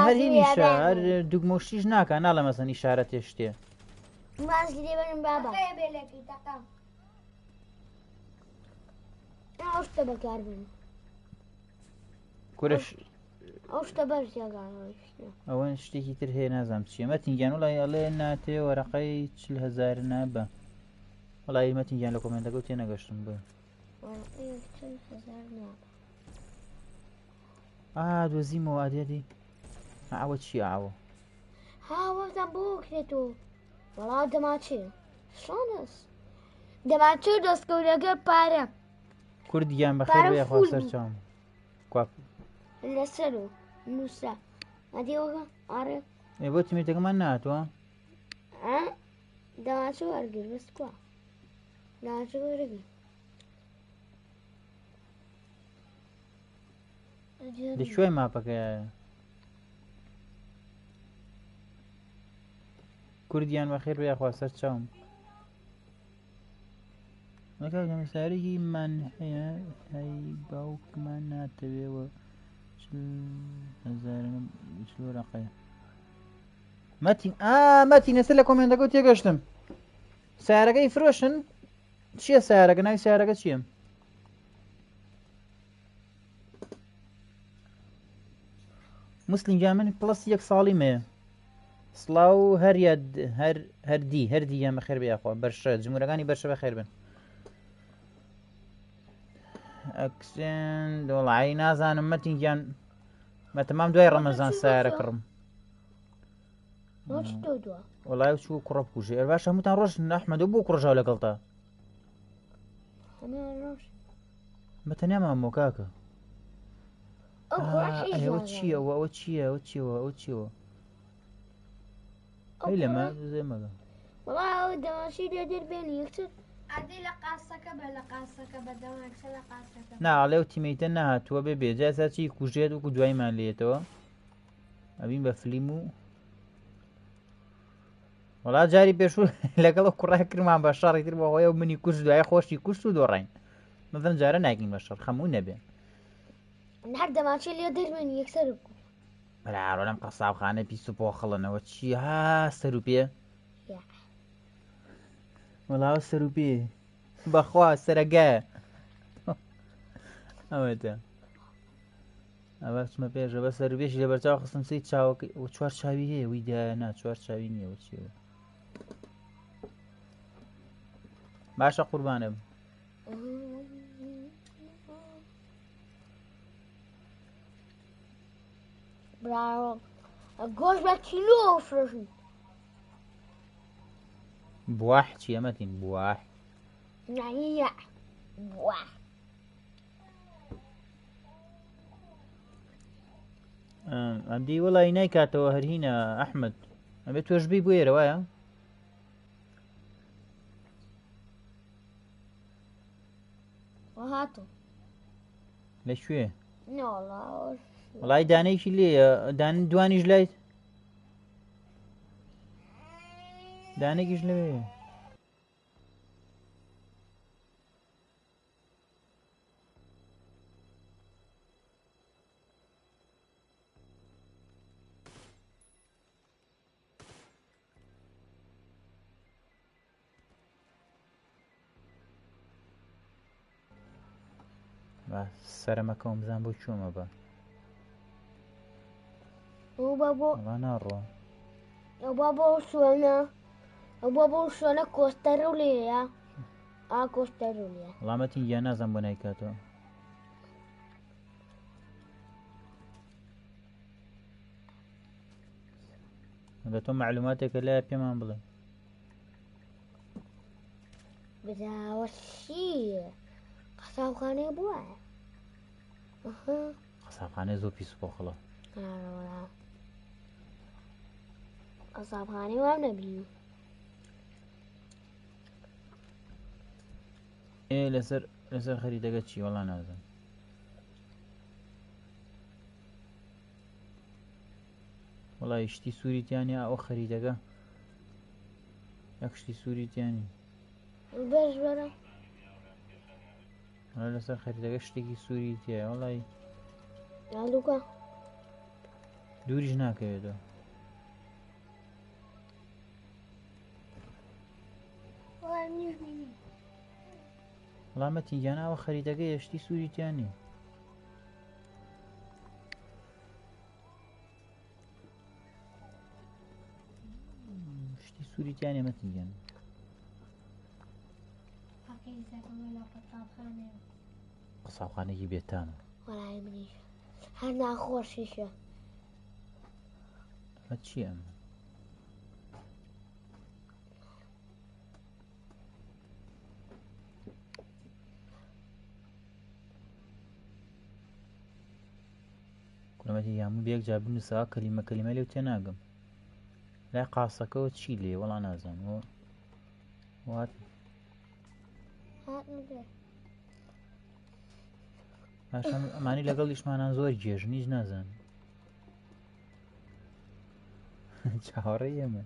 هەر هینیشە هەر دوگمۆشتیش ناکە ناڵە مەسەن ئیشارە تێشتێ مازگی دێبەرم بابا بێلێکی تەقام ئەو شتە بەکاربن کورش ئەو شتە بەرزیاگانەوەشتە ئەوە شتێکی تر هەیە نازانم چیە مەتینگیان وڵای ئەڵێ ناتێ وەرەقەی 40,000 نابە وڵای مەتینگیان لە کۆمنتەکە و تێ نەگەشتم بۆ دۆزیمەوە ئادێدی ئەوە چی ئاوە هاوەتان بۆ کرێتەوە وەڵا دەماچێ شانس دەماچێ دەستکەوتەکە پارە کوردیان بەخێر بێ خوا سەر چاوم لەسەر و نووسرا ئەدیەوەکە ئاڕێ بۆ تیمێتەکەمان ناتوە دەماچە وەرگر بەست کووە دەماچە وەرگر لەکوێ ماپەکەیە کوردیان بەخێر بێ خوا سەر چاوم وەکاو دەمەسارێکی من هەیە هەی باوکمان ناتەوێەوە 40,000 ڕقەیە مەتین ئێستا لە کۆمنتەکە و تێگەشتم سیارەکەی فرۆشن چییە سیارەکە ناوی سیارەکە چییە مسلیم جا من پڵەس 1 ساڵی مەیە سڵاو هەردی یان بەخێر بێخوا بەرشە جمهورەکانی بەرشە بەخێر بن ئەکسێن دۆڵایی نازانم مەتینگیان مەتەمام دوای ڕەمەزان سیارە کڕم وەڵای چوو کوڕە بکوژێ ئەر باش هەمووتان ڕۆژ ئەحمەدە بۆ کوڕژاو لەگەڵتا بەتەنیا مامۆ کاکە ئەوە چییە ئەوە چییە ئەوە چیەوە ئەو چیەوە ئەی لەمە زێمەگە وەڵا ئەو دەماشی لێ دەربێنی یەکتر ئەدی لە قاسەکە بە لە قاسەکە بە دەماکسە لە قاسەکە ناڵێ و تیمەیتە نهاتووە بێ بێجاسا چی کوژێت وکو دوایمان لێتەوە ئەبین بە فلیم و وڵا جاری پێشوو لەگەڵ کوڕای کرمان بە شەڕی تر بۆ خۆی و منی کوشت دوای خۆشی کوشت و دۆڕین مەدەم جارە ناگین بە شەڕ خەموو نەبێ هەر دەماچی لێ دەربێنی یەکسەر بکو بەراڕۆ لەم قەسابخانە پیس و پۆخەڵەنەوە چی ها سەر و پێ وەڵاوە سەر و پێ بەخوا سەرەگایە ئەوەتە ئەوە چمە پێشە بە سەر و پێشی لە بەرچاو خستم سی چاوەکەی چوار چاوی هەیە وی دایە نا چوار چاوی نییەوە چیەوە باشە قوربانە بم براوە گۆش بە کیلۆ فرۆشن بواح چیە مەتین بواح نایە بواح ئەمدی وەڵی نایکاتەوە هەرهینە ئەحمەد ئەبێت تۆشبی بۆ ئێرە وایە هاتۆ لەکوێ ناڵ وڵی دانەیەکی لێیە دان دوانیش لایت دانێکیش لەوێ سەرمەکەم بزان بۆ چوومە بە وڵا ناڕۆ ئەو بۆ شوێنە ئەو بۆ شوێنە کۆستەر و لێیە کۆستەر و لێ وڵامەتی یا نازان بۆ نایکاتەوە بە تۆ معلوماتێکە لای پێمان بڵێ بداوە چییە قەسابخانەیە بووە قەسابخانەی زۆر پیس بۆ خەڵە قەسابخانەی وام نەبینی لەسەر خەریدەکە چی وەڵا نازم وەڵای شتی سووریتیانی ئەو خەریدەکە یەک شتی سووریتیانی بەش بەرە لەسەر خەریدەکە شتێکی سووریتیە وەڵای یاڵووکە دووریش ناکەوێتەوە وەڵامەتی گیاناوە خەریدەکە یەشتی سووریتیانی شتی سووریتیانی مەتیگەن قەسابخانەیەکی بێتامە وەڵای منیش هەر ناخۆشیشە ئەمە چی ئەمە کوڕمەتی یاموو بێک جا بنووسەوە کەلیمە لێو تێناگەم لای قاسەکەەوە چی لێ وەڵا نازانم وات ئەمانی لەگەڵ لیشمانان زۆر گێژن هیچ نازان چاوەڕێی ئێمە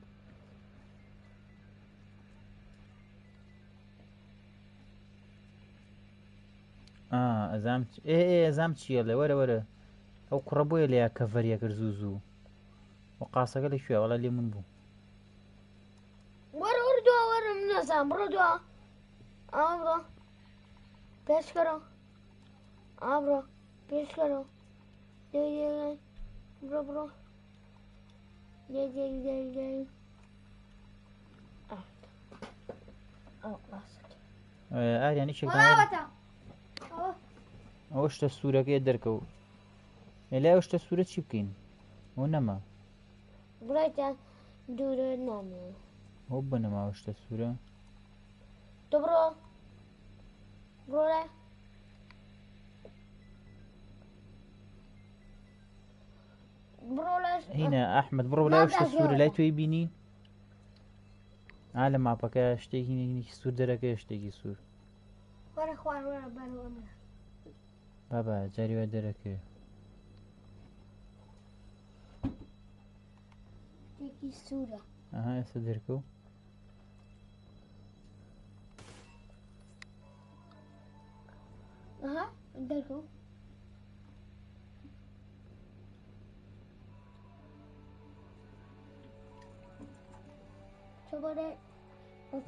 ئەزام چییە لێ وەرە ئەو کوڕە بۆیە لێیا کەڤەریە کرد زوو و قاسەکە لەکوێ وەڵا لێ من بوو وەرە دووە وەرە من نەزان بڕۆ دووە بڕۆ پێشکەرەوە بڕۆ پێشکەرەوە بڕۆ ئاریانی ئەوە شتە سوورەکەی دەرکەوت لای شتە سوورە چی بکەین ئەو نەما بڕایتان دوورە نامێ ئەو بنەماوە شتە سوورە تۆ بڕۆ لای هینە ئەحمەد بڕۆ لای شتە سوورە لای توی بینی لە ماپەکە شتێکی سوور دەرەکەی شتێکی سوور بابا جاریوە دەرەکەی سوورە ئێستا دەرکەوت دەرکەوت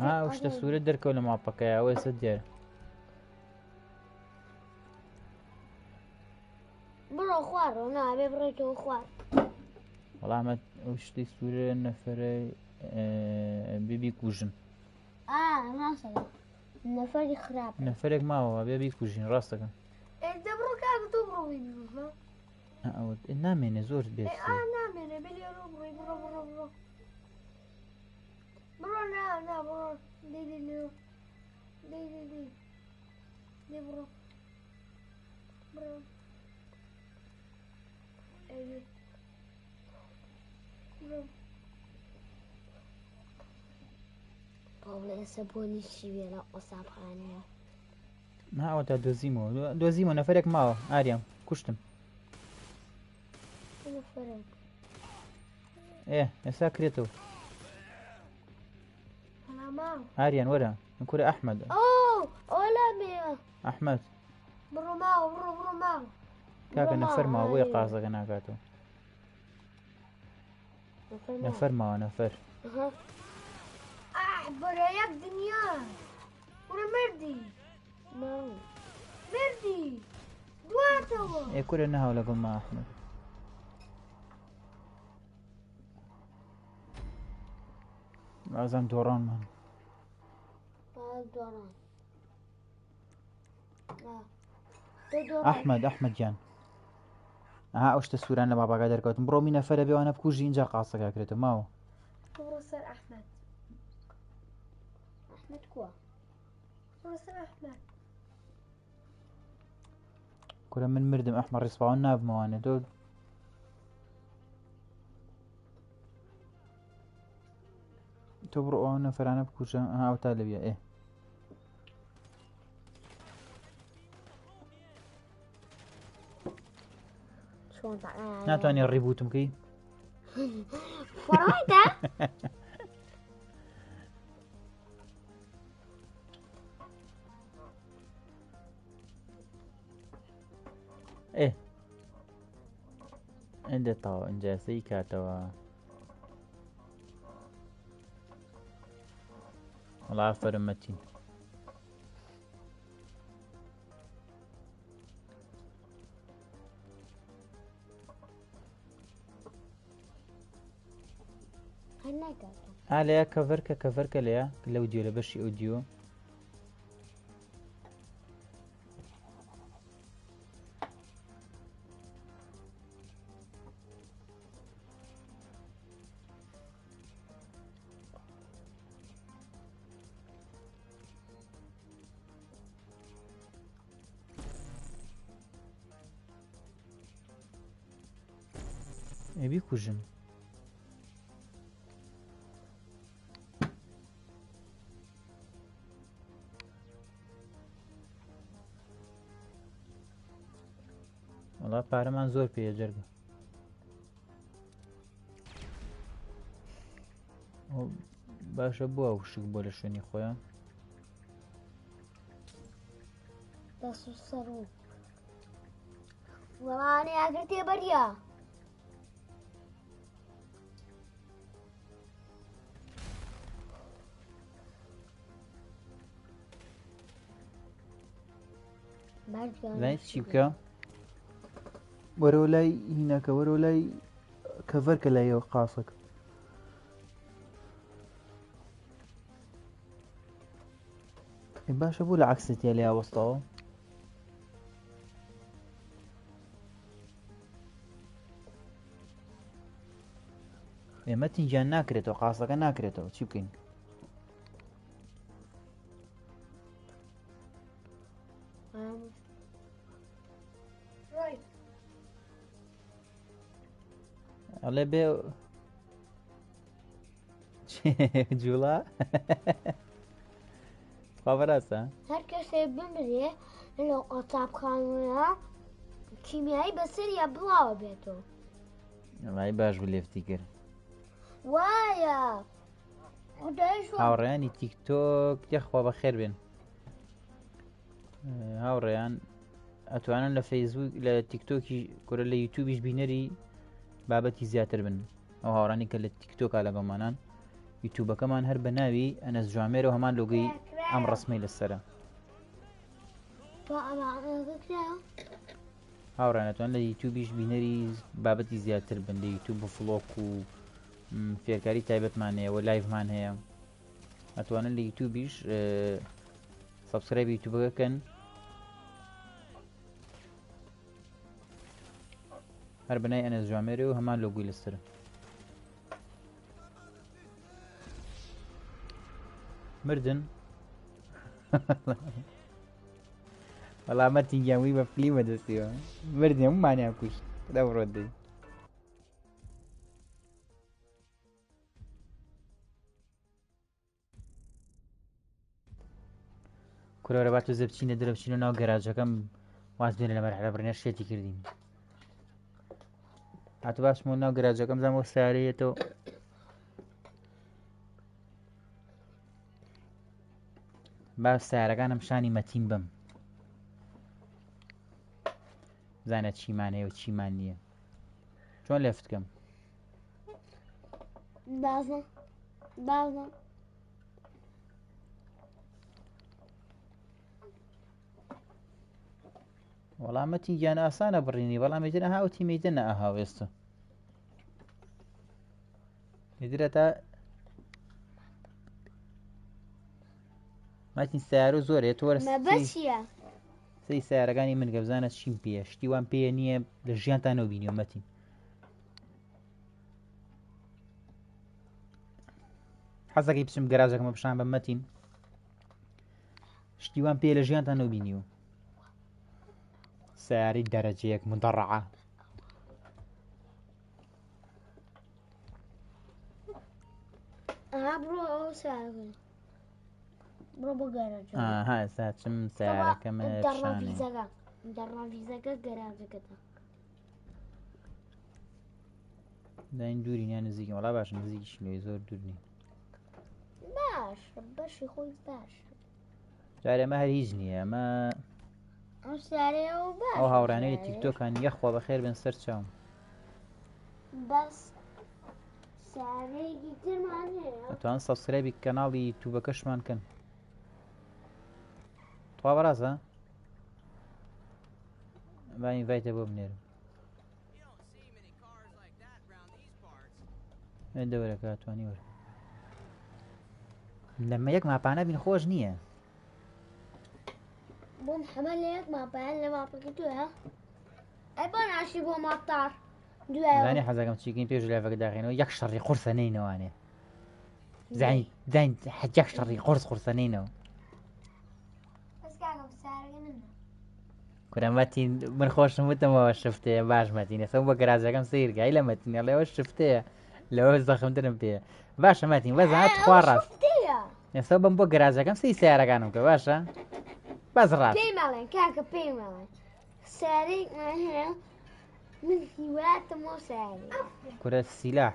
ئەو شتە سوورە دەرکەوت لە ماپەکەی ئەوە ئێستا دیارە بڕۆ خوارەوە نابێ بڕێتەوە خوار وەڵامە ئەو شتی سوورە نەفەرە بێبی کوژن ناسەڵە نەفەری خراپ نەفەرێک ماوە بێبی کوژین ڕاستەکەم بڕۆ کاکە تۆ بڕۆی بڕۆ نامێنێ زۆر بێت نامێنێ بێ لێرە بڕۆی بڕۆ نا بڕۆ دێ لێرە دێ بڕۆ ئێستا بۆنی شیوێ لە قەسابخانەیە ئەوە تا دۆزیمەوە نەفەرێک ماوە ئاریام کوشتم ئێستا کرێتەوە ماما هاريان ورا نكوري أحمد ولا مية أحمد برو ماو برو ماو كاكا برو نفر ما معه، ويا أيوة. قاصك ناكاتو نفر ما نفر أها. برا يك دنيا برا مردي ما مردي دواتو إيه كل إنها ولا قل ما أحمد لازم دوران من دوران دوران أحمد جان ها أوش تسوران لبابا قادر كوتم برو مين نفر بي وأنا بكوجي إنجا قاصك أكريتو ماو برو سر أحمد أحمد كوا برو سر أحمد كل من مردم أحمر رصفاون ناب مواني دود تبرو أنا فرانة بكوجا ها أو تالبيا إيه شلون تعال ناتواني الريبوتم كي فرايدة إيه عندي طاو إنجاسي كاتوا والله عفر متين هناك عليها كفركة ليا لوديو لبشي أوديو يبي كوجن والله پارەمان زۆر پێیە جەرگە باشە بووە وشک بۆ لە شوێنی خۆیان دەست و سەر و وەڵانی ئەگەر تێبەریە زانیت چی بکە وەرەوە لای هینەکە وەرەوە لای کەڤەرکە لایەوە قاسەکە باشە بوو لە عەکست یا لێیا وەستاوە ئێمە تینجان ناکرێتەوە قاسەکە ناکرێتەوە چی بکەین Right. ئەڵێ بێ جوڵا خوا هەر کەسێ بمرێ لە قوتابخانەیە کیمیایی بەسەریە بڵاوە بێتەوە ئەڵای باش بوو لێفتی کرد وایە خدایش هاوڕێیانی تیکتۆک یەخوا بەخێر بێن هاوڕێیان ئەتوانن لە فەیسبوک لە تیکتۆکی کورە لە یوتیوبیش بینەری بابەتی زیاتر بن ئەو هاوڕانی کە لە تیکتۆکا لەگەڵمانان یوتیوبەکەمان هەر بە ناوی ئەنەس جوامێرەوە هەمان لۆگەی ئەم ڕسمەی لەسەرە هاوڕێنەتوان لە یوتیوبیش بینەری بابەتی زیاتر بن لە یوتیوب و فڵۆک و فێرکاری تایبەتمان هەیە و لایڤمان هەیە ئەتوانن لە یوتیوبیش سەبسکرایب یوتیوبەکەکەن هەر بەنای ئەنەس جوامێرە و هەمان لۆگۆی لەسەرە مردن وەڵامە تینگیانوی بە فلی بەدەستیەوە مردی هەمومانیان کوشت خدا بڕۆت دەی کورەوەرە با تۆزە بچینە دەرە بچینە ناو گەراجەکەم واز بێنە لە مەرحەلە بڕێنە شێتی کردین هاتو باشمەوە ناو گەراجەکەم زانەوە سارەیەتەوە با سیارەکانم شانی مەتین بم زانە چیمان هەیە و چیمان نییە چۆن لێفت بکەم بازم وەڵام مەتین گیان ئاسانە بڕینی بەڵام ێتر ئەهاوتی مەدەنە ئەهاو ئێستا ێدرە تا مەتین سیارە زۆرە تۆرە مەبەچیە سەی سیارەکانی من گەبزانە چیم پێیە شتی وان پێیە نییە لە ژیانتانەوە بینیوە مەتین حەزەکەی بچم گەراجەکەمە بشان بە مەتین شتی وان پێیە لە ژیانتانەوە بینیوە سیارەی دەرەجەیەک مدەڕعە بڕۆ ئەو سیارەکەی بڕۆ بۆ گەراجە ها ئێستا چم سیارەکەمە شانێ دەڕاویزەکە گەراجەکەتە داین دووری نیان نزیکی وەڵا باش نزیکیش نوێی زۆر دوور نی باش بەشی خۆی باش جارێ ئەمە هەر هیچ نییە ئەمە ئەو سیارەیە و باش ئەو هاوڕانەی لە تیکتۆکان یەخوا بەخێر بن سەر چاوم بەس سیارەیەکی ترمان هەیە ئەتوان سەبسکرایبی کەناڵی یوتیوبەکەشمان کەن توا بەڕازە با ئینڤایتە بۆ بنێرم دەورەکە توانی وەرە لەمە یەک ماپانە بین خۆش نییە بۆم هەمە لە یەک ماپایان لە ماپەکە توێە ئەی بۆ ناشی بۆ ماپتار زانی حەزەکەم چیکەین پێش لایڤەکە داخێنەوە یەک شەڕی قورسە نینەوانێ زانی یەک شەڕی قورسە نینەوە کورە مەتین من خۆشم وتمەوە شفتەیە باش مەتین ئێستا بۆ گەراجەکەم سیرگای لە مەتینە لەوە شفتەیە لەوە زەخمترم پێ باشە مەتین وەزانات خوا ڕاست ئێستا بم بۆ گەراجەکەم سی سیارەکانم کە باشە باز ڕاست پێی مەڵێن کاکە پێی مەڵێن سیارەیەکمان هەیە من هیواتمەوە سیارەیە کورە سیلاح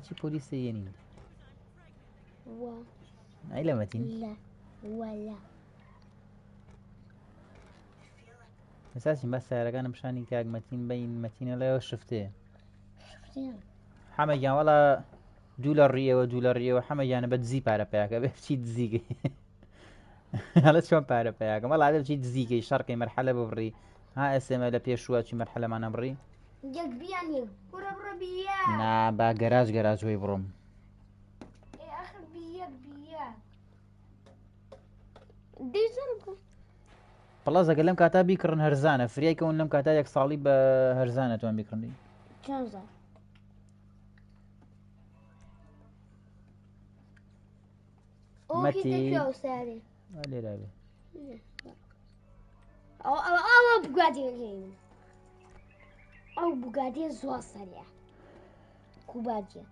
چی پۆلیسە یێنین ئەی لە مەتین وەلا ئێساچین بە سیارەکانم شانی کاک مەتین بین مەتینە لەوە شفتەیە حەمەگیان وەڵا دوو لە ڕیەوە حەمەگیانە بە دزی پارە پیاکە بێ بچیت دزیگەی هەڵە چۆن پارە پیاکەم وەڵا دە بچیت دزیگەی شەڕکەی مەرحەلە ببڕی ها ئێسێمە لە پێشووە چی مەرحەلەمانە بڕی یەک بیان هێ بڕە بیا نا با گەراج وێی بڕۆم آخر بیا دەی زۆر بکە پڵازەکە لەم کاتا بیکڕن هەرزانە فریایکەون لەم کاتا یەک ساڵی بە هەرزانە توان بیکڕنی چەند زار مەتی لێرا بێ ئەوە بگواتیەکەین ئەو بگاتیە زۆر سەریع کوباتیە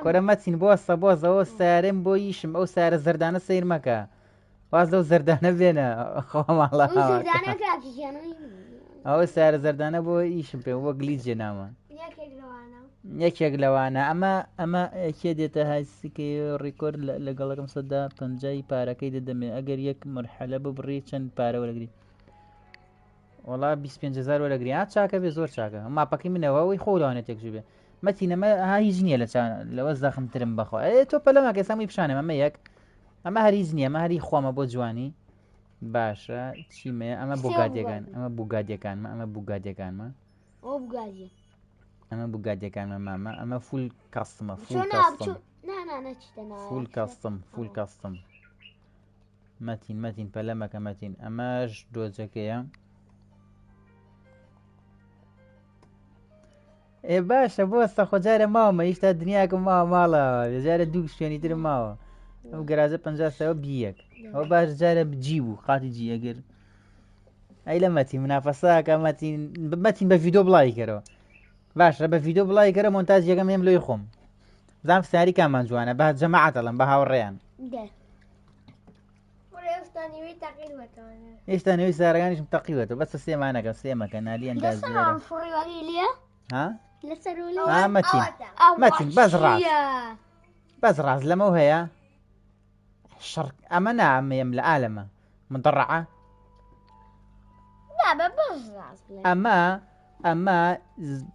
کۆرە مەچین بۆزەوە سیارەم بۆ یشم ئەو سیارە زەردانە سیر مەکە واز لەو زەردانە بێنە خۆ ماڵە ئەوە سیارە زەردانە بۆ ئیشم پێ وە گلیجێ نامە یەکێک لەوانە ئەمە کێ دێتە هایسکەی ڕیکۆرد لەگەڵەکەم 150 پارەکەی دەدەمێ ئەگەر یەک مەرحەلە ببڕی چەند پارە وەرەگری وەڵا 25,000 وەرەگری چاکە بێ زۆر چاکە ماپەکەی منەوەی خۆلوانێت تێکژ بێ مەتینەمە هیچ نییە لەوە زەخمترم بەخوا تۆ پەلەماکە سامی پیشانێ ئەمە یەک ئەمە هەریز نییە ئەمە هەری خۆمە بۆ جوانی باشە چیمێ ئەمە بوگادیەکان ئەمە بوگادیەکانمە ئەمە بوگادیەکانمە مامە ئەمە فول کاستمە فول کاستم مەتین پەلەمەکە مەتین ئەمەش دۆجەکەیە باشە بۆستە خۆجارە ماوەمە هیچتا دنیاکەم ماوە ماڵەوە جارە دوو شوێنی ترم ماوە ئەو گەراجە 50 بیەک ئەو باش جارە بجی بوو قاتی جی ئەگەر ئەی لە مەتین منافەساکە مەتین بە ڤیدۆ بڵای کەرەوە باشە بە ڤیدۆ بڵای کەرە مۆنتاژ یەکەم ێم لۆی خۆم زانام ساری کامان جوانە بە جەماعەتەڵم بە هاوڕێیان هێشتا نوێی سارەکانیشم تەقیوەتەوە بەسە سێمانەکە سێمەکە نالی ئەندازێرە ها لسرولي متين أوتا متين بس راس لما وهي الشرق أما نعم يملأ عالمه مضرعة لا بس راس بلا أما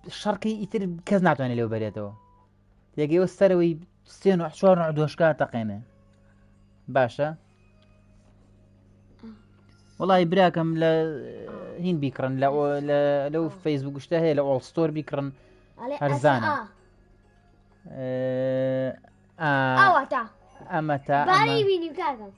الشرقي يتر كزناتو يعني لو بريتو تلاقي وستروي سينو شو نوع دوشكا تقينه باشا والله براكم لا هين بيكرن لو في فيسبوك اشتهي لو اول ستور بيكرن على هرزانة أوتا أمتا باري بيني كذا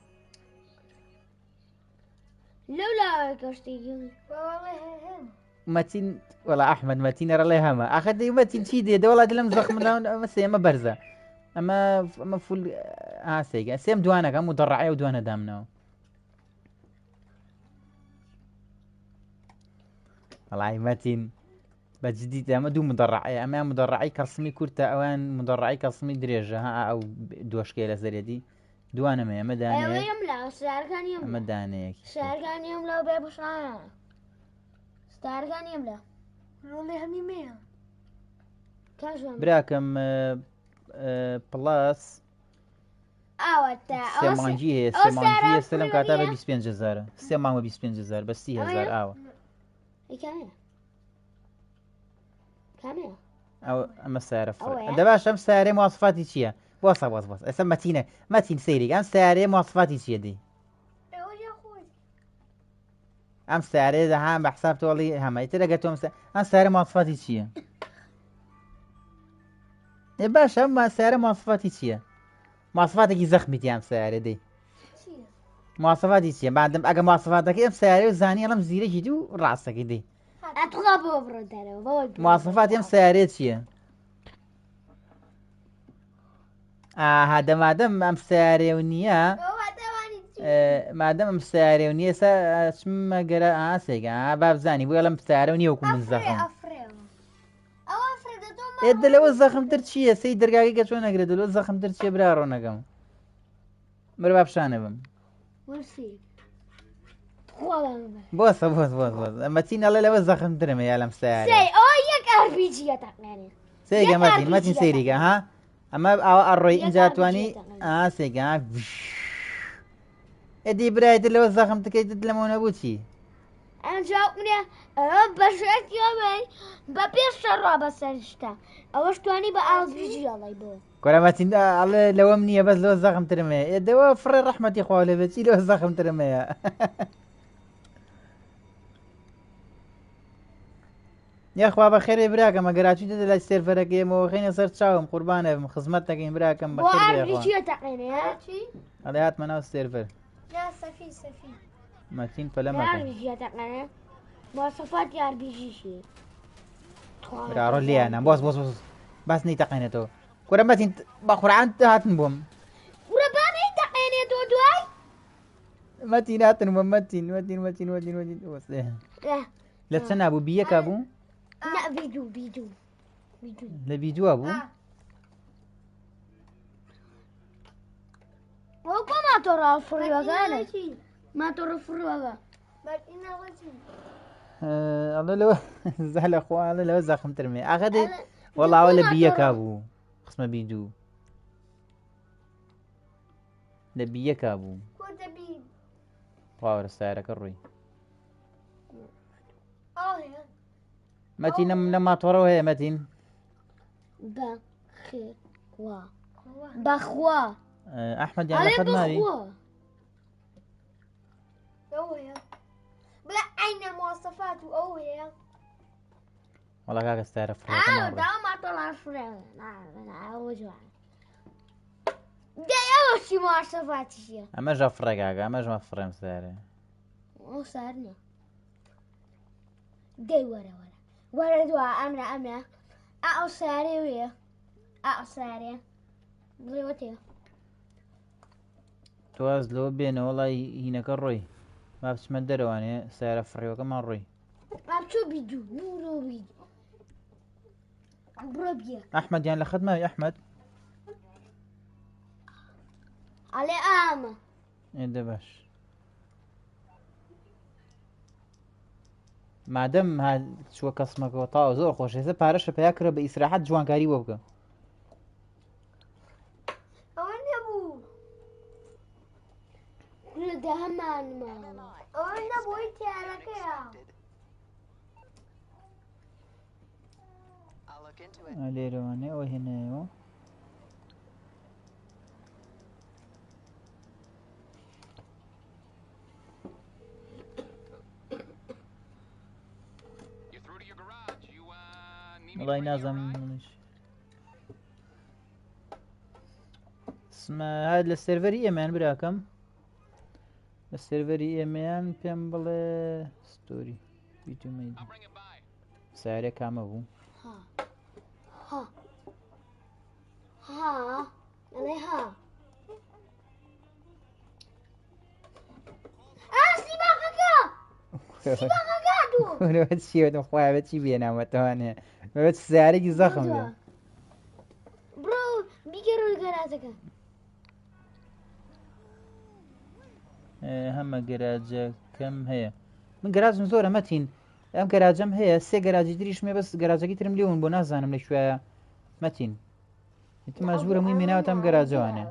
لولا كشتي والله هم متين والله أحمد متين يرى لي هما أخذ متين شيدي ده والله دلم زخم لا مسي ما برزة أما فول سيجا سيم دوانا كم مدرعي ودوانا دامنا والله متين بجديد أما دو مدرعي أما مدرعي كرسمي كورتا أوان مدرعي كرسمي دريجة أو دوش كيلا زريدي دوانا ما أيوة داني يملا السعر كان أما يملا داني السعر كان يملا بيبو شعر السعر كان يملا والله همي مية كاجو براكم بلاس أوتا سيمانجيه سيمانجيه سلام كاتبه 25000 سيمان 25000 بس 30000 أو كاميرا كاميرا أو أما السعر فرق أوه. دابا أم سعر مواصفاتي شيا بوص اسم متين سيري أم سعر مواصفاتي شيا دي أول يا أخوي أم سعر إذا هم بحساب تولي هم يتلقى أم سعر مواصفاتي شيا يا باشا أما سعر مواصفاتي شيا مواصفاتك زخمتي أم سعر دي شيء مواصفاتي شيا بعد أجا مواصفاتك أم سعر وزاني أنا مزيرة جدو راسك دي أتغابوا برد مواصفات أم سعر شيا هذا ما دام أم سعر ونيا هو تواني ما دام أم سعر ونيا شم قرا سيجا باب زاني بقول أم سعر ونيا وكم من زخم أفري أو أفري ده دوما إد لو الزخم ترتشيه سيد درجاجي كشون أقرد لو الزخم ترتشيه برارو نقم مرباب شانبم ورسي والله بوس أما تين الله لو الزخم ترمي يا لم سعر سي أو يك RPG تقنعني سيجا يك متين RPG سيريجا ها أما أو الروي يك إن جاتواني RPG سيجا إدي برايد لو الزخم تكيد تلمون أبوتي أنا جاوبني بشرت يومي ببيش الرابع سنشتا أوش تواني RPG الله يبو كورا ما تين الله لو أمنية بس لو الزخم ترمي إدوا فر رحمة إخوالي بتشي لو الزخم ترمي يا اخوا بخير براكم قراتو تدل السيرفر كيم وخيني صرت شاوم قربانه خدمتك براكم بو بخير يا اخوان RPG تقنعني ها شيء عليات مناو السيرفر يا سفي متين فلا مكان RPG تقنعني مواصفات RPG شيء برارو لي انا بوس بس ني تقينتو كورا ما تين بخور عن هاتن بوم ورباني تقنعني دواي متين هاتن بوم متين بس لا تسنى ابو بيك ابو لا فيديو لا فيديو ابو وكم ما ترى الفري وغانا ما ترى الفري وغانا إنا وجهي الله لو زعل اخوان الله لو زخم ترمي اخذ والله ولا بيك ابو خصم بيدو لبيك ابو كنت بي واو رسالك الروي هي متين لما توروا هي متين بخوا احمد يعني خدمه هذه هي بلا أين المواصفات هي والله كاك استعرف ده ما طلع فريق انا وجع ده اول شي مواصفات شي اما جا فرق اما جا فريم ساري وصارنا دي ورا دوا امنا او ساري ويا او ساري غيوتي تواز لو بين والله هنا كروي ما بس مدرواني سعر فريو كمان روي ام شو بيجو نورو بيجو بربيا احمد يعني لخدمه يا احمد على اما ايه ده باش مادەم چووە کەسمەکەەوە تاوە زۆر خۆشێسە پارەشە پیاکرە بە ئیسراحەت جوانکاری وە بکە. ئەوە نەبوو لە هەمانمە ئەوە نەبووی تیارەکەیە. لێرەوانێ ئەوە هێنایەوە. وڵای نازانم سمە لە سێڤەری ئێمەیان براکەم لە سێڤەری ئێمەیان پێم بڵێ ستۆری سارێ کامە بوو ئەڵێ ها چیوە خۆیان چی بێنامەتەوانێ بەبێت سیارێکی زەخم بێ. بڕۆ بیگەڕۆ گەراجەکە. هەمە گەراجەکەم هەیە من گەراجم زۆرە مەتین ئەم گەراجەم هەیە 3 گەراجی دریشمێ بەس گەراجەکەی ترم لێون بۆ نازانم لە کوێیە مەتین مەجبورە مووی مێناوە ئەم گەراجەوانێ.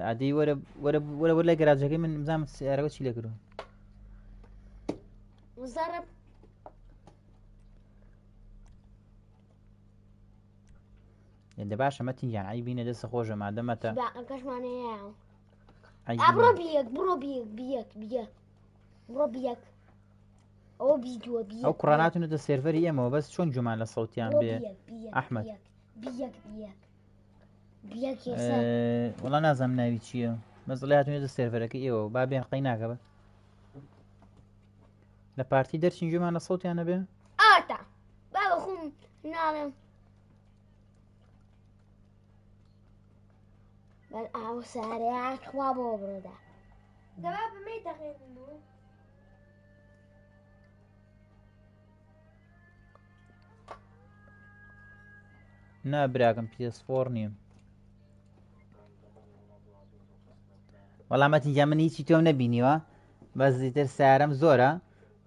عادی وەرە لای گەراجەکەی من بزانم سیارەکە چی لێ کردو. مزارب لێدە باشە مەتینیان ئەی بینە دەستە خۆشە مادەمەتە کەشمانەیە. بڕۆ بیەک بڕۆ بیەک بڕۆ بیەک ئەو بیدووە ئەو کوڕاناتونەتە سێڤەری ئێمەوە بەس چۆن جومان لە سەوتیان بێ ئەحمەد وەڵا نازانم ناوی چییە بەس لاتونێتە سێڤەرەکە ئێوە با بێن قەی ناکە بە لە پارتی دەرچین جومان لە سەوتیانە بێ ئاتا با بەخۆم ناڵێم بەل ئاو سارەیە خوا بۆ بڕۆدا دەبا بمەی دەقێنن و نا براکەم PS4 نییە. وەڵامەتینجا من هیچی تۆم نەبینیوە بەس دیتر سیارەم زۆرە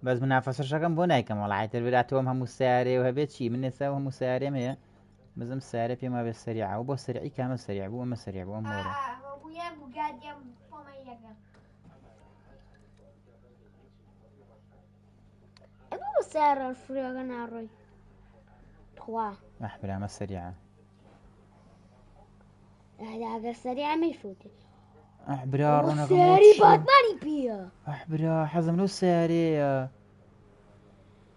بەس منافەسەشەکەم بۆ نایکەم وەڵایتر براتەوەم هەموو سیارێ و هەبێت چی من ئێستا هەموو سیارێم هەیە بزم سیارە پێما بێت سەریع و بۆ سەرعی کامە سەریع بوو ئەمە سەریع بوو ئەم وەرە ئەمە بە سیارە فرێگە ناڕۆی خوا برامە سەریعە ئەگەر سەریع مەیفوتی برا ڕۆنەکەم سیاری باتمانی پێیە برا حەزم لەو سیارەیە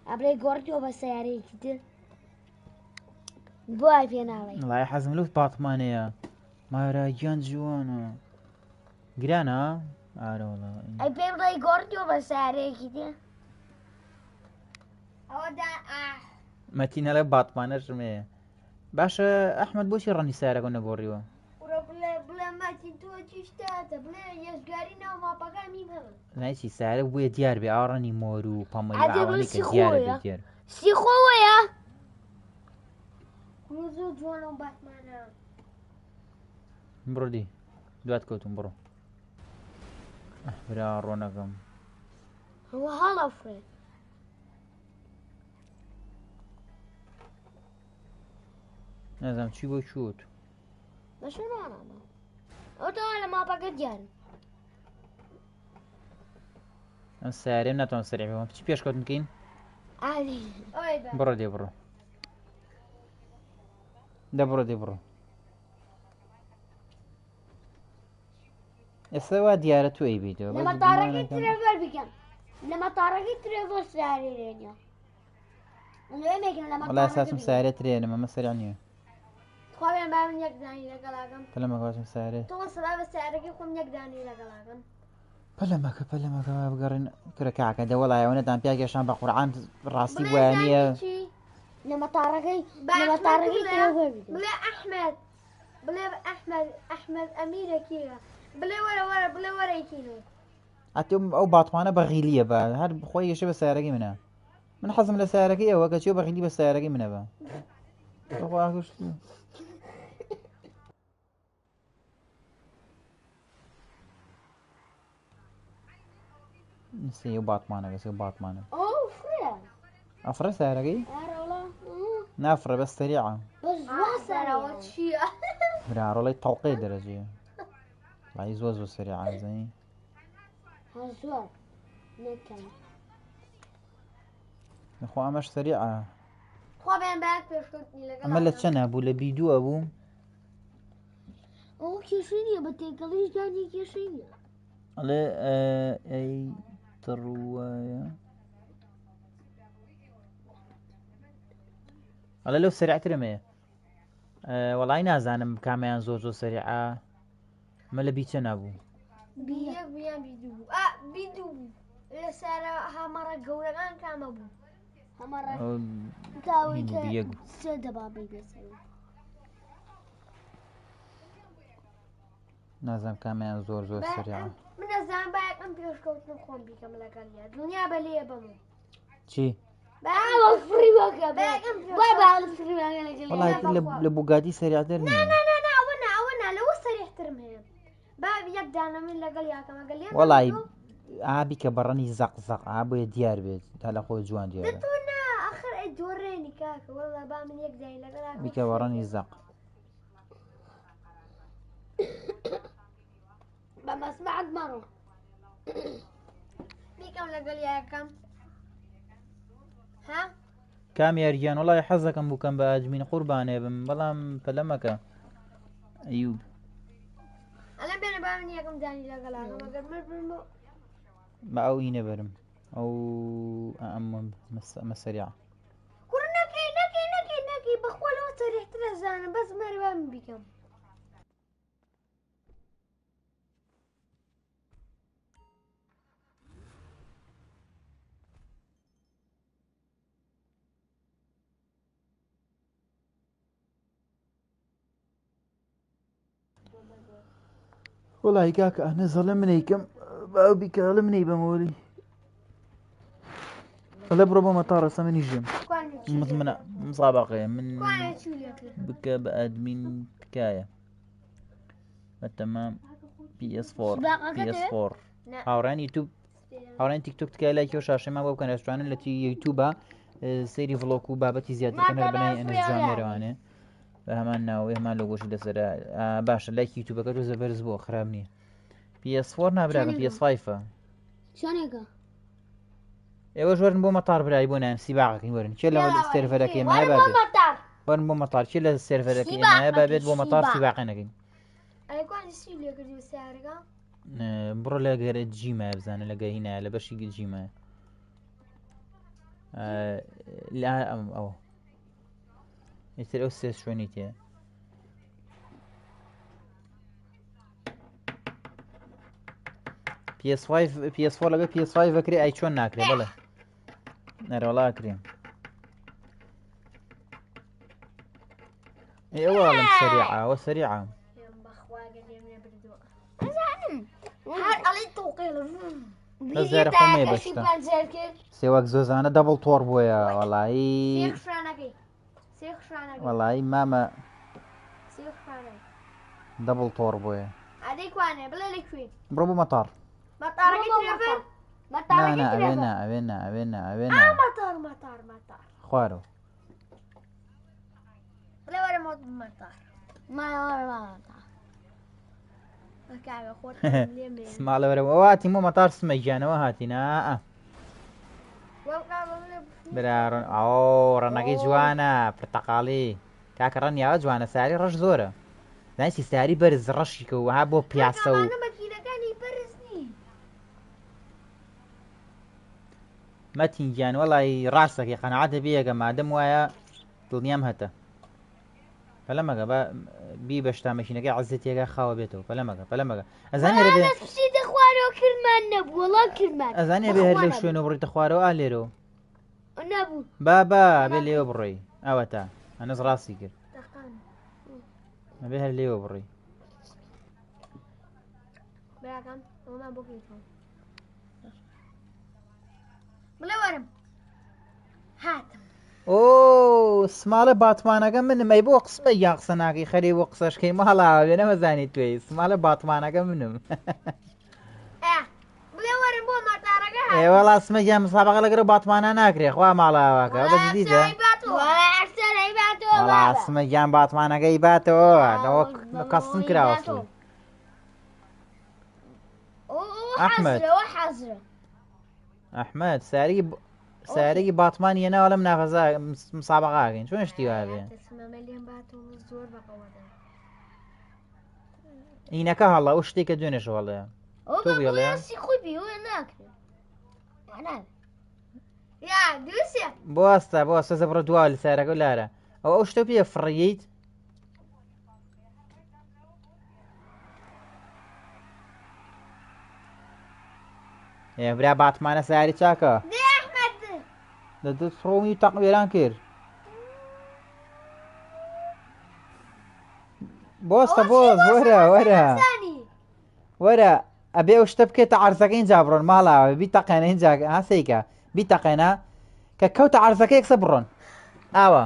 ئەبرێ گۆڕیەوە بە سیارەیەکی تر بۆ پێ ناڵێ وڵای حەزم لەو باتمانەیە مارە گیان جوانە گرانە ئارە وەڵا ئەی پێ بڵێ گۆڕیەوە بە سیارەیەکی تر ئەوەدا مەتینە لە باتمانەشمەیە باشە ئەحمەد بۆچی ڕەنی سیارەکە نەگۆڕیوە بڵێ ماتی تۆ چیشتاتە بڵێ یەشگاری ناو ماپەکانی هەڵ نایچی سارە بووە دیار بێ ئاڕەنی مۆر و پەمەلی کە دیارە دیار سی خۆوەیە زۆر جوانە و باتمانە بڕۆ دی دوات کەوتم بڕۆ برا ڕۆنەکەم هەوە هەڵە فرێ نازانم چی بۆ چوت بەشەوانە ئەو تەوا لە ماپەکە دیارن ئەم سیارەم ناتوان سەریع بێەوە چی پێشکەوتن بکەین بڕۆ دێ بڕۆ دەبڕۆ دێ بڕۆ ئێستا وا دیارە توی بیتەوە لە مەتارەکەی ترێڤەر بکەم لە مەتارەکەی ترێڤەر سیارەی لێنە وەڵای ساسم سیارە ترێنم ئەمە سەریع نییە خۆیان با من یەکدانی لەگەڵاگەم پەلەمەکەواتم سیارێ تۆ سەدا بە سیارەکەی خۆم یەکدانی لەگەڵاگەم پەلەمەکە بگەڕین کرەکەکە دەوەڵایەوە نەدان پیا گەشان بە قورعان ڕاستی وایە لە مەتارەکەی ترێڤەر بڵێ ئەحمەد بڵێ ئەحمەد ئەحمەد ئەمیرە کێیە بڵێ وەرەیکینەوە حتى ئەو باتمانە بەغیلیە بە هەر خۆی یەشە بە سیارەکەی منە من حەزم لە سیارەکەی ئەوە کە چێ بەغیلی بە سیارەکەی منە بە سێ باتمانەکە سێ باتمانە ئەفرە سیارەکەی نافرە بەس سەریعە براڕۆڵی تەڵقەی دەرەجەیە وای زۆر زۆر سەریعە زەنی نەخۆ ئەمەش سەریعە ئەمە لە چەنە بوو لە بیدووە بوو ئەو کێشەی نییە بە تێکەڵیش دانی کێشەی نییە ئەڵێ ئەی تڕوایە ئەڵێ لەو سەریعترمەیە وەڵای نازانم کامیان زۆر زۆر سەریعە مە لە بیچە نابوو بیدوو لە سارە هامەڕە گەورەکان کامە بوو نازانم کامیان زۆر زۆر سەریعە من نەزانم باید ئەم پێشکەوتن خۆم بیکەم لەگەڵیا دنیا بە لێ بەمە چی؟ وەڵای لە بوگاتی سەریعتر نییە ئەوەنا لەوە سەریحترم هەیە با یەک دانە من لەگەڵ یاکەمە گەڵیا وەڵای ئابی کە بەڕەنی زەق زەق بۆیە دیار بێت تا لە خۆی جوان دیارە دەتونا ئەخر ئەی دۆڕێنی کاکە وەڵا با من یەک دای لەگەڵ بیکە بەڕەنی زەق بەمەسمعت مەڕۆ بیکەم لەگەڵ یاکەم ها کام یاریان وڵای حەزەکەم بووکەم بە ئاجمین قوربانێ بم بەڵام پەلەمەکە ئەیوب ئەلە بێنە با من یەکەم دانی لەگەڵاکەم ئەگەر من بە ئەو ئینە بەرم ئەو ئەمە سەریعە کوڕ نەکەی بەخوا لەوە سەریحترە زانم بەس مەری با من بیکەم وڵی کاکە ئەنە زەڵە منەیکەم باو بیکە هەڵە منەی بەمۆلی ئەلە بڕۆ بۆ مەتاڕەسە منی ژێم منە مسابقەیە من بکە بە ئەدمین تکایە بەتەمام PS4 هاوڕان یوتیوب هاوڕان تیکتۆک تکای لایکە و شاشەمان بۆ بکەن ڕێستوانن لە یوتیوبە سەیری ڤڵۆگ و بابەتی زیاترکەن هەر بنای ئەنەس جوامێرەوانێ بە هەمان ناوەی هەمان لۆگۆشی لەسەرە باشە لایکی یوتیوبەکە ڕۆزە بەرز بۆ خراپ نییە PS4 نابراکەم PS5 شانێکە ئێوە ژۆرن بۆ مەتار برایی بۆ نام سیباقەکەی وەرن چێ لە سێرڤەرەکەی مایە بابێت وەرن بۆ مەتار چێ لە سێرڤەرەکەی مایە بابێت بۆ مەتار سیباقی نەکەین بڕۆ لە گەرە جیمایە بزانە لە گەهینایە لە بەشی جیمایە لا ئەوە ئێتر ئەو سێ شوێنی تێ PS4 لەگە PS5 بەکرێ ئای چۆن ناکرێ بڵێ نەرەوەڵاکرێم ئێوەڵم سەریعە سەریعە هەزارە خۆمەیە بەشتە سێوەک زۆزانە دەبڵ تۆڕ بۆیە وەڵایی مامە دەبڵ تۆڕ بۆیە بڕۆ بۆ مەتار ئەوێنە خوارەوە سماڵەوەرەوە واتی مۆ مەتار سمەیگیانەوە هاتینا براڕن ئەو ڕەنەکەی جوانە پرتەقاڵی کاکە ڕەنیاوە جوانە ساری ڕەش زۆرە نایسی ساری بەرز ڕەشی کە وها بۆ پیاسە و مەتینگیان وەڵی ڕاستەکەی قەنەعاتە بێگە مادەم وایە دڵنیام هەتە پەلەمەگە بە بی بەشتا مەشینەکەی عەزت تێگا خاوە بێتەوە پەلەمەگە ئەزانێ ئەزانێ بێ هەر لەو شوێنە بڕیتە خوارەوە ئالێرەوە بابا بێ لێوە بڕۆی ئەوە تا ئەنەس ڕاستی کرد ئەبێ هەر لێوە بڕۆی براكم وما بقيتهم بلا ورم هاتم ئۆ سماڵە باتمانەکە منم ئەی بۆ قسمە یان قسە ناکەی خەری بۆ قسەشکەی ماڵاوە بێ نەمەزانی توێی سماڵە باتمانەکە منم بلا ورم بۆ مەتارەکە ئێوەڵا سمەگیان مسابقە لەگەڵ باتمانە ناکرێ خوا ماڵاواکە بەجدیدە وەڵا سمەگیان باتمانەکەی باتەوە لەوە کەسم کراوەسڵ ئەحمەد ئەحمەد سارێکی باتمان هێناوە لەم ناغەزا مسابقاکەین چۆن شتی وا بێ ئینەکە هەڵە ئەو شتێکە دوێنێشەوەڵەیە تۆ بێڵێ بۆستە زەبڕە دوا لە سارەکە و لارە ئەو شتە پێ فڕیت برا باتمانە ساری چاکە دەدەت فڕۆمی تەق وێران کرد بۆستە بۆز وەرە ئەبێ ئەو شتە بکێتە عەرزەکە اینجا بڕۆن ماڵاوە بیتەقێنە اینجا هەسەیکە بیتەقێنە کە کەوتە عەرزەکە یەکسە بڕۆن ئاوە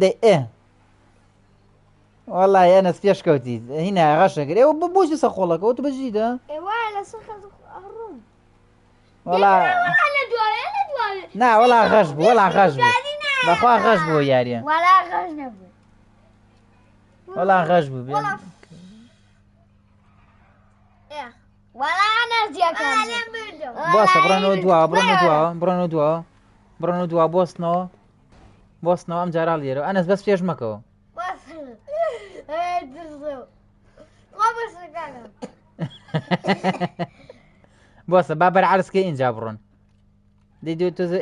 دەی وەڵای ئەنەس پێش کەوتیت هینە غەشەکرد ئێوە بۆچی سە خۆڵەکە ئەو تو بەجیدە نا وەڵا غەش بوو بەخوا غەش بوو یاریە وەڵا غەش بوو بۆسە بڕۆنەوە دووە بۆستنەوە ئەم جارا لێرە ئەنەس بەس پێش مەکەوە بۆسە با بەرعەرزکە ئینجا بڕۆن دەی تۆزە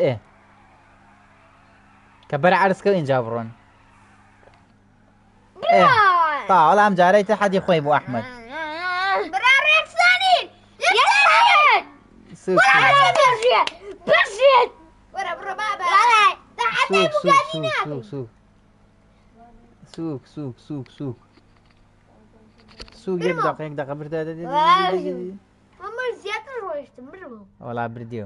کە بەرعەرزکە ئینجا بڕۆن تا وەڵا ئەم جارەی تەحەدی خۆی بۆ ئەحمەد سووک یەک دەقە بردا وەڵا بردیێ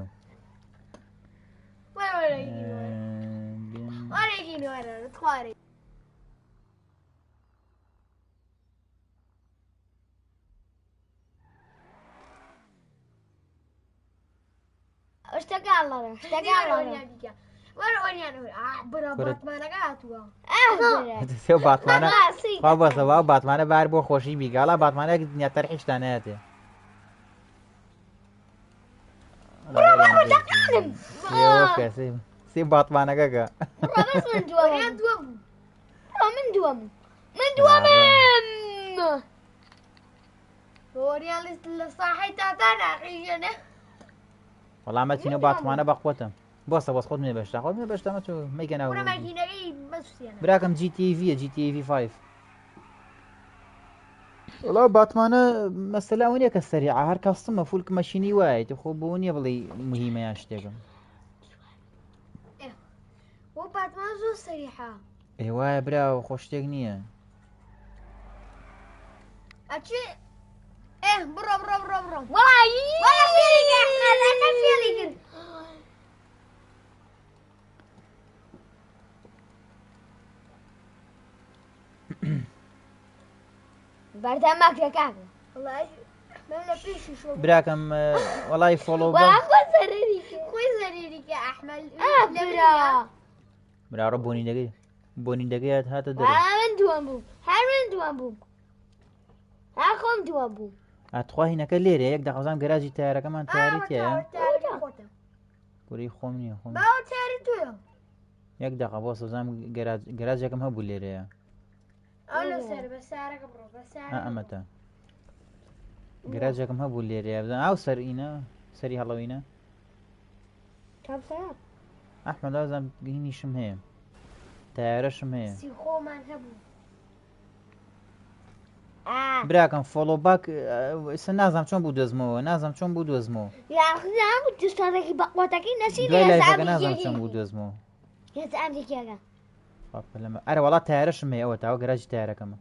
باتمانە بار بۆ خۆشی بیگاڵا باتمانەیەک دنیا تەرحیشتانەتێ سی باتمانەکەکە من لە ساحەی تاتاناقیژێنە وەڵامە چینە باتمانە بەخۆتم بۆستە بۆس خۆت مێ بەشتا خۆت مێ بەشتەمە چۆ مەیکەناو براکەم GTV 5 وڵا باتمانە مەسەلاونیە کە سەریع هەر کەستمە فول مەشینی وایە خۆ بۆ نییە بڵێ مهمەیان شتێکم بۆ باتمان زۆر سەریحە وایە براوە خۆ شتێک نییە بڕۆ بەردەم ماکرە کاکە براکەم وەڵای فۆڵۆ خۆی زەریریکە ئەحمەد براڕە بۆنیندەکەیت هاتە دەرێ من دووەم بووم ها خۆم دووەم بووم ئەتخوا هینەکە لێرە یەک دەخەزان گەراجی تایارەکەمان تاریتەیە کوری خۆم نییە خۆم یەک دەقە بۆ سەزانم گەراجەکەم هەبوو لێرەیە ئەمەتە گەراجەکەم هەبوو لێرەیە بزان ئاو سەر ئینە سەری هەڵەوینە ئەحمەد ئازام گینیشم هەیە تایارەشم هەیە براکەم فۆڵۆ باک ئێستا نازانم چۆن بوو دۆزمەوە دوستانێکی بەقوتەکەی دوای لایڤەکە نازانم چۆن بوو دۆزمەوە ئەرە وڵات تایارەشم هەیە ئەوە تاوە گەراجی تایارەکەمە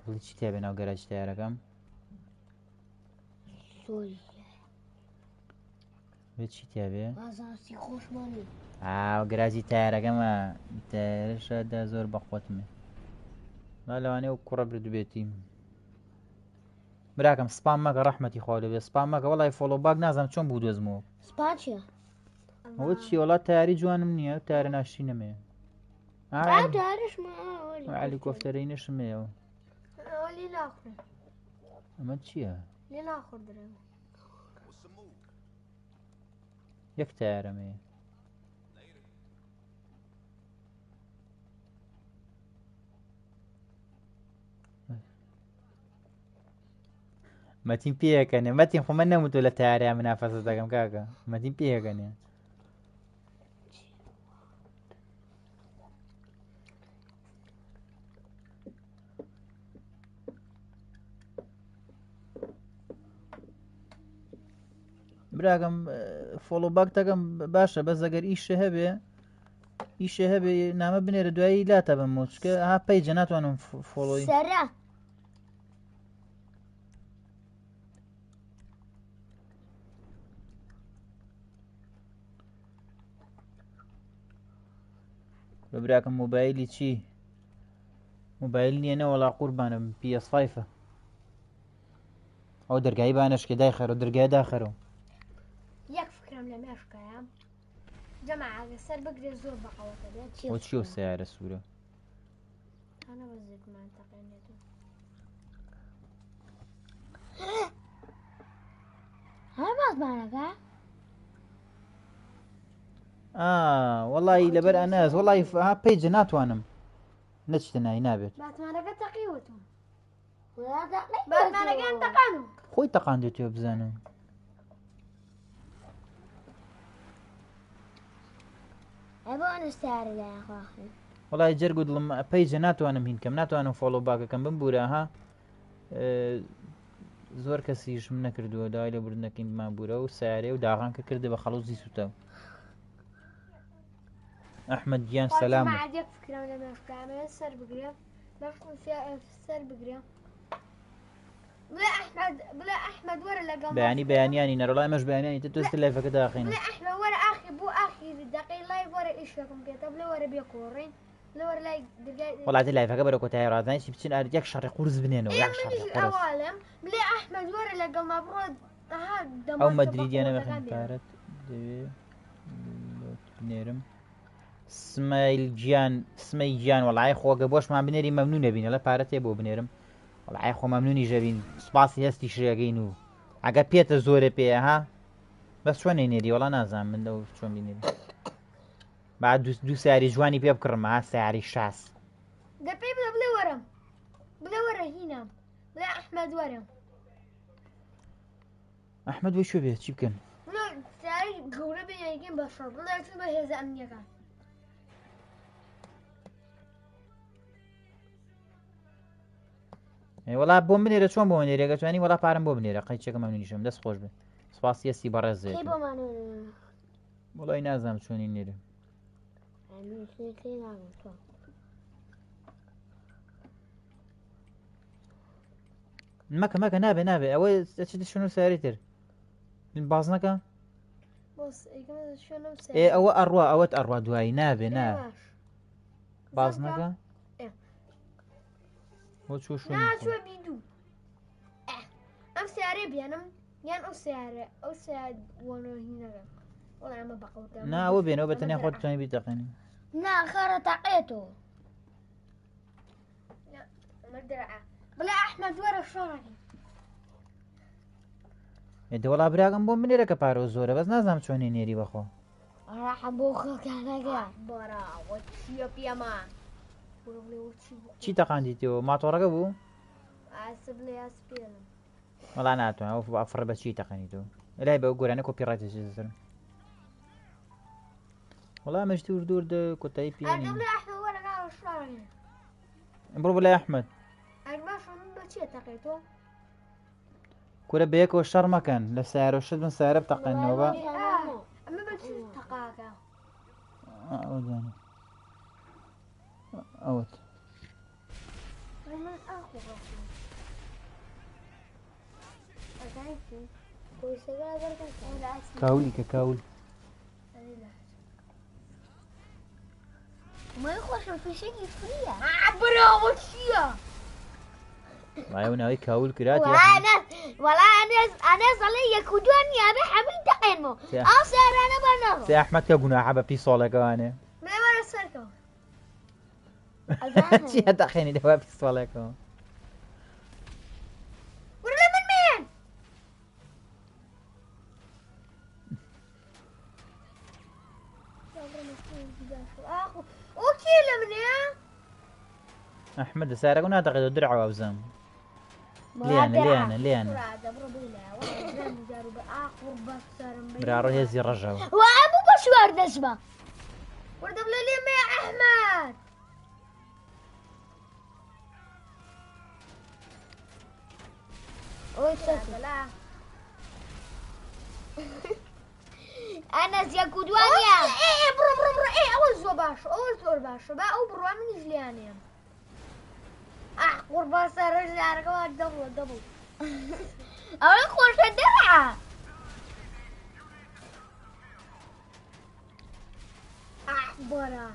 بڵی چی تێ بێ ناو گەراجی تایارەکەم سۆی بێ چی تێ بێ بازاسی خۆشمانی گەراجی تایارەکەمە تایارەشەدا زۆر بەخۆتمێ با لەوانەیە و کوڕە بردبێتی براکەم سپام مەکە ڕەحمەتی خوا لەبێ سپام مەکە وەڵی فۆلۆ باک نازانم چۆن بوو دۆزمەوە سپا چییە؟ ئەوە چی وڵات تیاری جوانم نییە تارە ناشی نەمێ علی کۆفتەرەی نشمێەوە ئەمە چییە؟ یەک تارەمەیە مەتین پێەکەنێ مەتین خۆمە نەموتۆ لە تاریا منافەسە دەکەم کاکە مەتین پێەکەنێ براکەم فۆلۆ باک دەکەم باشە بەس ئەگەر ئیشە هەبێ نامە بنێرە دوایی لاتە بم چکە ها پەیجە ناتوانم فۆلۆی سەرە براکەم مۆبایلی چی مۆبایل نییە نەوەڵا قوربانم PS5 ئەو دەرگایی بانشکێ دایخەرە دەرگای داخەرەوە یەک فکرم لە مێشکایە جەماعە سەر بگرێ زۆر بەقەوەتە بێت ئەو چی و سیارە سوورە ئەنە بەزێکمان تەقێنێتەوە هەر بازمانەکە وەڵی لەبەر ئەنەز وەڵی ها پەیجە ناتوانم نەچتە نایی نابێت باتمانەکە تەقیوتم باتمانەکەم باتمانەکەم تەقانم خۆی تەقاندێتەوە بزانم ئەبوو سیارە لایەن خواخن وەڵی جەرگ و دڵم پەیجە ناتوانم هینکەم ناتوانم فۆلۆ باکەکەم بمبورە ها زۆر کەسیشم نەکردووە داوای لە بردنەکەین مابوورە و سیارێ و داغان کە کردە بە خەڵوزی سوتە ئەحمەد گیان سەلام یەک فکرم لە مێشکایە سەر بگرێ سەر بگرێ بڵێ ئەحمەد وەرە لەگەڵ بەیانیانی نەرەڵای ئەمەش بەیانیانی تۆست لایفەکە داخینە بڵێ ئەحمەد وەرە ئاخی بوو ئاخی دەقەی لای وەرە ئیشەکەم پێێتە بڵێ وەرە بێ کۆڕین لە وەرە لای وڵاتی لایفەکە بەرە کۆتایی ڕازانیی بچین یەک شەڕی قورس بنێنەوە یەک شەڕی قورس بڵێ ئەحمەد وەرە لەگەڵ ما بڕۆ ئەو مەدریدیانە بەخێن پارەت دەوێ بنێرم سمەی گیان وەڵای خۆگە بۆشمان بنێری مەمنون نەبینە لە پارەت تێ بۆ بنێرم وەڵای خۆ مەمنونی ژەبین سوپاسی هەستی شرێگەین و ئەگە پێتە زۆرە پێ ها بەس چۆن نێری وەڵا نازان من لەو چۆن بینێری بعد دوو سیاری جوانی پێ بکڕمە ها سیاری شاس دەپێ بڵێ وەرم بڵێ وەرە هینام بڵێ ئەحمەد وەرە ئەحمەد بۆ شو بێت چی بکەن سیاری گەورە بێنگەین بە شەڕ بڵێ چوو بە هێزە ئەمنیەکان وەڵا بۆ بنێرە چۆن بۆ بنێرە گەتوانی وەڵا پارەم بۆ بنێرە قەیچەکە مەمنونیشم دەست خۆش بێ سوپاسی هەستی بەڕێزێت وڵای نازانم چۆنی نێرە مەکە نابێ ئەوە چ شوێن و سیاری تر باز نەکە ئەوە ئەڕوا ئەوەت ئەڕوا دوایی نابێ باز نەکە بۆ چۆ ناچوە بیدوو ئەم سیارێ بێنم یان ئەو سیارە ئەو سیارهینەکە وەڵای ئەمە بەقەوتە ئەوە بێنەوە بەتەنیا خۆت توانی بیتەقێنی ناخەرە تەقێتەوە بڵێ ئەحمەد وەرە شۆڕەکەی دەوەڵا براگەم بۆ بنێرە کە پارۆ زۆرە بەس نازانم چۆنی نێری بەخۆ ڕاحە بۆ خەڵکانەکە بەراوە چیە پێمە چی تەقاندیتەوە ماتۆڕەکە بوو بڵێ ئاسپێنم وەڵا ناتوانێت ئەو ئەفڕە بە چی تەقەنیتەوە لای بە گۆرانە کۆپیڕایتێکی زەرم وەڵا ئەمەش دوور کۆتایی پێێنی بڕۆ بڵای ئەحمەد کورە بەیەکەوە شەڕ مەکەن لە سیارە شت من سیارە بتەقێنەوە ئەوت كاولي ككاول ما يخش في شيء فريا برافو شيا ما يوناوي كاول كراتي ولا أنا صلي يكودون يا أبي حميد دقيمو أو سير أنا بنو سي أحمد كجونا حبا في صالة كوانه ما مرة سركو شي هتأخيني دوا في صالة كوان ولا من وكيل من يا أحمد سارة كنا أعتقد درع وابزم ليانا برارو هزي رجعوا وأبو بشوار نسمة ورد بلالي ما يا أحمد لا أنا يكودوانيا ايه برو ايه أول زور باش بقى أو برو من جلياني قربان صار رجع ركوات دبل أول خوش الدرعة برا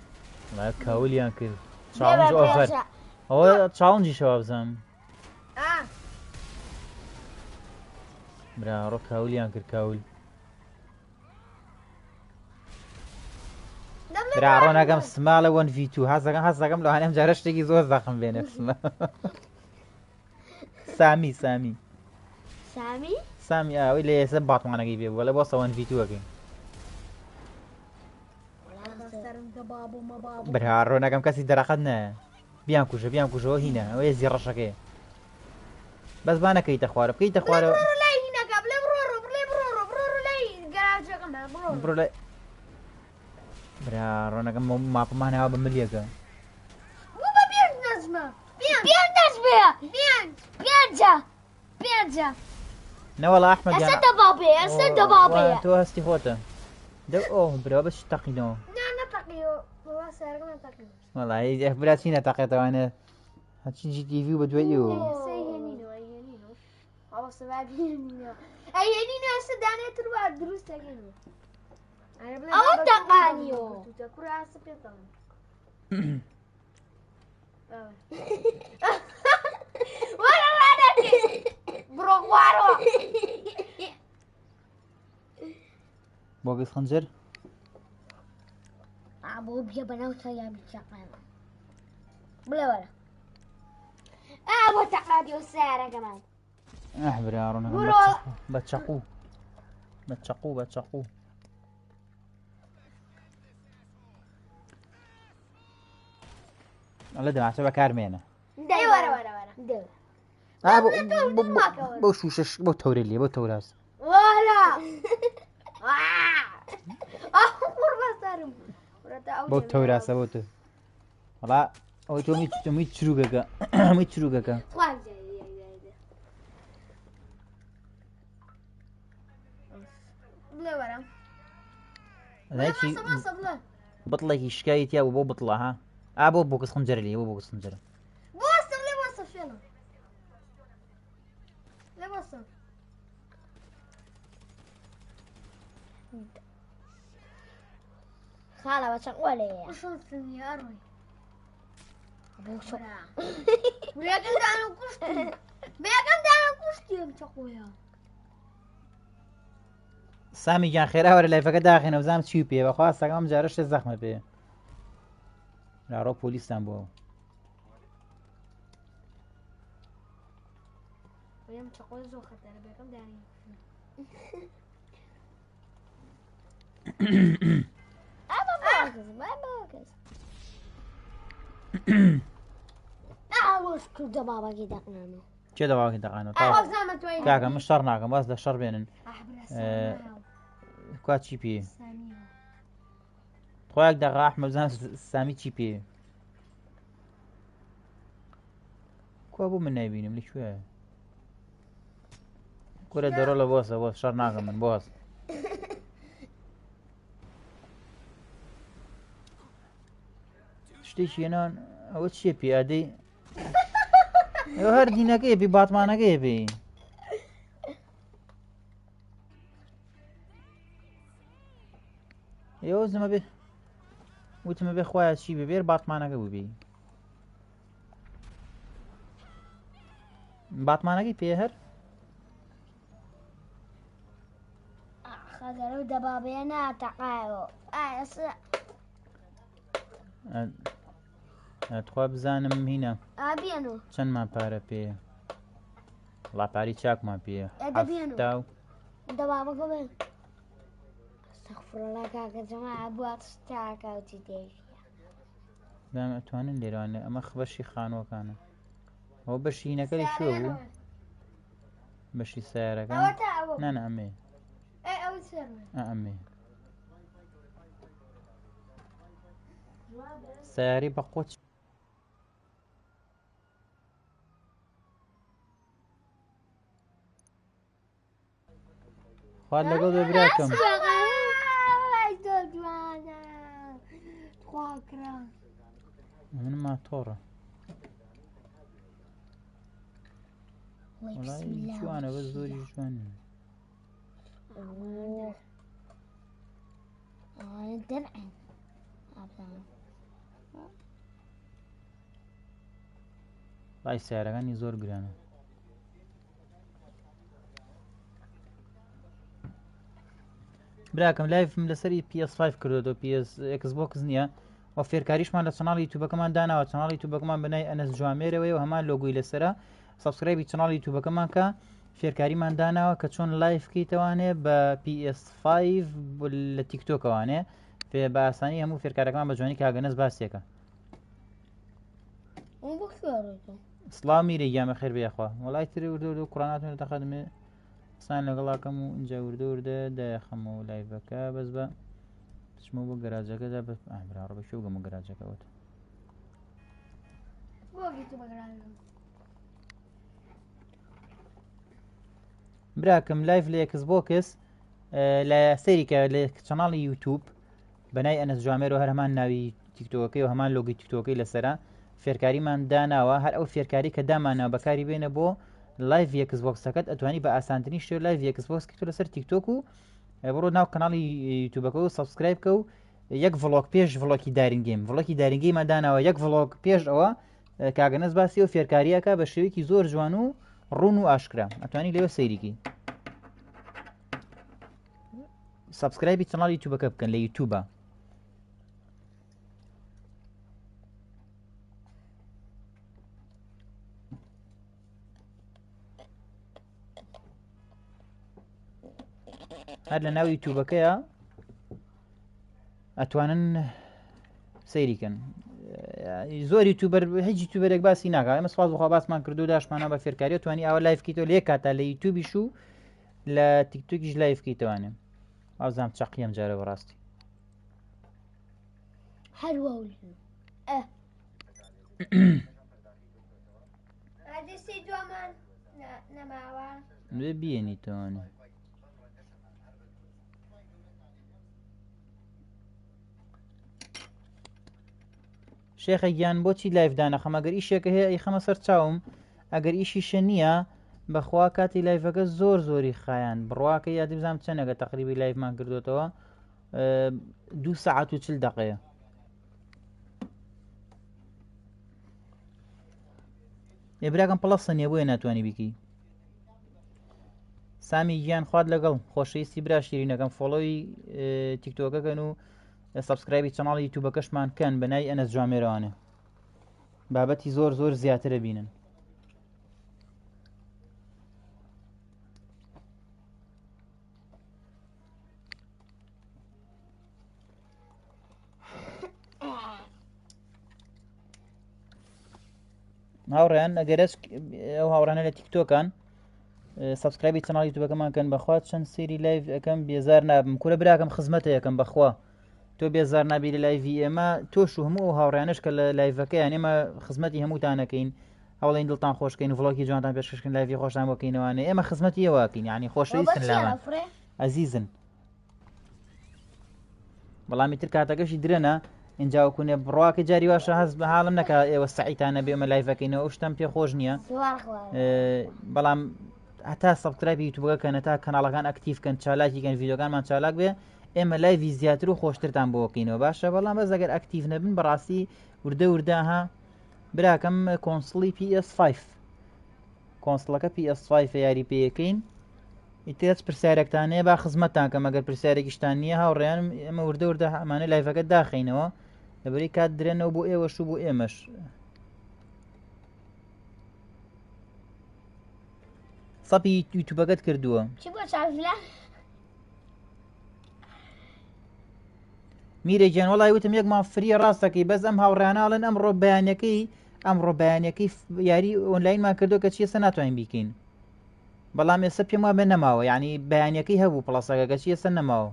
لا كاول يانكل تشالنج اوفر هو تشالنج شباب زم برارو كاول يانكل كاول برارو ناقم سمالة 1 في 2 هذا كم لو هنم جارش تيجي زور زخم بين اسمه سامي ولا يسبط معنا جيبي ولا بوصل 1 في 2 اكيد برارو ناقم كاسي دراخدنا بيان كوجو هنا ويزي رشكه بس بانا كيت اخوارب برو لا برارو ناقم ما بمانه بمليكه مو ببيان نزمة بيانجا لا والله احمد أسد بابي تو هستي خوته اوه برا بس تقينو نتقيو والله سارق نتقيو والله هي براسينا تقيته انا هاتشي جي تي في بدويو سيهنينو أو سبابينو أيهنينو أسداني تروى دروس تجينو أو تقانيو تكرر عصبيتهم بروغوارو بوقس خنزر أبو بيبنا وسيا بيتشقنا ولا أبو تقادي وسارة كمان احبر يا رونا بتشقو الله دمع سبا كارمينا اي ورا بو شوشش بو توري هاس ولا قربا سارم بو توري هاس بو تو والله او تو مي تشروغا بلا ورا هادشي بطلة شكايتي ابو بو بطلة ها ابو بوكس خنجر لي وصف يلا لا وصف خالة وشقولي وش وصفني يا أروي أبو شق بياكل دانا كشتي مشقويا سامي جان خيره ولا فقط داخل وزام تشي بيه وخلاص سقام جارش الزخمه بيه لا رو بوليس تنبو ويا مشقوي زو خطر بياكل داني ما باكس وش كل دبابة كده قنانو چه دواكي دقانو أحب زامت وين كاكا مش شرناكم بس ده شر بينن كوا تشي بيه سامي خوياك دقا احمد زام سامي تشي بيه كوا بو من نايبينم ليش شوية كورا درولا بوس شرناكم من بوس شتيش ينان او تشي بيه ادي هر دينك ايه بي باتمانك ايه بي ئێوە زەمە بێ وتمە بێ خۆیان چی ببێر باتمانەکە ببێ باتمانەکەی پێ هەر خەگەرە و دەبابەیە ناتەقایەوە ئەتخوا بزانم هینە ئابیێنەوە چەندمان پارە پێ لاپاری چاکمان پێ دەبێنەوە. هەفتا و دەبابەکە بێن ئەستەغفیرڵڵا کاکە جەماعە بوات تاکەوتی دێژە دام ئەتوانن لێرانێ ئەمە بەشی خانووەکانە ئەوە بەشی هینەکە لە شوێ بوو بەشی سیارەکە ئەوە تا ئەوە نانە ئەمێ ئەوە سەرمە ئەمێ سیاری بە قوچ خوارد لەگەڵ بێ براکەم جوانە خواکرا من ماتۆڕە وەڵای جوانە بە زۆری جوانە دەرعێن لای سیارەکانی زۆر گرانە براکەم لایفم لەسەری PS5 کردەوە Xbox نییە و فێرکاریشمان لە چەناڵی یوتیوبەکەمان داناوە چەناڵی یوتیوبەکەمان بنای ئەنەس جوامێرەوەی و هەمان لۆگۆی لەسرە سابسکرایبی چەناڵی یوتیوبەکەمان کە فێرکاریمان داناوە کە چۆن لایف بکەیتەوانێ بە PS5 لە تیکتۆکەوانێ پێ بە ئاسانی هەموو فێرکارەکەمان بە جوانی کاگەنەس باسیەکە سڵاو میرە گیامە خێر بێخوا وەڵای تر وردە و قوراناتون دەخەدمێ سان لەگەڵاکەم و اینجا وردە وردە دایەخەم و لایڤەکە بەس بە چمە بۆ گەراجەکەدا بە براڕە بە شو گەم و گەراجەکەوت براکەم لایڤ لە Xbox لە سەیریکە لە چەناڵی یوتیوب بەنای ئەنەس جوامێرەوە هەر هەمان ناوی تیکتۆکەکەی و هەمان لۆگی تیکتۆکەی لەسرە فێرکاریمان داناوە هەر ئەو فێرکاری کە دامانەوە بەکاری بێنە بۆ لایڤ Xboxەکەت ئەتوانی بە ئاسانترین شێ لایڤ Xbox کە تۆ لەسەر تیکتۆک و بڕۆ ناو کەناڵی یوتیوبەکە و سابسکرایب کە و یەک ڤڵۆگ پێش ڤڵۆکی دارینگەیم ڤڵۆکی دارینگەیمان داناوە یەک ڤڵۆگ پێش ئەوە کاگەنەس باسی و فێرکاریەکە بە شێوەیەکی زۆر جوان و ڕوون و ئاشکرا ئەتوانی لێوە سەیریکی سابسکرایبی چەناڵی یوتیوبەکە بکەن لە یوتیوبە هەر لە ناو یوتیوبەکەیە ئەتوانن سەیریکەن زۆر یوتیوبەر هیچ یوتیوبەرێک باسی ناکات ئێمە سوپاس بخوا باسمان کردو داشمانە بە فێرکاری توانی ئەوە لایڤکەیتەوە لە یەک کاتە لە یوتیوبیش و لە تیکتۆکیش لایڤکەیتەوانێ ئازام چەقیم جارە بەڕاستی هەروە ئادەستی دومان نەماوە لێ بیێنیتەوانێ شێخە گیان بۆچی لایڤدانەخەم ئەگەر ئیشێکە هەیە ئەی خەمە سەر چاوم ئەگەر ئیشیشە نییە بەخوا کاتی لایڤەکە زۆر زۆری خایان بڕواکە یادی بزانام چەندەگە تەقریبی لایڤمان کردوێتەوە 2 ساعت و 40 دقەیە ئێبراکەم پڵەسە نیە بۆیە ناتوانانی بیکەی سامی گیان خوارد لەگەڵ خۆشەویستی برا شیرینەکەم فۆڵۆی تیکتۆکەکەن و سابسکرایبی چەناڵی یوتیوبەکەشمان کەن بەنای ئەنەس جوامێرەوانێ بابەتی زۆر زۆر زیاترە بینن هاوڕێیان ئەگەرش ئەو هاوڕانە لە تیکتۆکان سابسکرایبی چەناڵی یوتیوبەکەمان کەن بەخوا چەند سێری لایڤ ئەەکەم بێزار نابم کورە براکەم خزمەتە یەکەم بەخوا تۆ بێزار نابی لە لایڤی ئێمە تۆش و هەموو ئەو هاوڕیانش کە لە لایڤەکەیان ئێمە خزمەتی هەمووتانەکەین هەوڵین دڵتان خۆشکەین و ڤڵۆگی جوانتان پێشکەشکن لایڤی خۆشتان بۆکەینەوانێ ئێمە خزمەتی ئێوەکەین یعنی خۆشەویستن لامان ئەزیزن بەڵامی تر کاتەکەشی درێنە اینجا وکوونێ بڕواکە جاری واشە هەست بە حاڵم نەکە ئێوە سەعیتانە بێ ئەمە لایڤەکەینەوە شتم پێ خۆش نییە بەڵام هەتا سابسکرایبی یوتیوبەکەن هەتا کەناڵەکان ئەکتیڤکەن چالاکیکەن ڤیدیۆکانمان چالاک بێ ئێمە لایڤی زیاتر و خۆشترتان بۆکەینەوە باشە بەڵام بەس ئەگەر ئەکتیڤ نەبن بەڕاستی وردەها براکەم کۆنسڵی PS5 کۆنسڵەکە PS5 یاری پێەکەین ئیترێت پرسیارێکتانەیە با خزمەتتانکەم ئەگەر پرسیارێکیشتان نییە هاوڕێیانم ئێمە وردە ئەمانە لایڤەکە داخینەوە لەبەری کات درێنەوە بۆ ئێوەش و بۆ ئێمەش سەپی یوتیوبەکەت کردووە چی بۆ چاژلا میرە گیان وڵای وتم یەک ماڵ فریە ڕاستەکەی بەس ئەم هاوڕێناڵن ئەمڕۆ بەیانەکەی یاری ئۆنلاینمان کردو کە چیە سە ناتوانین بیکەین بەڵام ئێستا پێم وابێ نەماوە یعنی بەیانەکەی هەبوو پڵەسەکە کە چیە سە نەماوە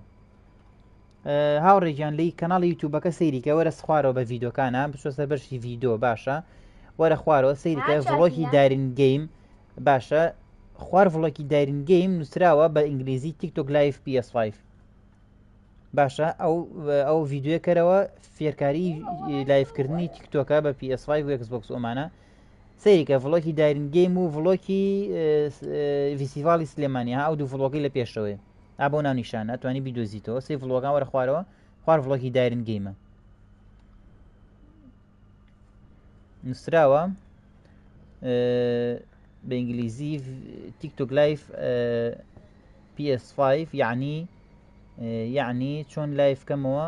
هاوڕێگیان لی کەناڵی یوتیوبەکە سەیریکە وەرە خوارەوە بە ڤیدۆکانە بچۆ سەر بەشی ڤیدۆ باشە وەرە خوارەوە سەیریکە ڤڵۆکی دارین گەیم باشە خوار ڤڵۆکی دارین گەیم نووسراوە بە ئینگلیزی تیکتۆک لایڤ PS5 باشە ئەو ڤیددیوە کەرەوە فێرکاری لایڤکردنی تیکتۆکە بە PS5 و Xbox ئۆمانە سەیریکە ڤڵۆکی دارین گەیم و ڤڵۆکی ڤیسیڤاڵی سلێمانی ئەو دوو ڤڵۆکەی لە پێشەوەی بۆ ناونیشانە ئەتوانی بیدۆزیتەوە سێ ڤڵۆکان وەرە خوارەوە خوار ڤڵۆکی دارین گەیمە نووسراوە بە ئینگلیزی تیکتۆک لایڤ PS5 یعنی چۆن لایڤ کەمەوە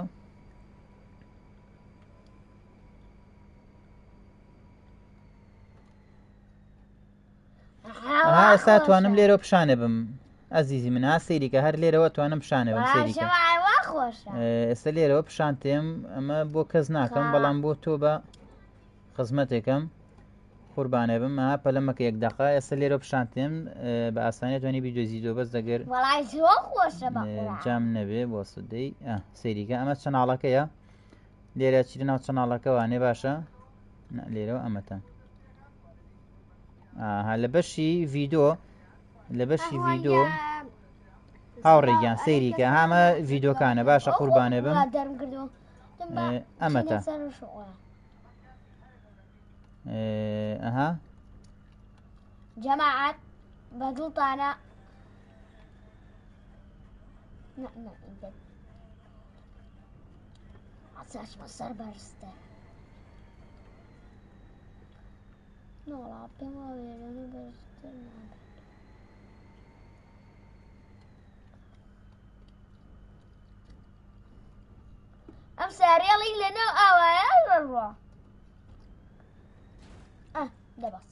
ئێستا توانم لێرە پیشانە بم ئەزیزی من ها سەیریکە هەر لێرەوە توانم پیشانە بم سەیریکە ئێستا لێرەوە پیشانتێم ئەمە بۆ کەس ناکەم بەڵام بۆ تۆ بە خزمەتێکم قوربانە بم پەلەمەکە یەک دەقا ئێستا لێرە پیشانتێم بە ئاسانی توانی بیدۆزیدۆ بەس دەگەر جام نەبێ بۆ سودەی سەیریکە ئەمە چەناڵەکەیە لێرە چیرە ناو چەناڵەکە وانێ باشە لێرەوە ئەمەتە لە بەشی ڤیدۆ هاوڕێگیان سەیریکە هەمە ڤیدۆکانە باشە قوربانە بم ئەمەتە جەماعەت بەدڵتانە چاشمە سەر بەرزتە نۆڵا پێم وێرەنە بەرزتر ئەم ساریێڵی لەناو ئاوایە ڕڕوە دەباس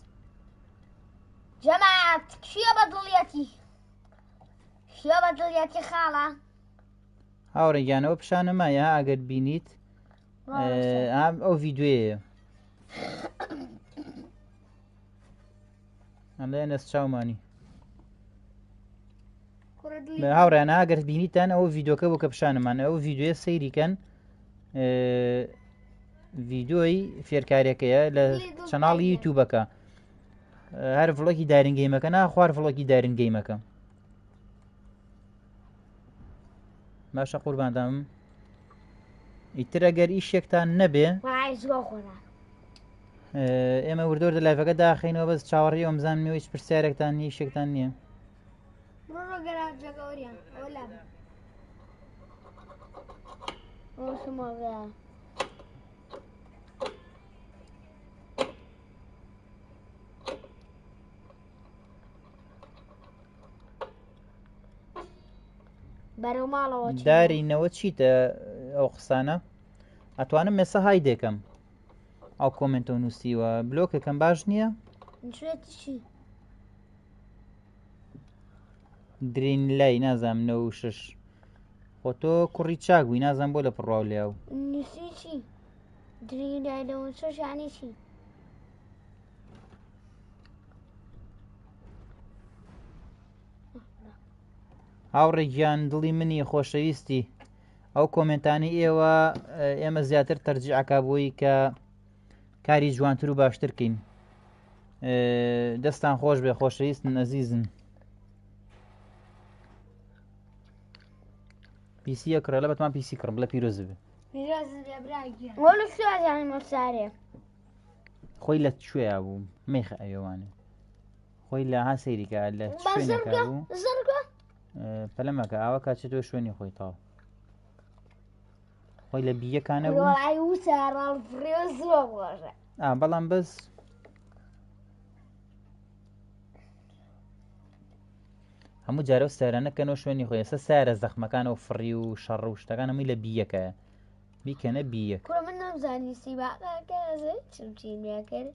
جەماعەت کشیە بەدڵیەتی خاڵە هاوڕێگیانەوە پیشانەمایە ئەگەر بینیت ئەو ڤیددیوەیە ئەمڵێ نەس چاومانی هاوڕێنە ئەگەر بینیتان ئەو ڤیددیۆکە بۆ کە پیشانەمان ئەو ڤیددیوە سەیریکەن ڤیددیۆی فێرکاریەکەیە لە چەناڵی یوتیوبەکە هەر ڤڵۆکی دارنگەیمەکە خوار ڤڵۆکی دارنگەیمەکە باشە قورباندام ئیتر ئەگەر ئیشێکتان نەبێ ئێمە وردۆر لە لایڤەکە داخینەوە بەس چاوەڕێ ئەمزانمەوە هیچ پرسیارێکتان نیە شێکتان نییە دارینەوە چیتە ئەو قسانە ئەتوانم مێسە های دێکەم ئەو کۆمنتە نووسیوە بلۆکەکەم باش نییە درین لای نازانم 96 خۆ تۆ کوڕی چاکبووی نازانم بۆ لە پڕواو لێاو هاوڕێگیان دڵی منی خۆشەویستی ئەو کۆمنتانی ئێوە ئێمە زیاتر تەرجیعەکە بۆی کە کاری جوانتر و باشترکەین دەستان خۆش بێ خۆشەویستن ئەزیزن پیسیە کڕە لە بەتمان پیسی کڕم لە پیرۆز بێ خۆی لە کوێیا بوو مێخە ئەوێوانێ خۆی لە ها سەیریکە لە شوێنەکە بوو پەلەمەکە ئاوە کاچێتەوە شوێنی خۆی تاو خۆی لە بیەکانە بوو وڵای وسارە فڕێوە زۆر خۆشە. بەڵام بەس هەموو جارە و سارانەکەنەوە شوێنی خۆی ئێستا سارە زەخمەکانەوە فڕی و شەڕ و شتەکان هەمووی لە بیەکەیە بیکەنە بیەک کوڕە من نەمزانی سیباقەکە چمچینە کرد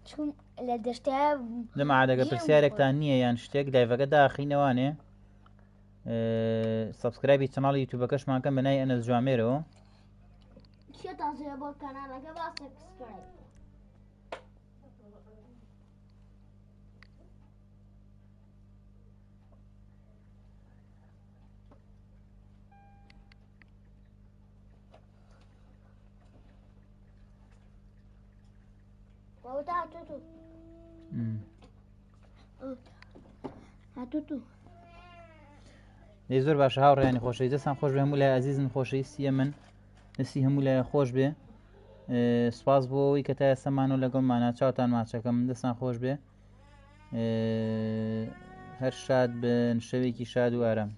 چوم لە دەشتە لەمە عادەگە پرسیارێکتان نییە یان شتێک لایڤەکە داخینەوانێ سەبسکرایبی چەناڵی یوتیوبەکەشمان کەم بەنای ئەنەس جوامێرەوە چێ تازەیە بۆ کەناڵەکە با سەبسکرایب. هاتوتو دەی زۆر باشە هاوڕێیانی خۆشەویست دەستان خۆش بێ هەموو لای عەزیزن خۆشەویستیە من دەستی هەموو لای خۆش بێ سوپاس بۆ ئەوەی کە تا ئێستامانەوە لەگەڵمانە چاوتان ماچەکەم دەستان خۆش بێ هەر شاد بن شەوێکی شاد و ئارام.